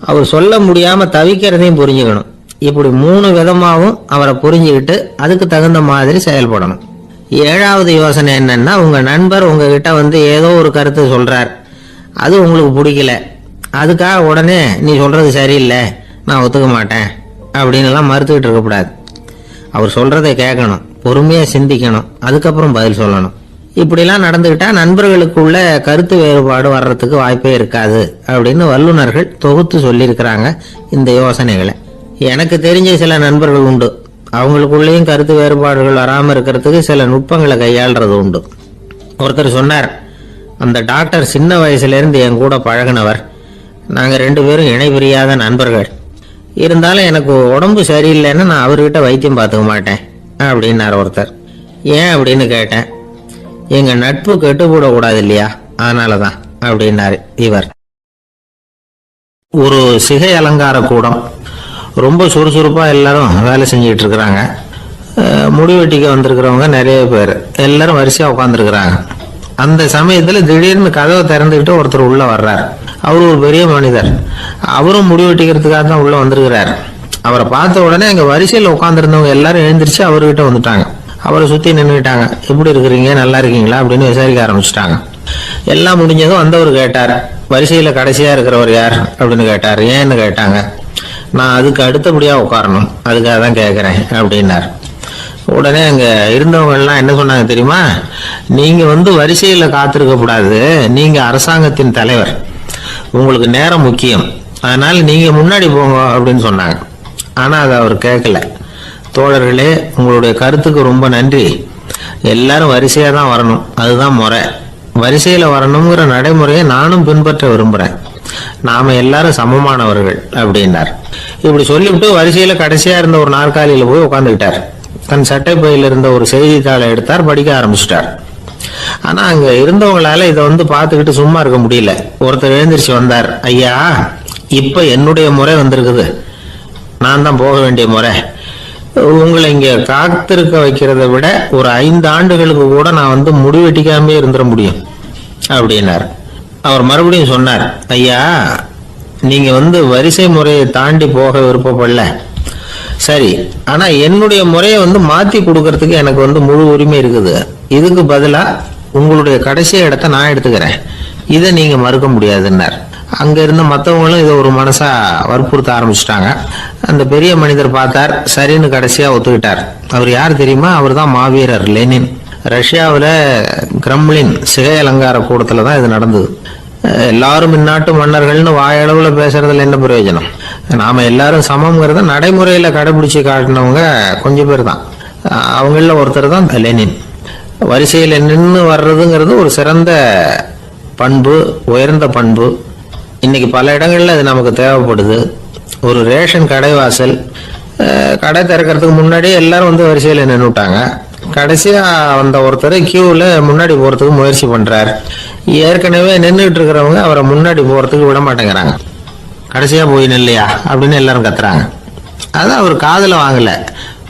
அவர் சொல்ல முடியாம தவிக்கிறதையும் புரிஞ்சுக்கணும். இப்படி 3 விதமாவும் அவரை புரிஞ்சுக்கிட்டு அதுக்கு தகுந்த மாதிரி செயல்படணும். ஏழாவது யோசனை என்னன்னா, உங்க நண்பர் உங்ககிட்ட ஏதோ ஒரு கருத்து சொல்றார், அது உங்களுக்கு பிடிக்கல, அதுக்காக உடனே நீ சொல்றது சரியில்லை, நான் ஒத்துக்க மாட்டேன் அப்படின்னு எல்லாம் மறுத்துக்கிட்டு இருக்கக்கூடாது. அவர் சொல்றதை கேட்கணும், பொறுமையா சிந்திக்கணும், அதுக்கப்புறம் பதில் சொல்லணும். இப்படிலாம் நடந்துகிட்டா நண்பர்களுக்குள்ள கருத்து வேறுபாடு வர்றதுக்கு வாய்ப்பே இருக்காது அப்படின்னு வல்லுநர்கள் தொகுத்து சொல்லியிருக்கிறாங்க இந்த யோசனைகளை. எனக்கு தெரிஞ்ச சில நண்பர்கள் உண்டு, அவங்களுக்குள்ளேயும் கருத்து வேறுபாடுகள் வராமல் இருக்கிறதுக்கு சில நுட்பங்களை கையாளுறது உண்டு. ஒருத்தர் சொன்னார், அந்த டாக்டர் சின்ன வயசுல இருந்து என் கூட பழகினவர், நாங்கள் 2 பேரும் இணை பிரியாத நண்பர்கள். இருந்தாலும் எனக்கு உடம்பு சரியில்லைன்னு நான் அவர்கிட்ட வைத்தியம் பார்த்துக்க மாட்டேன் அப்படின்னார் ஒருத்தர். ஏன் அப்படின்னு கேட்டேன். எங்கள் நட்பு கெட்டுப்படக்கூடாது இல்லையா, அதனால தான் அப்படின்னாரு இவர். ஒரு சிகை அலங்கார கூடம். ரொம்ப சுறுசுறுப்பாக எல்லாரும் வேலை செஞ்சுட்டு இருக்கிறாங்க. முடி வெட்டிக்க வந்திருக்கிறவங்க நிறைய பேர், எல்லாரும் வரிசையாக உட்காந்துருக்குறாங்க. அந்த சமயத்தில் திடீர்னு கதவை திறந்துக்கிட்டு ஒருத்தர் உள்ள வர்றார். அவர் ஒரு பெரிய மனிதர். அவரும் முடி வெட்டிக்கிறதுக்காக தான் உள்ள வந்திருக்கிறார். அவரை பார்த்த உடனே அங்கே வரிசையில் உட்காந்துருந்தவங்க எல்லாரும் எழுந்திரிச்சு அவர்கிட்ட வந்துட்டாங்க. அவரை சுற்றி நின்றுட்டாங்க. எப்படி இருக்கிறீங்க, நல்லா இருக்கீங்களா அப்படின்னு விசாரிக்க ஆரம்பிச்சிட்டாங்க. எல்லாம் முடிஞ்சதும் வந்தவர் கேட்டார், வரிசையில் கடைசியாக இருக்கிறவர் யார் அப்படின்னு கேட்டார். ஏன்னு கேட்டாங்க. நான் அதுக்கு அடுத்தபடியாக உட்காரணும், அதுக்காக தான் கேட்குறேன் அப்படின்னார். உடனே அங்கே இருந்தவங்க எல்லாம் என்ன சொன்னாங்க தெரியுமா? நீங்கள் வரிசையில் காத்திருக்க கூடாது, நீங்கள் அரசாங்கத்தின் தலைவர், உங்களுக்கு நேரம் முக்கியம், அதனால நீங்கள் முன்னாடி போங்க அப்படின்னு சொன்னாங்க. ஆனால் அதை அவர் கேட்கல. தோழர்களே, உங்களுடைய கருத்துக்கு ரொம்ப நன்றி. எல்லாரும் வரிசையாக தான் வரணும், அதுதான் முறை. வரிசையில் வரணுங்கிற நடைமுறையை நானும் பின்பற்ற விரும்புகிறேன். நாம எல்லாரும் சமமானவர்கள் அப்படின்னார். இப்படி சொல்லிவிட்டு வரிசையில் கடைசியாக இருந்த ஒரு நாற்காலியில் போய் உட்காந்துக்கிட்டார். தன் சட்டை பையில் இருந்த ஒரு செய்தித்தாளை எடுத்தார், படிக்க ஆரம்பிச்சிட்டார். ஆனால் அங்கே இருந்தவங்களால இதை பார்த்துக்கிட்டு சும்மா இருக்க முடியல. ஒருத்தர் எழுந்திரிச்சு வந்தார். ஐயா, இப்போ என்னுடைய முறை வந்திருக்குது, நான் தான் போக வேண்டிய முறை. உங்களை இங்கே காத்திருக்க வைக்கிறத விட ஒரு 5 ஆண்டுகளுக்கு கூட நான் முடிவெட்டிக்காமே இருந்துட முடியும் அப்படின்னார். அவர் மறுபடியும் சொன்னார், ஐயா, நீங்க வரிசை முறையை தாண்டி போக விருப்பப்படல, சரி, ஆனா என்னுடைய முறையை மாத்தி கொடுக்கறதுக்கு எனக்கு முழு உரிமை இருக்குது. இதுக்கு பதிலா உங்களுடைய கடைசி இடத்தை நான் எடுத்துக்கிறேன், இதை நீங்க மறுக்க முடியாதுன்னார். அங்க இருந்த மற்றவங்களும் இதை ஒரு மனசா வற்புறுத்த ஆரம்பிச்சிட்டாங்க. அந்த பெரிய மனிதர் பார்த்தார், சரின்னு கடைசியா ஒத்துக்கிட்டார். அவர் யார் தெரியுமா? அவர் தான் மாவீரர் லெனின். ரஷ்யாவில் கிரெம்ளின் சிகை அலங்கார கூடத்துல தான் இது நடந்தது. எல்லாரும் இந்நாட்டு மன்னர்கள்னு வாயளவுல பேசுறதுல என்ன பிரயோஜனம்? நாம எல்லாரும் சமம்ங்கிறத நடைமுறையில கடைபிடிச்சு காட்டினவங்க கொஞ்சம் பேர் தான். அவங்கள ஒருத்தர் தான் லெனின். வரிசையில் நின்று வர்றதுங்கிறது ஒரு சிறந்த பண்பு, உயர்ந்த பண்பு. இன்னைக்கு பல இடங்கள்ல அது நமக்கு தேவைப்படுது. ஒரு ரேஷன் கடைவாசல், கடை திறக்கிறதுக்கு முன்னாடியே எல்லாரும் வரிசையில் நின்றுட்டாங்க. கடைசியா வந்த ஒருத்தர் கியூவில் முன்னாடி போறதுக்கு முயற்சி பண்றார். ஏற்கனவே நின்றுட்டு இருக்கிறவங்க அவரை முன்னாடி போறதுக்கு விட மாட்டேங்கிறாங்க. கடைசியா போய் நில்லையா அப்படின்னு எல்லாரும் கத்துறாங்க. அதான் அவர் காதுல வாங்கல,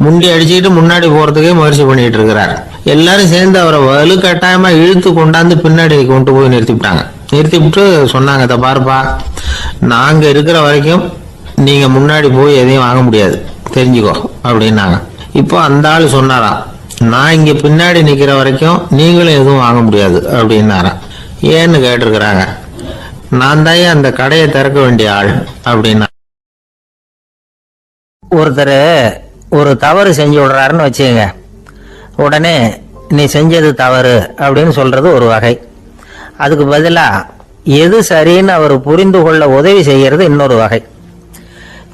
முண்டி அடிச்சுக்கிட்டு முன்னாடி போறதுக்கே முயற்சி பண்ணிட்டு இருக்கிறார். எல்லாரும் சேர்ந்து அவரை வலுக்கட்டாயமா இழுத்து கொண்டாந்து பின்னாடி கொண்டு போய் நிறுத்திவிட்டாங்க. நிறுத்திவிட்டு சொன்னாங்க, இதை பாருப்பா, நாங்க இருக்கிற வரைக்கும் நீங்க முன்னாடி போய் எதையும் வாங்க முடியாது, தெரிஞ்சுக்கோ அப்படின்னாங்க. இப்போ அந்த ஆள் சொன்னாராம், நான் இங்க பின்னாடி நிக்கிற வரைக்கும் நீங்களும் எதுவும் வாங்க முடியாது அப்படின்னாராம். ஏன்னு கேட்டிருக்கிறாங்க. நான் தான் அந்த கடையை திறக்க வேண்டிய ஆள் அப்படின்னா. ஒருத்தர் ஒரு தவறு செஞ்சு விடுறாருன்னு வச்சுக்கங்க, உடனே நீ செஞ்சது தவறு அப்படின்னு சொல்றது ஒரு வகை. அதுக்கு பதிலா எது சரின்னு அவர் புரிந்து கொள்ள உதவி செய்யறது இன்னொரு வகை.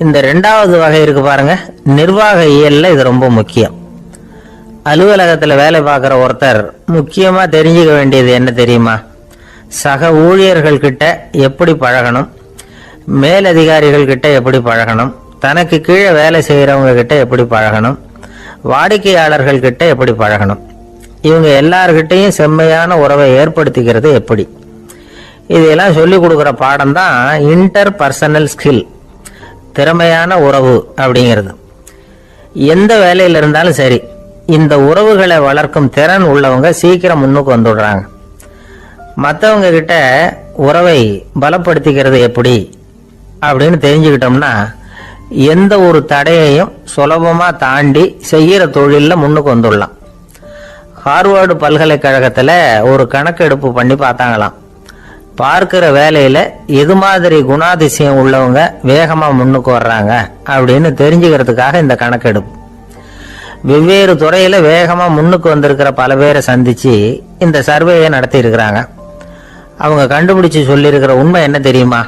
இந்த 2வது வகை இருக்கு பாருங்க, நிர்வாக இயல்ல இது ரொம்ப முக்கியம். அலுவலகத்துல வேலை பார்க்குற ஒருத்தர் முக்கியமா தெரிஞ்சுக்க வேண்டியது என்ன தெரியுமா? சக ஊழியர்கள் கிட்ட எப்படி பழகணும், மேலதிகாரிகள் கிட்ட எப்படி பழகணும், தனக்கு கீழே வேலை செய்யறவங்க கிட்ட எப்படி பழகணும், வாடிக்கையாளர்கள் கிட்ட எப்படி பழகணும், இவங்க எல்லார்கிட்டையும் செம்மையான உறவை ஏற்படுத்திக்கிறது எப்படி, இதெல்லாம் சொல்லி கொடுக்குற பாடம் தான் இன்டர் பர்சனல் ஸ்கில், திறமையான உறவு அப்படிங்கிறது. எந்த வேலையில் இருந்தாலும் சரி, இந்த உறவுகளை வளர்க்கும் திறன் உள்ளவங்க சீக்கிரம் முன்னுக்கு வந்துடுறாங்க. மற்றவங்க கிட்ட உறவை பலப்படுத்திக்கிறது எப்படி அப்படின்னு தெரிஞ்சுக்கிட்டோம்னா எந்த ஒரு தடையையும் சுலபமா தாண்டி செய்யற தொழில முன்னுக்கு வந்துடலாம். ஹார்வர்டு பல்கலைக்கழகத்துல ஒரு கணக்கெடுப்பு பண்ணி பார்த்தாங்களாம். பார்க்கிற வேலையில எது மாதிரி குணாதிசயம் உள்ளவங்க வேகமா முன்னுக்கு வர்றாங்க அப்படின்னு தெரிஞ்சுக்கிறதுக்காக இந்த கணக்கெடுப்பு. வெவ்வேறு துறையில வேகமா முன்னுக்கு வந்திருக்கிற பல பேரை சந்திச்சு இந்த சர்வேயை நடத்தி இருக்கிறாங்க. அவங்க கண்டுபிடிச்சு சொல்லியிருக்கிற உண்மை என்ன தெரியுமா?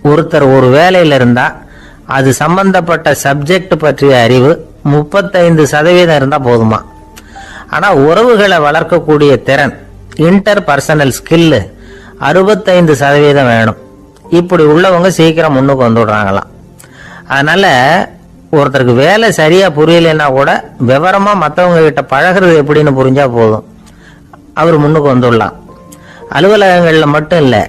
ஒருத்தர் ஒரு வேலையில இருந்தா அது சம்பந்தப்பட்ட சப்ஜெக்ட் பற்றிய அறிவு 35% இருந்தா போதுமா. ஆனா உறவுகளை வளர்க்கக்கூடிய திறன், இன்டர் பர்சனல் ஸ்கில் 65% வேணும். இப்படி உள்ளவங்க சீக்கிரம் முன்னுக்கு வந்துடுறாங்களாம். அதனால ஒருத்தருக்கு வேலை சரியா புரியலைன்னா கூட விவரமா மற்றவங்க கிட்ட பழகிறது எப்படின்னு புரிஞ்சா போதும், அவர் முன்னுக்கு வந்துடலாம். அலுவலகங்களில் மட்டும் இல்லை,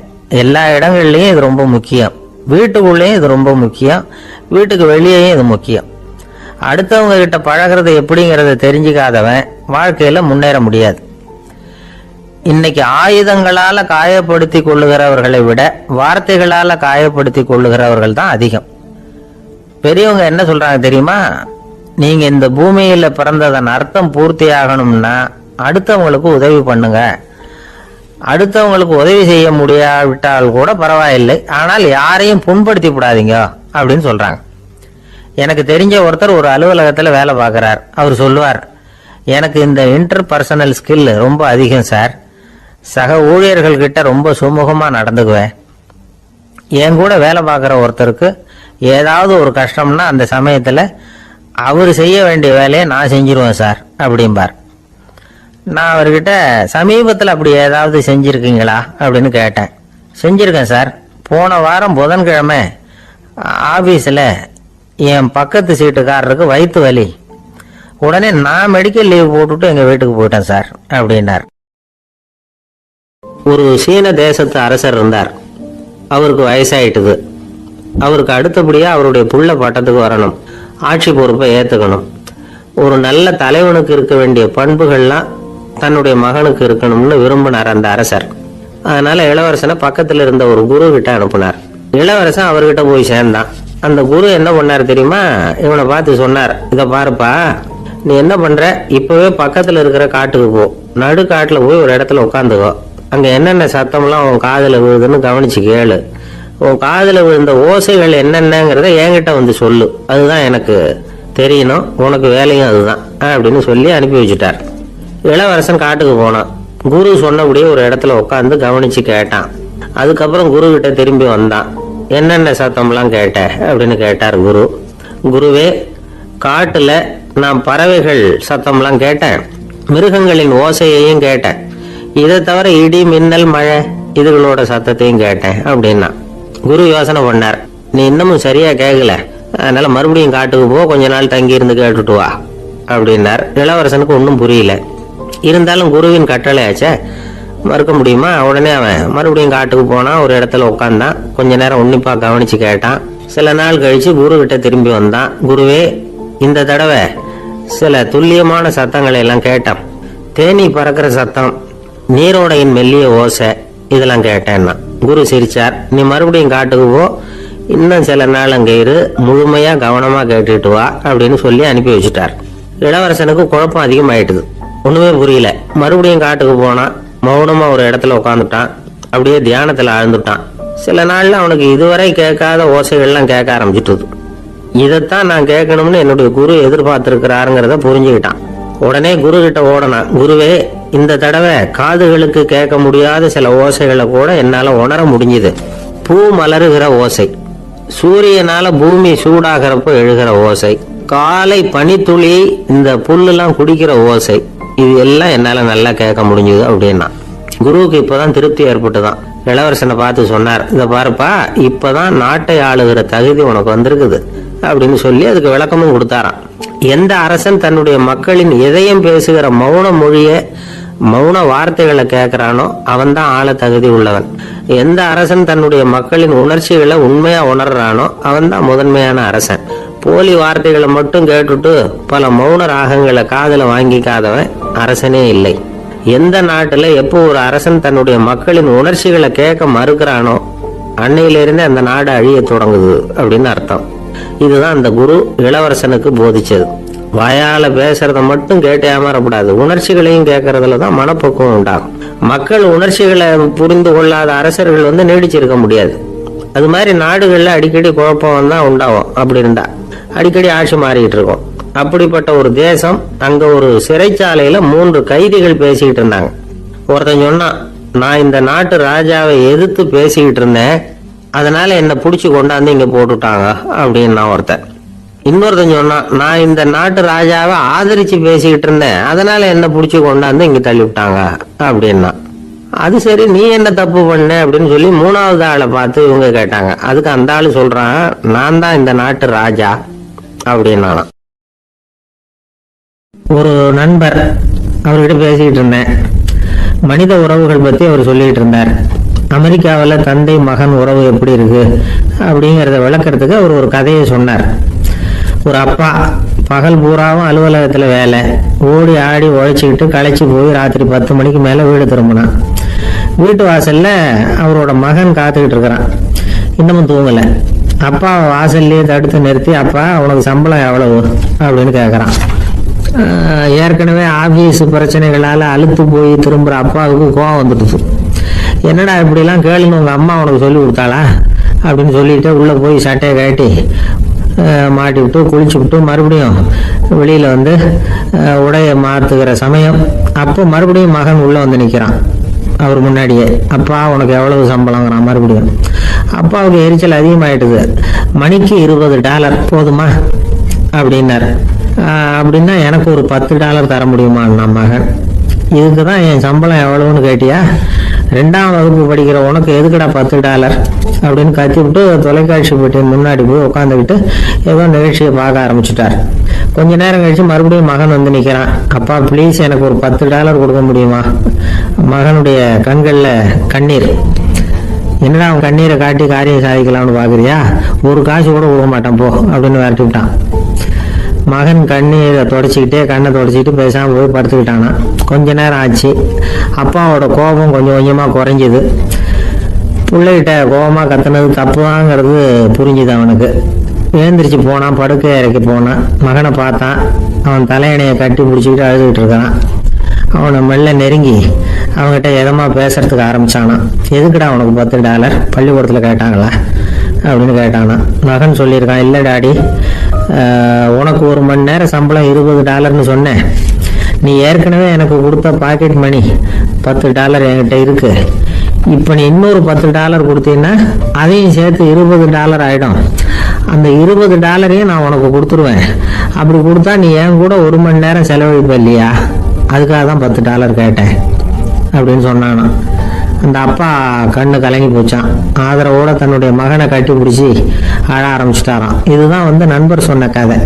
எல்லா இடங்கள்லையும் இது ரொம்ப முக்கியம். வீட்டுக்குள்ளேயும் இது ரொம்ப முக்கியம், வீட்டுக்கு வெளியேயும் இது முக்கியம். அடுத்தவங்க கிட்ட பழகிறது எப்படிங்கிறத தெரிஞ்சுக்காதவன் வாழ்க்கையில முன்னேற முடியாது. இன்னைக்கு ஆயுதங்களால காயப்படுத்தி கொள்ளுகிறவர்களை விட வார்த்தைகளால காயப்படுத்தி கொள்ளுகிறவர்கள் தான் அதிகம். பெரியவங்க என்ன சொல்றாங்க தெரியுமா? நீங்க இந்த பூமியில பிறந்ததன் அர்த்தம் பூர்த்தி ஆகணும்னா அடுத்தவங்களுக்கு உதவி பண்ணுங்க. அடுத்தவங்களுக்கு உதவி செய்ய முடியாவிட்டால் கூட பரவாயில்லை, ஆனால் யாரையும் புண்படுத்தி விடாதீங்க அப்படின்னு சொல்றாங்க. எனக்கு தெரிஞ்ச ஒருத்தர் ஒரு அலுவலகத்தில் வேலை பார்க்குறார். அவர் சொல்லுவார், எனக்கு இந்த இன்டர்பர்சனல் ஸ்கில் ரொம்ப அதிகம் சார். சக ஊழியர்கள் கிட்ட ரொம்ப சுமூகமாக நடந்துக்குவேன். என் கூட வேலை பார்க்குற ஒருத்தருக்கு ஏதாவது ஒரு கஷ்டம்னா அந்த சமயத்தில் அவர் செய்ய வேண்டிய வேலையை நான் செஞ்சிருவேன் சார் அப்படிம்பார். நான் அவர்கிட்ட சமீபத்தில் அப்படி ஏதாவது செஞ்சுருக்கீங்களா அப்படின்னு கேட்டேன். செஞ்சுருக்கேன் சார். போன வாரம் புதன்கிழமை ஆஃபீஸில் என் பக்கத்து சீட்டுக்காரருக்கு வயிற்று வலி. உடனே நான் மெடிக்கல் லீவ் போட்டுட்டு எங்கள் வீட்டுக்கு போயிட்டேன் சார் அப்படின்னார். ஒரு சீன தேசத்து அரசர் இருந்தார். அவருக்கு வயசாயிட்டுது. அவருக்கு அடுத்தபடியாக அவருடைய புள்ள பட்டத்துக்கு வரணும், ஆட்சி பொறுப்பை ஏற்றுக்கணும். ஒரு நல்ல தலைவனுக்கு இருக்க வேண்டிய பண்புகள்லாம் தன்னுடைய மகனுக்கு இருக்கணும்னு விரும்பினார் அந்த அரசர். அதனால இளவரசனை பக்கத்தில் இருந்த ஒரு குரு கிட்ட அனுப்புனார். இளவரசன் அவர்கிட்ட போய் சேர்ந்தான். அந்த குரு என்ன பண்ணார் தெரியுமா? இவனை பார்த்து சொன்னார், இதை பாருப்பா, நீ என்ன பண்ற, இப்பவே பக்கத்தில் இருக்கிற காட்டுக்கு போ, நடு காட்டில் போய் ஒரு இடத்துல உட்காந்துக்கோ. அங்கே என்னென்ன சத்தம்லாம் உன் காதில் விழுதுன்னு கவனிச்சு கேளு. உன் காதில் விழுந்த ஓசைகள் என்னென்னங்கிறத என்கிட்ட வந்து சொல்லு, அதுதான் எனக்கு தெரியணும், உனக்கு வேலையும் அதுதான் அப்படின்னு சொல்லி அனுப்பி வச்சுட்டார். இளவரசன் காட்டுக்கு போனான். குரு சொன்னபடியே ஒரு இடத்துல உட்காந்து கவனிச்சு கேட்டான். அதுக்கப்புறம் குரு கிட்ட திரும்பி வந்தான். என்னென்ன சத்தம்லாம் கேட்ட அப்படின்னு கேட்டார் குரு. குருவே, காட்டுல நான் பறவைகள் சத்தம்லாம் கேட்டேன், மிருகங்களின் ஓசையையும் கேட்டேன், இதை தவிர இடி மின்னல் மழை இதுகளோட சத்தத்தையும் கேட்டேன் அப்படின்னா. குரு யோசனை பண்ணார், நீ இன்னமும் சரியா கேட்கல, அதனால மறுபடியும் காட்டுக்கு போ, கொஞ்ச நாள் தங்கி இருந்து கேட்டுட்டு வா அப்படின்னார். இளவரசனுக்கு ஒன்றும் புரியல. இருந்தாலும் குருவின் கட்டளை ஆச்சே, மறுக்க முடியுமா? உடனே அவன் மறுபடியும் காட்டுக்கு போனான். ஒரு இடத்துல உட்காந்தான். கொஞ்ச நேரம் உன்னிப்பா கவனிச்சு கேட்டான். சில நாள் கழிச்சு குரு கிட்ட திரும்பி வந்தான். குருவே, இந்த தடவை சில துல்லியமான சத்தங்களை எல்லாம் கேட்டான். தேனி பறக்கிற சத்தம், நீரோடையின் மெல்லிய ஓசை, இதெல்லாம் கேட்டேன்னா. குரு சிரிச்சார். நீ மறுபடியும் காட்டுக்கு போ, இன்னும் சில நாள் அங்கே இரு, முழுமையா கவனமா கேட்டுட்டு வா அப்படின்னு சொல்லி அனுப்பி வச்சுட்டார். இளவரசனுக்கு குழப்பம் அதிகமாயிட்டுது. ஒண்ணுமே புரியல. மறுபடியும் காட்டுக்கு போனான். மௌனமா ஒரு இடத்துல உட்காந்துட்டான். அப்படியே தியானத்துல ஆழ்ந்துட்டான். சில நாள்ல அவனுக்கு இதுவரை கேட்காத ஓசைகள்லாம் கேட்க ஆரம்பிச்சுட்டுது. இதைத்தான் நான் கேட்கணும்னு என்னுடைய குரு எதிர்பார்த்திருக்கிறாருங்கிறத புரிஞ்சுக்கிட்டான். உடனே குரு கிட்ட ஓடனான். குருவே, இந்த தடவை காதுகளுக்கு கேட்க முடியாத சில ஓசைகளை கூட என்னால உணர முடிஞ்சுது. பூ மலருகிற ஓசை, சூரியனால பூமி சூடாகிறப்ப எழுகிற ஓசை, காலை பனித்துளி இந்த புல்லுலாம் குடிக்கிற ஓசை, இது எல்லாம் என்னால நல்லா கேட்க முடிஞ்சுது அப்படின்னா. குருவுக்கு இப்பதான் திருப்தி ஏற்பட்டுதான். இளவரசனை பார்த்து சொன்னார், இதை பாருப்பா, இப்பதான் நாட்டை ஆளுகிற தகுதி உனக்கு வந்திருக்குது அப்படின்னு சொல்லி அதுக்கு விளக்கமும் கொடுத்தாராம். எந்த அரசன் தன்னுடைய மக்களின் இதயம் பேசுகிற மௌன மொழிய மௌன வார்த்தைகளை கேட்கிறானோ அவன் தான் ஆள தகுதி உள்ளவன். எந்த அரசன் தன்னுடைய மக்களின் உணர்ச்சிகளை உண்மையா உணர்றானோ அவன் தான் முதன்மையான அரசன். போலி வார்த்தைகளை மட்டும் கேட்டுட்டு பல மௌன ராகங்களை காதுல வாங்கிக்காதவன் அரசனே இல்லை. எந்த நாட்டுல எப்போ ஒரு அரசன் தன்னுடைய மக்களின் உணர்ச்சிகளை கேட்க மறுக்கிறானோ அன்னையிலிருந்தே அந்த நாடு அழிய தொடங்குது அப்படின்னு அர்த்தம். இதுதான் அந்த குரு இளவரசனுக்கு போதிச்சது. வாயால பேசுறத மட்டும் கேட்டு ஏமாறக்கூடாது, உணர்ச்சிகளையும் கேட்கறதுல தான் மனப்பக்குவம் உண்டாகும். மக்கள் உணர்ச்சிகளை புரிந்து கொள்ளாத அரசர்கள் நீடிச்சிருக்க முடியாது. அது மாதிரி நாடுகள்ல அடிக்கடி குழப்பம் தான் உண்டாகும். அப்படி இருந்தா அடிக்கடி ஆட்சி மாறிக்கிட்டு இருக்கும். அப்படிப்பட்ட ஒரு தேசம், அங்க ஒரு சிறைச்சாலையில 3 கைதிகள் பேசிக்கிட்டு இருந்தாங்க. ஒருத்தன் சொன்னான், நான் இந்த நாட்டு ராஜாவை எதிர்த்து பேசிக்கிட்டு இருந்தேன், அதனால என்ன பிடிச்சி கொண்டாந்து இங்க போட்டுட்டாங்க அப்படின்னா ஒருத்தன். இன்னொருத்தன் சொன்னான், நான் இந்த நாட்டு ராஜாவை ஆதரிச்சு பேசிக்கிட்டு இருந்தேன், அதனால என்ன பிடிச்சி கொண்டாந்து இங்க தள்ளி விட்டாங்க அப்படின்னா. அது சரி, நீ என்ன தப்பு பண்ண அப்படின்னு சொல்லி மூணாவது ஆளை பார்த்து இவங்க கேட்டாங்க. அதுக்கு அந்த ஆளு சொல்றான், நான் தான் இந்த நாட்டு ராஜா அப்படின்னாலாம். ஒரு நண்பர் அவர்கிட்ட பேசிக்கிட்டு இருந்தேன். மனித உறவுகள் பத்தி அவர் சொல்லிட்டு இருந்தார். அமெரிக்காவில் தந்தை மகன் உறவு எப்படி இருக்கு அப்படிங்கிறத விளக்கறதுக்கு அவர் ஒரு கதையை சொன்னார். ஒரு அப்பா பகல் பூராவும் அலுவலகத்தில் வேலை, ஓடி ஆடி உழைச்சிக்கிட்டு களைச்சி போய் ராத்திரி 10 மணிக்கு மேலே வீடு திரும்பினான். வீட்டு வாசல்ல அவரோட மகன் காத்துக்கிட்டு இருக்கிறான். இன்னமும் தூங்கலை. அப்பா வாசல்லையே தடுத்து நிறுத்தி, அப்பா உனக்கு சம்பளம் எவ்வளவு அப்படின்னு கேட்குறான். ஏற்கனவே ஆபீஸ் பிரச்சனைகளால் அழுத்து போய் திரும்புகிற அப்பாவுக்கு கோவம் வந்துடுச்சு. என்னடா இப்படிலாம் கேளுன்னு உங்கள் அம்மா உனக்கு சொல்லி கொடுத்தாளா அப்படின்னு சொல்லிட்டு உள்ளே போய் சட்டையை கட்டி மாட்டி விட்டு குளிச்சு விட்டு மறுபடியும் வெளியில் வந்து உடையை மாற்றுகிற சமயம் அப்போ மறுபடியும் மகன் உள்ளே வந்து நிற்கிறான் அவர் முன்னாடியே. அப்பா உனக்கு எவ்வளவு சம்பளங்கிறான் மறுபடியும். அப்பாவுக்கு எரிச்சல் அதிகமாயிட்டுது. மணிக்கு $20 போதுமா அப்படின்னார். அப்படின்னா எனக்கு ஒரு $10 தர முடியுமா மகன்? இதுக்கு தான் என் சம்பளம் எவ்வளவுன்னு கேட்டியா? 2ஆம் வகுப்பு படிக்கிற உனக்கு எதுக்குடா $10 அப்படின்னு கத்தி விட்டு தொலைக்காட்சி பெட்டியின் முன்னாடி போய் உட்காந்துக்கிட்டு ஏதோ நிகழ்ச்சியை பார்க்க ஆரம்பிச்சுட்டார். கொஞ்ச நேரம் கழிச்சு மறுபடியும் மகன் வந்து நிற்கிறான். அப்பா ப்ளீஸ் எனக்கு ஒரு $10 கொடுக்க முடியுமா? மகனுடைய கண்களில் கண்ணீர். என்னடா அவன் கண்ணீரை காட்டி காரியம் சாதிக்கலாம்னு பார்க்குறியா? ஒரு காசு கூட கொடுக்க மாட்டான் போ அப்படின்னு விரட்டி விட்டான். மகன் கண்ணீரை தொடச்சிக்கிட்டே கண்ணை தொடச்சிக்கிட்டு பேசாமல் போய் படுத்துக்கிட்டானா. கொஞ்ச நேரம் ஆச்சு. அப்பாவோட கோபம் கொஞ்சம் கொஞ்சமாக குறைஞ்சிது. பிள்ளைகிட்ட கோபமாக கத்துனது தப்புதாங்கிறது புரிஞ்சுது அவனுக்கு. எழுந்திரிச்சு போனான், படுக்கை இறக்கி போனான். மகனை பார்த்தான். அவன் தலையணையை கட்டி பிடிச்சிக்கிட்டு அழுதுகிட்டு இருக்கான். அவனை மெல்ல நெருங்கி அவங்ககிட்ட எதமாக பேசுறதுக்கு ஆரம்பிச்சானான். எதுக்குடா அவனுக்கு $10 பள்ளிக்கூடத்தில் கேட்டாங்களா அப்படின்னு கேட்டானா. மகன் சொல்லியிருக்கான், இல்லை டாடி, உனக்கு 1 மணி நேரம் சம்பளம் $20ன்னு சொன்னேன். நீ ஏற்கனவே எனக்கு கொடுத்த பாக்கெட் மணி $10 என்கிட்ட இருக்கு. இப்போ நீ இன்னொரு $10 கொடுத்தீங்கன்னா அதையும் சேர்த்து $20 ஆகிடும். அந்த $20 நான் உனக்கு கொடுத்துருவேன். அப்படி கொடுத்தா நீ என் கூட 1 மணி நேரம் செலவழிப்ப இல்லையா? அதுக்காக தான் $10 கேட்டேன் அப்படின்னு சொன்னானா. அந்த அப்பா கண்ணு கலங்கி போச்சான். ஆதரவோட தன்னுடைய மகனை கட்டி பிடிச்சி அழ ஆரம்பிச்சிட்டாராம். இதுதான் நண்பர் சொன்ன கதை.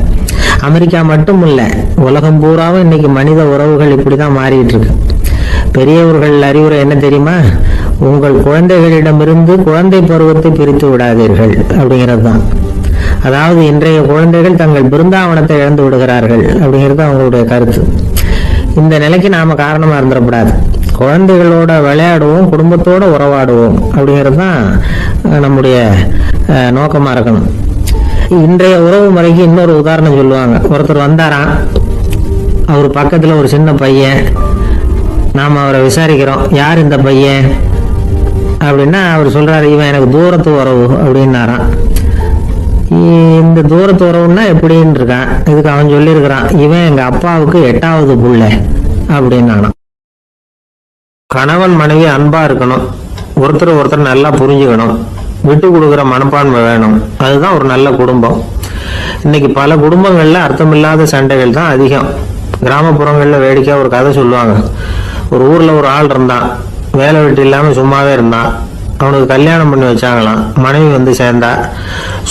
அமெரிக்கா மட்டும் இல்லை, உலகம் பூராவும் இன்னைக்கு மனித உறவுகள் இப்படி தான் மாறிட்டு இருக்கு. பெரியவர்கள் அறிவுரை என்ன தெரியுமா? உங்கள் குழந்தைகளிடமிருந்து குழந்தை பருவத்தை பிரித்து விடாதீர்கள் அப்படிங்கிறது தான். அதாவது இன்றைய குழந்தைகள் தங்கள் பிருந்தாவனத்தை இழந்து விடுகிறார்கள் அப்படிங்கிறது அவங்களுடைய கருத்து. இந்த நிலைக்கு நாம காரணமா இருந்துடக்கூடாது. குழந்தைகளோட விளையாடுவோம், குடும்பத்தோட உறவாடுவோம் அப்படிங்கிறது தான் நம்முடைய நோக்கமா இருக்கணும். இன்றைய உறவு முறைக்கு இன்னொரு உதாரணம் சொல்லுவாங்க. ஒருத்தர் வந்தாராம், அவர் பக்கத்துல ஒரு சின்ன பையன். நாம் அவரை விசாரிக்கிறோம், யார் இந்த பையன் அப்படின்னா அவர் சொல்றாரு, இவன் எனக்கு தூரத்து உறவு அப்படின்னாராம். இந்த தூரத்து உறவுன்னா எப்படின்னு இருக்கான். இதுக்கு அவன் சொல்லியிருக்கிறான், இவன் எங்க அப்பாவுக்கு 8வது புள்ள அப்படின்னானா. கணவன் மனைவி அன்பா இருக்கணும், ஒருத்தர் நல்லா புரிஞ்சுக்கணும், விட்டு கொடுக்குற மனப்பான்மை வேணும். அதுதான் ஒரு நல்ல குடும்பம். இன்னைக்கு பல குடும்பங்கள்ல அர்த்தமில்லாத சண்டைகள் தான் அதிகம். கிராமப்புறங்கள்ல வேடிக்கையா ஒரு கதை சொல்லுவாங்க. ஒரு ஊர்ல ஒரு ஆள் இருந்தான், வேலை வெட்டி இல்லாம சும்மாவே இருந்தான். அவனுக்கு கல்யாணம் பண்ணி வச்சாங்களாம். மனைவி வந்து சேர்ந்தா,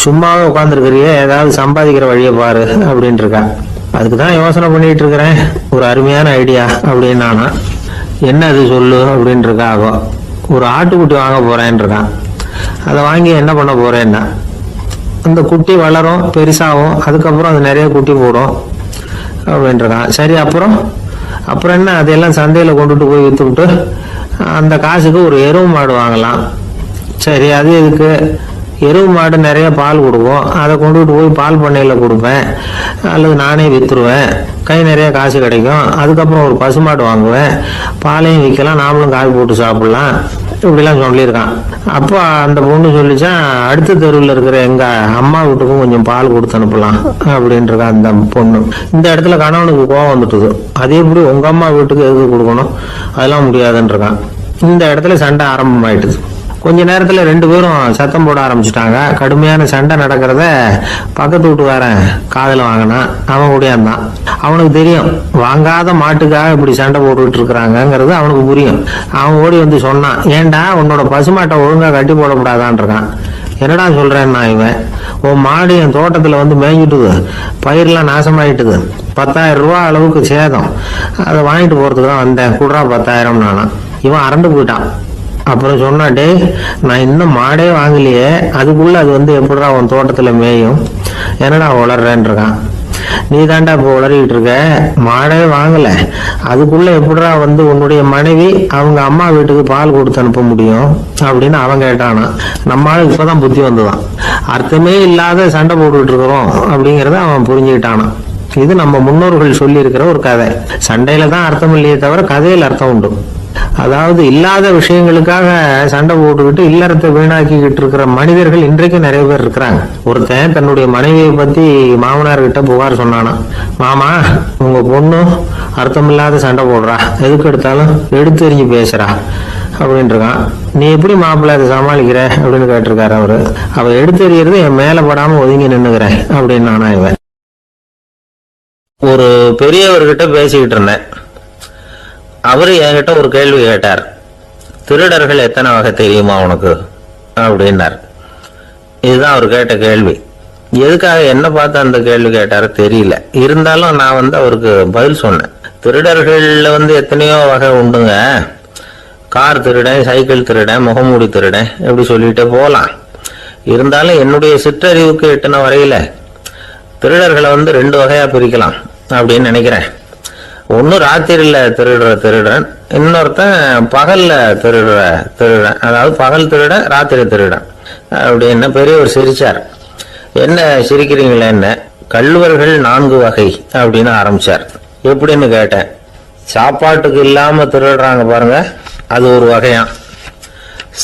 சும்மாவே உட்காந்துருக்கிறிய, ஏதாவது சம்பாதிக்கிற வழியை பாரு அப்படின்ட்டு இருக்கா. அதுக்கு தான் யோசனை பண்ணிட்டு இருக்கிறேன், ஒரு அருமையான ஐடியா அப்படின்னு நானா. என்ன அது சொல்லு அப்படின்னு இருக்கா. ஆகும், ஒரு ஆட்டுக்குட்டி வாங்க போறேன்னு இருக்கான். அதை வாங்கி என்ன பண்ண போறேன்னா, அந்த குட்டி வளரும், பெருசாகும், அதுக்கப்புறம் அது நிறைய குட்டி போடும் அப்படின்ட்டு இருக்கான். சரி, அப்புறம் என்ன, அதையெல்லாம் சந்தையில் கொண்டுட்டு போய் விற்றுவிட்டு அந்த காசுக்கு ஒரு எருவு மாடு வாங்கலாம். சரி, அது எதுக்கு? எருவு மாடு நிறைய பால் கொடுக்கும், அதை கொண்டுகிட்டு போய் பால் பண்ணையில் கொடுப்பேன், அல்லது நானே விற்றுருவேன், கை நிறைய காசு கிடைக்கும். அதுக்கப்புறம் ஒரு பசுமாடு வாங்குவேன், பாலையும் விற்கலாம், நாமளும் காய் போட்டு சாப்பிடலாம், இப்படிலாம் சொல்லியிருக்கான். அப்போ அந்த பொண்ணு சொல்லிச்சான், அடுத்த தெருவில் இருக்கிற எங்க அம்மா வீட்டுக்கும் கொஞ்சம் பால் கொடுத்து அனுப்பலாம் அப்படின்ட்டு அந்த பொண்ணு. இந்த இடத்துல கணவனுக்கு கோவம் வந்துட்டுது. அதே எப்படி உங்க அம்மா வீட்டுக்கு எதுக்கு கொடுக்கணும், அதெல்லாம் முடியாதுன்னு இருக்கான். இந்த இடத்துல சண்டை ஆரம்பமாயிட்டுது. கொஞ்ச நேரத்துல ரெண்டு பேரும் சத்தம் போட ஆரம்பிச்சுட்டாங்க. கடுமையான சண்டை நடக்கிறத பக்கத்து வீட்டுக்காரன் காதுல வாங்கினான். அவன் கூடயாந்தான். அவனுக்கு தெரியும் வாங்காத மாட்டுக்காக இப்படி சண்டை போட்டுக்கிட்டு இருக்கிறாங்கிறது அவனுக்கு புரியும். அவன் ஓடி வந்து சொன்னான், ஏண்டா உன்னோட பசுமாட்டை ஒழுங்கா கட்டி போடக்கூடாதான்னு இருக்கான். என்னடா சொல்றேன்னா, இவன் உன் மாடு என் தோட்டத்துல வந்து மேய்ஞ்சிட்டுது, பயிரெல்லாம் நாசமாயிட்டுது, 10,000 ரூபா அளவுக்கு சேதம், அதை வாங்கிட்டு போறதுக்கு தான் வந்தேன், குடுறா 10,000 நானா. இவன் அரண்டு போயிட்டான். அப்புறம் சொன்னா, டே நான் இன்னும் மாடே வாங்கலையே, அதுக்குள்ள அது வந்து எப்படிடா உன் தோட்டத்துல மேயும், என்னடா உளர்றேன்னு இருக்கான். நீ தாண்டா இப்போ உளறிக்கிட்டு இருக்க, மாடே வாங்கல, அதுக்குள்ள எப்படிடா வந்து உன்னுடைய மனைவி அவங்க அம்மா வீட்டுக்கு பால் கொடுத்து அனுப்ப முடியும் அப்படின்னு அவன் கேட்டானா. நம்மளால இப்பதான் புத்தி வந்துதான். அர்த்தமே இல்லாத சண்டை போட்டுக்கிட்டு இருக்கிறோம் அப்படிங்கறத அவன் புரிஞ்சுக்கிட்டானான். இது நம்ம முன்னோர்கள் சொல்லி இருக்கிற ஒரு கதை. சண்டையில தான் அர்த்தம் இல்லையே தவிர கதையில் அர்த்தம் உண்டு. அதாவது இல்லாத விஷயங்களுக்காக சண்டை போட்டுக்கிட்டு இல்லறத்தை வீணாக்கிக்கிட்டு இருக்கிற மனிதர்கள் இன்றைக்கும் நிறைய பேர் இருக்கிறாங்க. ஒருத்தன் தன்னுடைய மனைவியை பத்தி மாமனார் கிட்ட புகார் சொன்னானா, மாமா உங்க பொண்ணு அர்த்தமில்லாத சண்டை போடுறா, எதுக்கு எடுத்தாலும் எடுத்தெறிஞ்சு பேசுறா அப்படின்னு இருக்கான். நீ எப்படி மாப்பிள்ளை அதை சமாளிக்கிற அப்படின்னு கேட்டிருக்காரு அவரு. அவ எடுத்தெறியறது என் மேல படாம ஒதுங்கி நின்னுக்கிறேன் அப்படின்னு நானா. இவன் ஒரு பெரியவர்கிட்ட பேசிக்கிட்டு இருந்தேன். அவரு என்கிட்ட ஒரு கேள்வி கேட்டார். திருடர்கள் எத்தனை வகை தெரியுமா உனக்கு அப்படின்னார். இதுதான் அவர் கேட்ட கேள்வி. எதுக்காக என்ன பார்த்து அந்த கேள்வி கேட்டாரு தெரியல. இருந்தாலும் நான் வந்து அவருக்கு பதில் சொன்னேன். திருடர்கள்ல வந்து எத்தனையோ வகை உண்டுங்க. கார் திருடன், சைக்கிள் திருடன், முகமூடி திருடன், எப்படி சொல்லிட்டே போகலாம். இருந்தாலும் என்னுடைய சிற்றறிவுக்கு எட்டின வரையில திருடர்களை வந்து 2 வகையா பிரிக்கலாம் அப்படின்னு நினைக்கிறேன். ஒன்னு ராத்திரியில திருடுற திருடன், இன்னொருத்தன் பகல்ல திருடுற திருடன். அதாவது பகல் திருடன், ராத்திரி திருடன் அப்படின்னு பெரியவர் சிரிச்சார். என்ன சிரிக்கிறீங்களே, என்ன கள்வர்கள் 4 வகை அப்படின்னு ஆரம்பிச்சார். எப்படின்னு கேட்டேன். சாப்பாட்டுக்கு இல்லாம திருடுறாங்க பாருங்க, அது ஒரு வகையான்.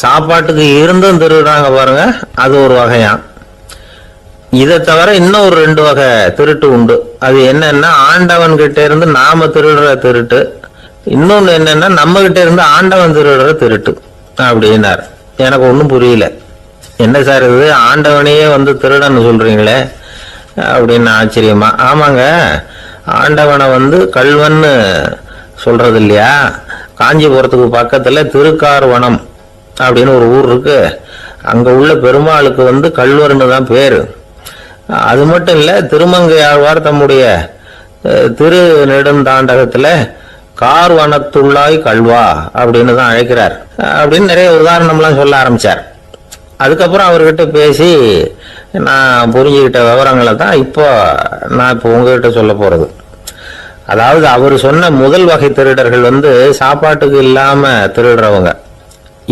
சாப்பாட்டுக்கு இருந்தும் திருடுறாங்க பாருங்க, அது ஒரு வகையான். இதை தவிர இன்னும் ஒரு 2 வகை திருட்டு உண்டு. அது என்னன்னா, ஆண்டவன் கிட்ட இருந்து நாம திருடுற திருட்டு, இன்னொன்னு என்னன்னா நம்ம கிட்ட இருந்து ஆண்டவன் திருடுற திருட்டு அப்படின்னார். எனக்கு ஒன்றும் புரியல. என்ன சார் இது, ஆண்டவனையே வந்து திருடன்னு சொல்றீங்களே அப்படின்னு ஆச்சரியமா. ஆமாங்க, ஆண்டவனை வந்து கள்வன்னு சொல்றது இல்லையா. காஞ்சிபுரத்துக்கு பக்கத்துல திருக்கார்வனம் அப்படின்னு ஒரு ஊர் இருக்கு. அங்க உள்ள பெருமாளுக்கு வந்து கள்வர்னு தான் பேரு. அது மட்டும் இல்ல, திருமங்கையாழ்வார் தம்முடைய திரு நெடுந்தாண்டகத்துல கார்வனத்துள்ளாய் கல்வா அப்படின்னு தான் அழைக்கிறார் அப்படின்னு நிறைய உதாரணம்லாம் சொல்ல ஆரம்பிச்சார். அதுக்கப்புறம் அவர்கிட்ட பேசி நான் புரிஞ்சுக்கிட்ட விவரங்களை தான் இப்போ உங்ககிட்ட சொல்ல போறது. அதாவது அவர் சொன்ன முதல் வகை திருடர்கள் வந்து சாப்பாட்டுக்கு இல்லாம திருடுறவங்க.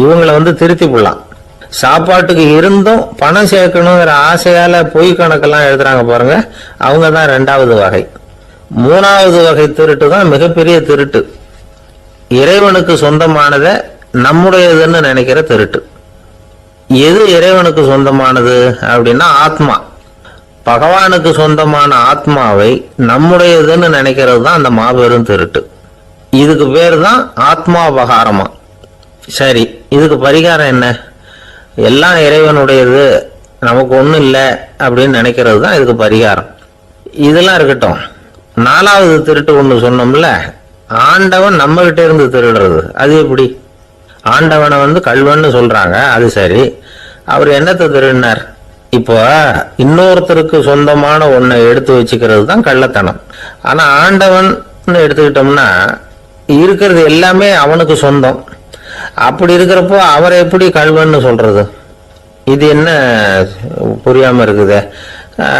இவங்களை வந்து திருத்தி போடலாம். சாப்பாட்டுக்கு இருந்தும் பணம் சேர்க்கணுங்கிற ஆசையால பொய் கணக்கெல்லாம் எழுதுறாங்க பாருங்க, அவங்க தான் 2வது வகை. 3வது வகை திருட்டு தான் மிகப்பெரிய திருட்டு. இறைவனுக்கு சொந்தமானதை நம்முடையதுன்னு நினைக்கிற திருட்டு. எது இறைவனுக்கு சொந்தமானது அப்படின்னா ஆத்மா. பகவானுக்கு சொந்தமான ஆத்மாவை நம்முடையதுன்னு நினைக்கிறது தான் அந்த மாபெரும் திருட்டு. இதுக்கு பேர் தான் ஆத்மாபகாரமா. சரி, இதுக்கு பரிகாரம் என்ன? எல்லாம் இறைவனுடையது, நமக்கு ஒண்ணும் இல்லை அப்படின்னு நினைக்கிறது தான் இதுக்கு பரிகாரம். இதெல்லாம் இருக்கட்டும். 4வது திருட்டு ஒண்ணு சொன்னோம்ல, ஆண்டவன் நம்ம கிட்ட இருந்து திருடுறது. அது எப்படி? ஆண்டவனை வந்து கள்வன்னு சொல்றாங்க, அது சரி. அவர் என்னத்தை திருடினார்? இப்போ இன்னொருத்தருக்கு சொந்தமான ஒன்னை எடுத்து வச்சுக்கிறது தான் கள்ளத்தனம். ஆனா ஆண்டவன் எடுத்துக்கிட்டோம்னா இருக்கிறது எல்லாமே அவனுக்கு சொந்தம். அப்படி இருக்கிறப்போ அவரை எப்படி கள்வன்னு சொல்றது? இது என்ன புரியாம இருக்குது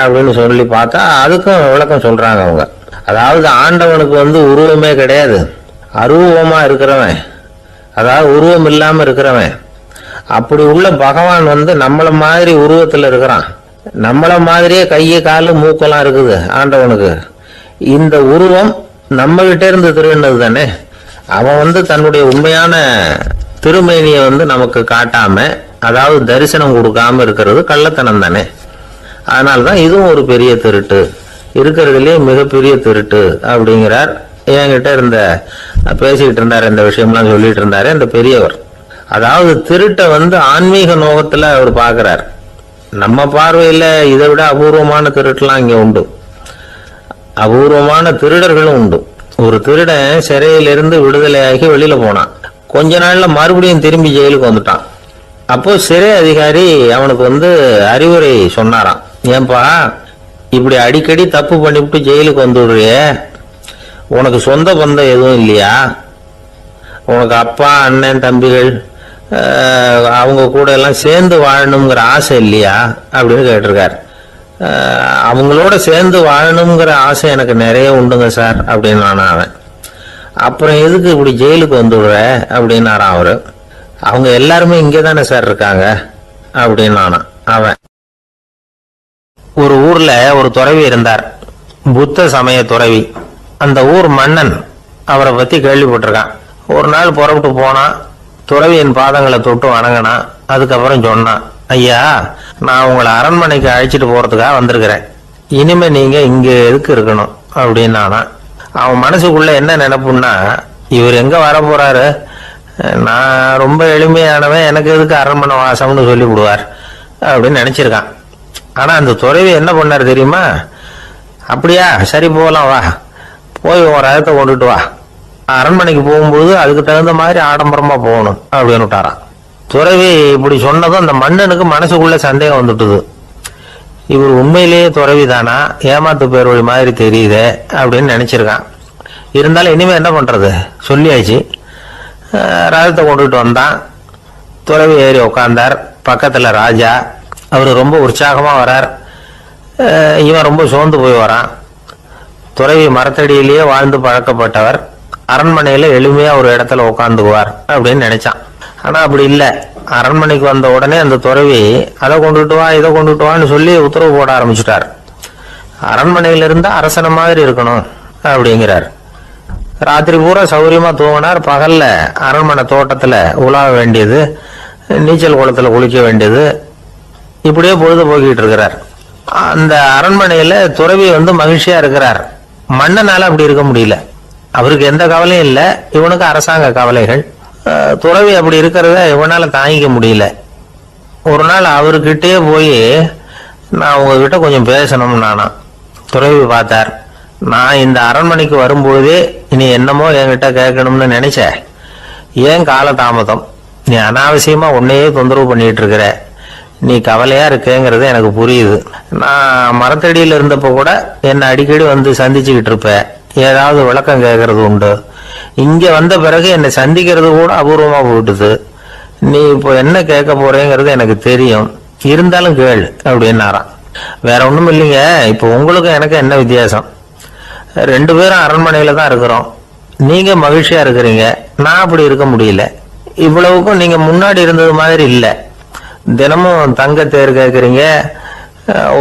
அப்படின்னு சொல்லி பார்த்தா அதுக்கும் விளக்கம் சொல்றாங்க அவங்க. அதாவது ஆண்டவனுக்கு வந்து உருவமே கிடையாது, அரூபமா இருக்கிறவன், அதாவது உருவம் இல்லாம இருக்கிறவன். அப்படி உள்ள பகவான் வந்து நம்மள மாதிரி உருவத்துல இருக்கிறான். நம்மள மாதிரியே கையை காலு மூக்கெல்லாம் இருக்குது ஆண்டவனுக்கு. இந்த உருவம் நம்ம கிட்ட இருந்து திருடினது தானே. அவன் வந்து தன்னுடைய உண்மையான திருமேனியை வந்து நமக்கு காட்டாம, அதாவது தரிசனம் கொடுக்காம இருக்கிறது கள்ளத்தனம் தானே. அதனால்தான் இதுவும் ஒரு பெரிய திருட்டு, இருக்கிறதுலயே மிகப்பெரிய திருட்டு அப்படிங்கிறார். என்கிட்ட பேசிக்கிட்டு இருந்தாரு, இந்த விஷயம்லாம் சொல்லிட்டு இருந்தாரு அந்த பெரியவர். அதாவது திருட்டை ஆன்மீக நோகத்துல அவர் பார்க்கிறார். நம்ம பார்வையில இதை விட அபூர்வமான திருட்டுலாம் இங்க உண்டு, அபூர்வமான திருடர்களும் உண்டு. ஒரு திருடன் சிறையிலிருந்து விடுதலையாகி வெளியில போனான். கொஞ்ச நாள்ல மறுபடியும் திரும்பி ஜெயிலுக்கு வந்துட்டான். அப்போ சிறை அதிகாரி அவனுக்கு அறிவுரை சொன்னாராம். ஏன்பா இப்படி அடிக்கடி தப்பு பண்ணிவிட்டு ஜெயிலுக்கு வந்துடுறிய, உனக்கு சொந்த பந்தம் எதுவும் இல்லையா? உனக்கு அப்பா அண்ணன் தம்பிகள் அவங்க கூட எல்லாம் சேர்ந்து வாழணுங்கிற ஆசை இல்லையா அப்படின்னு கேட்டிருக்காரு. அவங்களோட சேர்ந்து வாழணுங்கிற ஆசை எனக்கு நிறைய உண்டுங்க சார் அப்படின்னு அவன். அப்புறம் எதுக்கு இப்படி ஜெயிலுக்கு வந்துடுற அப்படின்னாரான் அவரு. அவங்க எல்லாருமே இங்கே தானே சார் இருக்காங்க அப்படின்னு அவன். ஒரு ஊர்ல ஒரு துறவி இருந்தார், புத்த சமய துறவி. அந்த ஊர் மன்னன் அவரை பத்தி கேள்விப்பட்டிருக்கான். ஒரு நாள் புறப்பட்டு போனான், துறவியின் பாதங்களை தொட்டு வணங்கினான். அதுக்கப்புறம் சொன்னான், ஐயா நான் உங்களை அரண்மனைக்கு அழைச்சிட்டு போறதுக்காக வந்திருக்கிறேன், இனிமே நீங்க இங்க எதுக்கு இருக்கணும் அப்படின்னு. அவன் மனசுக்குள்ள என்ன நினைப்புன்னா, இவர் எங்க வர போறாரு, நான் ரொம்ப எளிமையானவன், எனக்கு எதுக்கு அரண்மனை வாசம்னு சொல்லி விடுவார் அப்படின்னு நினைச்சிருக்கான். ஆனா அந்த துறவி என்ன பண்ணாரு தெரியுமா? அப்படியா, சரி போகலாம், வா போய் ஒரு ரகத்தை கொண்டுட்டு வா, அரண்மனைக்கு போகும்போது அதுக்கு தகுந்த மாதிரி ஆடம்பரமா போகணும் அப்படின்னு விட்டாரான். துறவி இப்படி சொன்னதும் அந்த மன்னனுக்கு மனசுக்குள்ள சந்தேகம் வந்துட்டுது. இவர் உண்மையிலேயே துறவி தானா, ஏமாத்து பேர் வழி மாதிரி தெரியுதே அப்படின்னு நினைச்சிருக்கான். இருந்தாலும் இனிமே என்ன பண்றது, சொல்லியாச்சு. ரதத்தை கொண்டுட்டு வந்தான். துறவி ஏறி உட்கார்ந்தார். பக்கத்துல ராஜா, அவரு ரொம்ப உற்சாகமா வரார். இவன் ரொம்ப சோர்ந்து போய் வரான். துறவி மரத்தடியிலேயே வாழ்ந்து பழக்கப்பட்டவர், அரண்மனையில எளிமையா ஒரு இடத்துல உட்காந்துக்குவார் அப்படின்னு நினைச்சான். ஆனா அப்படி இல்லை. அரண்மனைக்கு வந்த உடனே அந்த துறவி அதை கொண்டுட்டு வா இதை கொண்டுட்டு வான்னு சொல்லி உத்தரவு போட ஆரம்பிச்சுட்டார். அரண்மனையில இருந்தா அரசன மாதிரி இருக்கணும் அப்படிங்கிறார். ராத்திரி பூரா சௌரியமா தூங்கினார். பகல்ல அரண்மனை தோட்டத்துல உலாவ வேண்டியது, நீச்சல் குளத்துல குளிக்க வேண்டியது, இப்படியே பொழுது போக்கிட்டு இருக்கிறார். அந்த அரண்மனையில துறவி மகிழ்ச்சியா இருக்கிறார். மன்னனால அப்படி இருக்க முடியல. அவருக்கு எந்த கவலையும் இல்லை, இவனுக்கு அரசாங்க கவலைகள். துறவி அப்படி இருக்கிறத இவனால தாங்கிக்க முடியல. ஒரு நாள் அவர்கிட்டயே போய், நான் உங்ககிட்ட கொஞ்சம் பேசணும் நானா. துறவி பார்த்தார். நான் இந்த அரண்மனைக்கு வரும்போதே நீ என்னமோ என்கிட்ட கேட்கணும்னு நினைச்ச, ஏன் கால தாமதம், நீ அனாவசியமா உன்னையே தொந்தரவு பண்ணிட்டு இருக்கிற, நீ கவலையா இருக்கேங்கிறது எனக்கு புரியுது. நான் மரத்தடியில இருந்தப்ப கூட என்னை அடிக்கடி சந்திச்சுக்கிட்டு இருப்ப, ஏதாவது விளக்கம் கேட்கறது உண்டு. இங்க வந்த பிறகு என்னை சந்திக்கிறது கூட அபூர்வமா போயிட்டுது. நீ இப்போ என்ன கேட்க போறேங்கிறது எனக்கு தெரியும், இருந்தாலும் கேள் அப்படின்னாராம். வேற ஒண்ணும் இல்லைங்க, இப்போ உங்களுக்கும் எனக்கு என்ன வித்தியாசம், 2 பேரும் அரண்மனையில தான் இருக்கிறோம். நீங்க மகிழ்ச்சியா இருக்கிறீங்க, நான் அப்படி இருக்க முடியல. இவ்வளவுக்கும் நீங்க முன்னாடி இருந்தது மாதிரி இல்லை. தினமும் தங்க தேர் கேட்கறீங்க,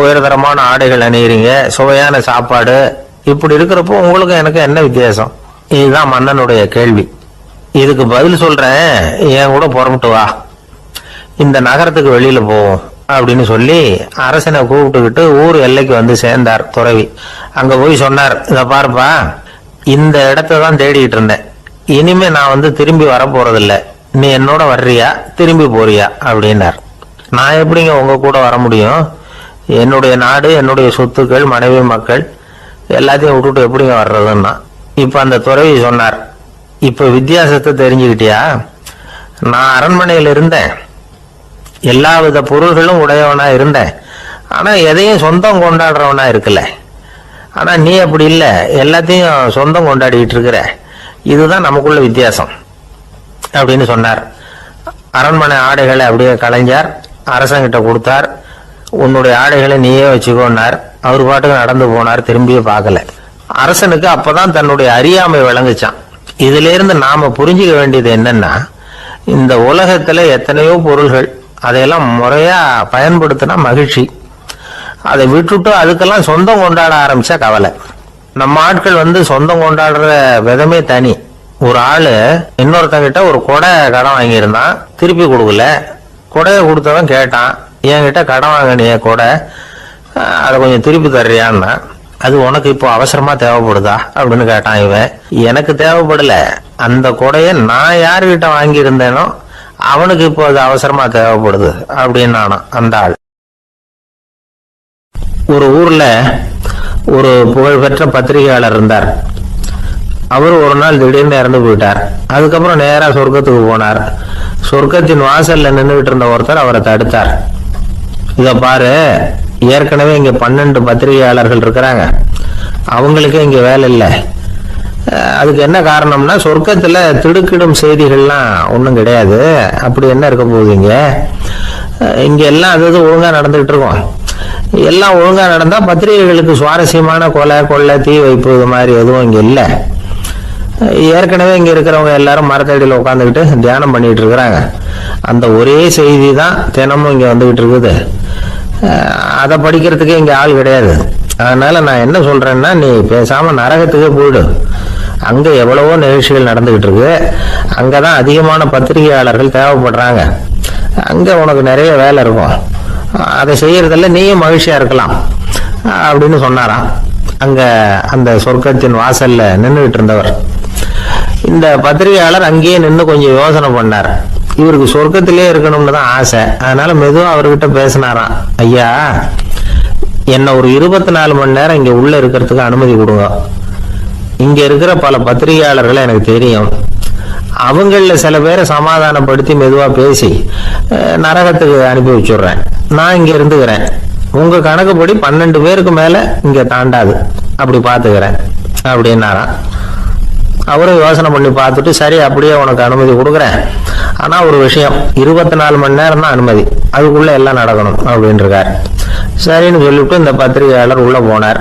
உயர்தரமான ஆடைகள் அணிகிறீங்க, சுவையான சாப்பாடு. இப்படி இருக்கிறப்போ உங்களுக்கு எனக்கு என்ன வித்தியாசம்? இதுதான் மன்னனுடைய கேள்வி. இதுக்கு பதில் சொல்றேன், என் கூட புறப்பட்டு வா, இந்த நகரத்துக்கு வெளியில போவோம் அப்படின்னு சொல்லி அரசனை கூப்பிட்டுக்கிட்டு ஊர் எல்லைக்கு சேர்ந்தார் துறவி. அங்க போய் சொன்னார், இத பாருப்பா, இந்த இடத்த தான் தேடிட்டு இருந்தேன், இனிமே நான் திரும்பி வர போறதில்ல, நீ என்னோட வர்றியா திரும்பி போறியா அப்படின்னார். நான் எப்படிங்க உங்க கூட வர முடியும், என்னுடைய நாடு, என்னுடைய சொத்துக்கள், மனைவி மக்கள் எல்லாத்தையும் விட்டுட்டு எப்படிங்க வர்றதுன்னா. இப்ப அந்த துறவி சொன்னார், இப்ப வித்தியாசத்தை தெரிஞ்சுக்கிட்டியா, நான் அரண்மனையில் இருந்தேன், எல்லா வித பொருள்களும் உடையவனா இருந்தேன், ஆனா எதையும் சொந்தம் கொண்டாடுறவனா இருக்கல. ஆனா நீ அப்படி இல்லை, எல்லாத்தையும் சொந்தம் கொண்டாடிட்டு இருக்கிற, இதுதான் நமக்குள்ள வித்தியாசம் அப்படின்னு சொன்னார். அரண்மனை ஆடைகளை அப்படியே கலைஞர் அரசங்கிட்ட கொடுத்தார். உன்னுடைய ஆடைகளை நீயே வச்சுக்கோன்னார். அவர் பாட்டுக்கு நடந்து போனார், திரும்பியே பார்க்கல. அரசனுக்கு அப்பதான் தன்னுடைய அறியாமை விளங்குச்சான். இதுல இருந்து நாம புரிஞ்சுக்க வேண்டியது என்னன்னா, இந்த உலகத்துல எத்தனையோ பொருள்கள், அதையெல்லாம் முறையா பயன்படுத்தினா மகிழ்ச்சி, அதை விட்டுட்டு அதுக்கெல்லாம் சொந்தம் கொண்டாட ஆரம்பிச்சா கவலை. நம்ம ஆட்கள் சொந்தம் கொண்டாடுற விதமே தனி. ஒரு ஆளு இன்னொருத்தங்கிட்ட ஒரு கொடை கடன் வாங்கியிருந்தான், திருப்பி கொடுக்கல. கொடையை கொடுத்தவன் கேட்டான், என்கிட்ட கடன் வாங்கினிய கொடை, அதை கொஞ்சம் திருப்பி தர்றியான்னா. அது உனக்கு இப்போ அவசரமா தேவைப்படுதா அப்படின்னு கேட்டான் இவன். எனக்கு தேவைப்படல, அந்த கொடையை நான் யாருகிட்ட வாங்கி இருந்தேனோ அவனுக்கு இப்போ அது அவசரமா தேவைப்படுது அப்படின்னு அந்த ஆள். ஒரு ஊர்ல ஒரு புகழ்பெற்ற பத்திரிகையாளர் இருந்தார். அவர் ஒரு நாள் திடீர்னு இறந்து போயிட்டார். அதுக்கப்புறம் நேரா சொர்க்கத்துக்கு போனார். சொர்க்கத்தின் வாசல்ல நின்றுகிட்டு இருந்த ஒருத்தர் அவரை தடுத்தார். இத பாரு, ஏற்கனவே இங்க 12 பத்திரிகையாளர்கள் இருக்கிறாங்க, அவங்களுக்கே இங்க வேலை இல்லை. அதுக்கு என்ன காரணம்னா, சொர்க்கத்துல திடுக்கிடும் செய்திகள்லாம் ஒன்றும் கிடையாது. அப்படி என்ன இருக்க போகுது இங்க எல்லாம் அது ஒழுங்கா நடந்துகிட்டு இருக்கும். எல்லாம் ஒழுங்கா நடந்தா பத்திரிகைகளுக்கு சுவாரஸ்யமான கொலை கொள்ளை தீ வைப்பு இது மாதிரி எதுவும் இங்க இல்லை. ஏற்கனவே இங்க இருக்கிறவங்க எல்லாரும் மரத்தடியில் உட்காந்துக்கிட்டு தியானம் பண்ணிட்டு இருக்கிறாங்க. அந்த ஒரே செய்தி தான் தினமும் இங்க வந்துகிட்டு இருக்குது. அதை படிக்கிறதுக்கே இங்க ஆள் கிடையாது. அதனால நான் என்ன சொல்றேன்னா, நீ பேசாம நரகத்துக்கே போயிடு. அங்க எவ்வளவோ நிகழ்ச்சிகள் நடந்துகிட்டு இருக்கு. அங்கதான் அதிகமான பத்திரிகையாளர்கள் தேவைப்படுறாங்க. அங்க உனக்கு நிறைய வேலை இருக்கும். அதை செய்யறதில்ல, நீயும் மகிழ்ச்சியா இருக்கலாம் அப்படின்னு சொன்னாராம். அங்க அந்த சொர்க்கத்தின் வாசல்ல நின்றுகிட்டு இருந்தவர். இந்த பத்திரிகையாளர் அங்கேயே நின்று கொஞ்சம் யோசனை பண்ணார். இவருக்கு சொர்க்கத்திலே இருக்கணும்னு தான் ஆசை. அதனால மெதுவா அவர்கிட்ட பேசினாராம். ஐயா, என்ன ஒரு 24 மணி நேரம் இங்க உள்ள இருக்கிறதுக்கு அனுமதி கொடுங்க. இங்க இருக்கிற பல பத்திரிகையாளர்களை எனக்கு தெரியும். அவங்கள சில பேரை சமாதானப்படுத்தி மெதுவா பேசி நரகத்துக்கு அனுப்பி வச்சுடுறேன். நான் இங்க இருந்துக்கிறேன். உங்க கணக்குப்படி 12 பேருக்கு மேல இங்க தாண்டாது, அப்படி பாத்துக்கிறேன் அப்படின்னாராம். அவரும் யோசனை பண்ணி பார்த்துட்டு, சரி அப்படியே உனக்கு அனுமதி கொடுக்குறேன், ஆனா ஒரு விஷயம், 24 மணி நேரம் தான் அனுமதி, அதுக்குள்ள எல்லாம் நடக்கணும் அப்படின்னு இருக்காரு. சரின்னு சொல்லிவிட்டு இந்த பத்திரிகையாளர் உள்ள போனார்.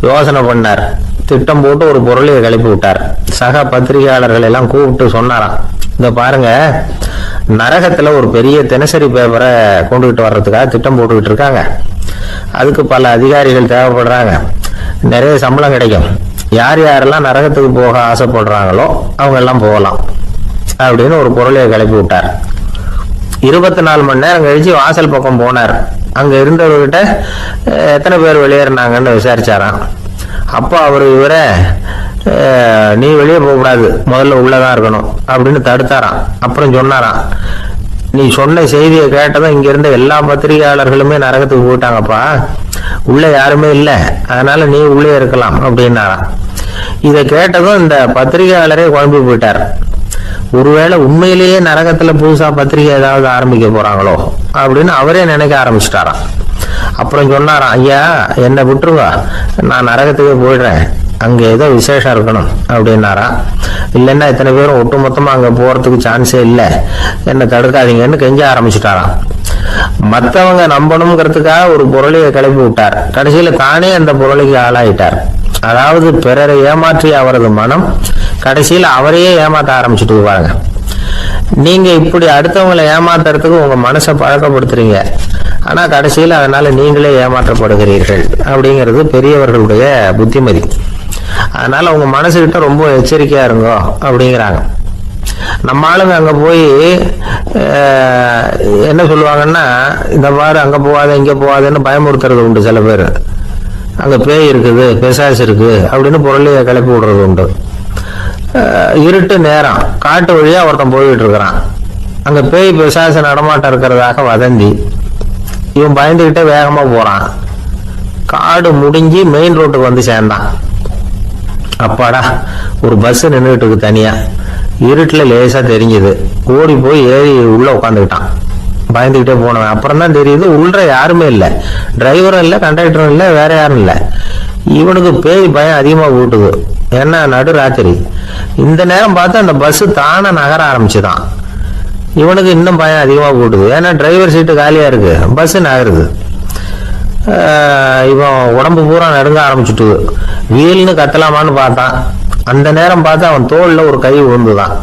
யோசனை பண்ணார். திட்டம் போட்டு ஒரு பொருளையை கிளப்பி விட்டார். சக பத்திரிகையாளர்கள் எல்லாம் கூப்பிட்டு சொன்னாராம், இந்த பாருங்க, நரகத்துல ஒரு பெரிய தினசரி பேப்பரை கொண்டுகிட்டு வர்றதுக்காக திட்டம் போட்டுக்கிட்டு இருக்காங்க. அதுக்கு பல அதிகாரிகள் தேவைப்படுறாங்க. நிறைய சம்பளம் கிடைக்கும். யார் யாரெல்லாம் நரகத்துக்கு போக ஆசைப்படுறாங்களோ அவங்க எல்லாம் போகலாம் அப்படின்னு ஒரு பொருளையை கிளப்பி விட்டார். 24 மணி நேரம் கழிச்சு வாசல் பக்கம் போனார். அங்க இருந்தவர்கிட்ட எத்தனை பேர் வெளியேறினாங்கன்னு விசாரிச்சாராம். அப்போ அவர் இவரை, நீ வெளியே போகக்கூடாது, முதல்ல உள்ளதான் இருக்கணும் அப்படின்னு தடுத்தாராம். அப்புறம் சொன்னாராம், நீ சொன்ன செய்தியை கேட்டதும் இங்க இருந்த எல்லா பத்திரிகையாளர்களுமே நரகத்துக்கு போயிட்டாங்கப்பா, உள்ள யாருமே இல்லை, அதனால நீ உள்ளே இருக்கலாம் அப்படின்னாராம். இதை கேட்டதும் இந்த பத்திரிகையாளரே குழம்பி போயிட்டார். ஒருவேளை உண்மையிலேயே நரகத்துல புதுசா பத்திரிகை ஏதாவது ஆரம்பிக்க போறாங்களோ அப்படின்னு அவரே நினைக்க ஆரம்பிச்சிட்டாராம். அப்புறம் சொன்னாராம், ஐயா என்னை விட்டுருவா, நான் நரகத்துக்கே போயிடுறேன், அங்க ஏதோ விசேஷம் இருக்கணும் அப்படின்னாராம். இல்லைன்னா இத்தனை பேரும் ஒட்டுமொத்தமா அங்க போறதுக்கு சான்ஸே இல்லை, என்ன தடுக்காதீங்கன்னு கெஞ்ச ஆரம்பிச்சுட்டாராம். மற்றவங்க நம்பணுங்கிறதுக்காக ஒரு பொருளையை கிளப்பி விட்டார். கடைசியில தானே அந்த பொருளைக்கு ஆளாயிட்டார். அதாவது பிறரை ஏமாற்றிய அவரது மனம் கடைசியில அவரையே ஏமாத்த ஆரம்பிச்சுட்டு பாருங்க. நீங்க இப்படி அடுத்தவங்களை ஏமாத்துறதுக்கு உங்க மனசை பழக்கப்படுத்துறீங்க, ஆனா கடைசியில அதனால நீங்களே ஏமாற்றப்படுகிறீர்கள் அப்படிங்கிறது பெரியவர்களுடைய புத்திமதி. அதனால உங்க மனசுகிட்ட ரொம்ப எச்சரிக்கையா இருங்கோ அப்படிங்கிறாங்க. நம்ம ஆளுங்க அங்க போய் என்ன சொல்லுவாங்கன்னா, இந்த மாதிரி அங்க போகாத இங்க போகாதுன்னு பயமுறுத்துறது உண்டு. சில பேர் அங்க பேய் இருக்குது, பிசாசு இருக்கு அப்படின்னு பொருளைய கிளப்பி விடுறது உண்டு. இருட்டு நேரம் காட்டு வழியா ஒருத்தன் போயிட்டு இருக்கிறான். அங்க பேய் பிசாசு நடமாட்டம் இருக்கிறதாக வதந்தி. இவன் பயந்துகிட்டே வேகமா போறான். காடு முடிஞ்சு மெயின் ரோட்டுக்கு வந்து சேர்ந்தான். அப்பாடா, ஒரு பஸ் நின்றுட்டு இருக்கு தனியா, இருட்டுல லேசா தெரிஞ்சது. ஓடி போய் ஏறி உள்ள உட்காந்துக்கிட்டான். பயந்துகிட்டே போனவன் அப்புறம் தான் தெரியுது உள்ள யாருமே இல்லை, டிரைவரும் இல்லை, கண்டக்டரும் இல்லை, வேற யாரும் இல்லை. இவனுக்கு பேய் பயம் அதிகமா கூட்டுது. ஏன்னா நடு ராத்திரி இந்த நேரம் பார்த்து அந்த பஸ் தானே நகர ஆரம்பிச்சுதான். இவனுக்கு இன்னும் பயம் அதிகமா கூட்டுது. ஏன்னா டிரைவர் சீட்டு காலியா இருக்கு, பஸ் நகருது. இவன் உடம்பு பூரா நடுங்க ஆரம்பிச்சுட்டு வீல்னு கத்தலாமான்னு பார்த்தான். அந்த நேரம் பார்த்து அவன் தோல்ல ஒரு கை விழுந்துதான்.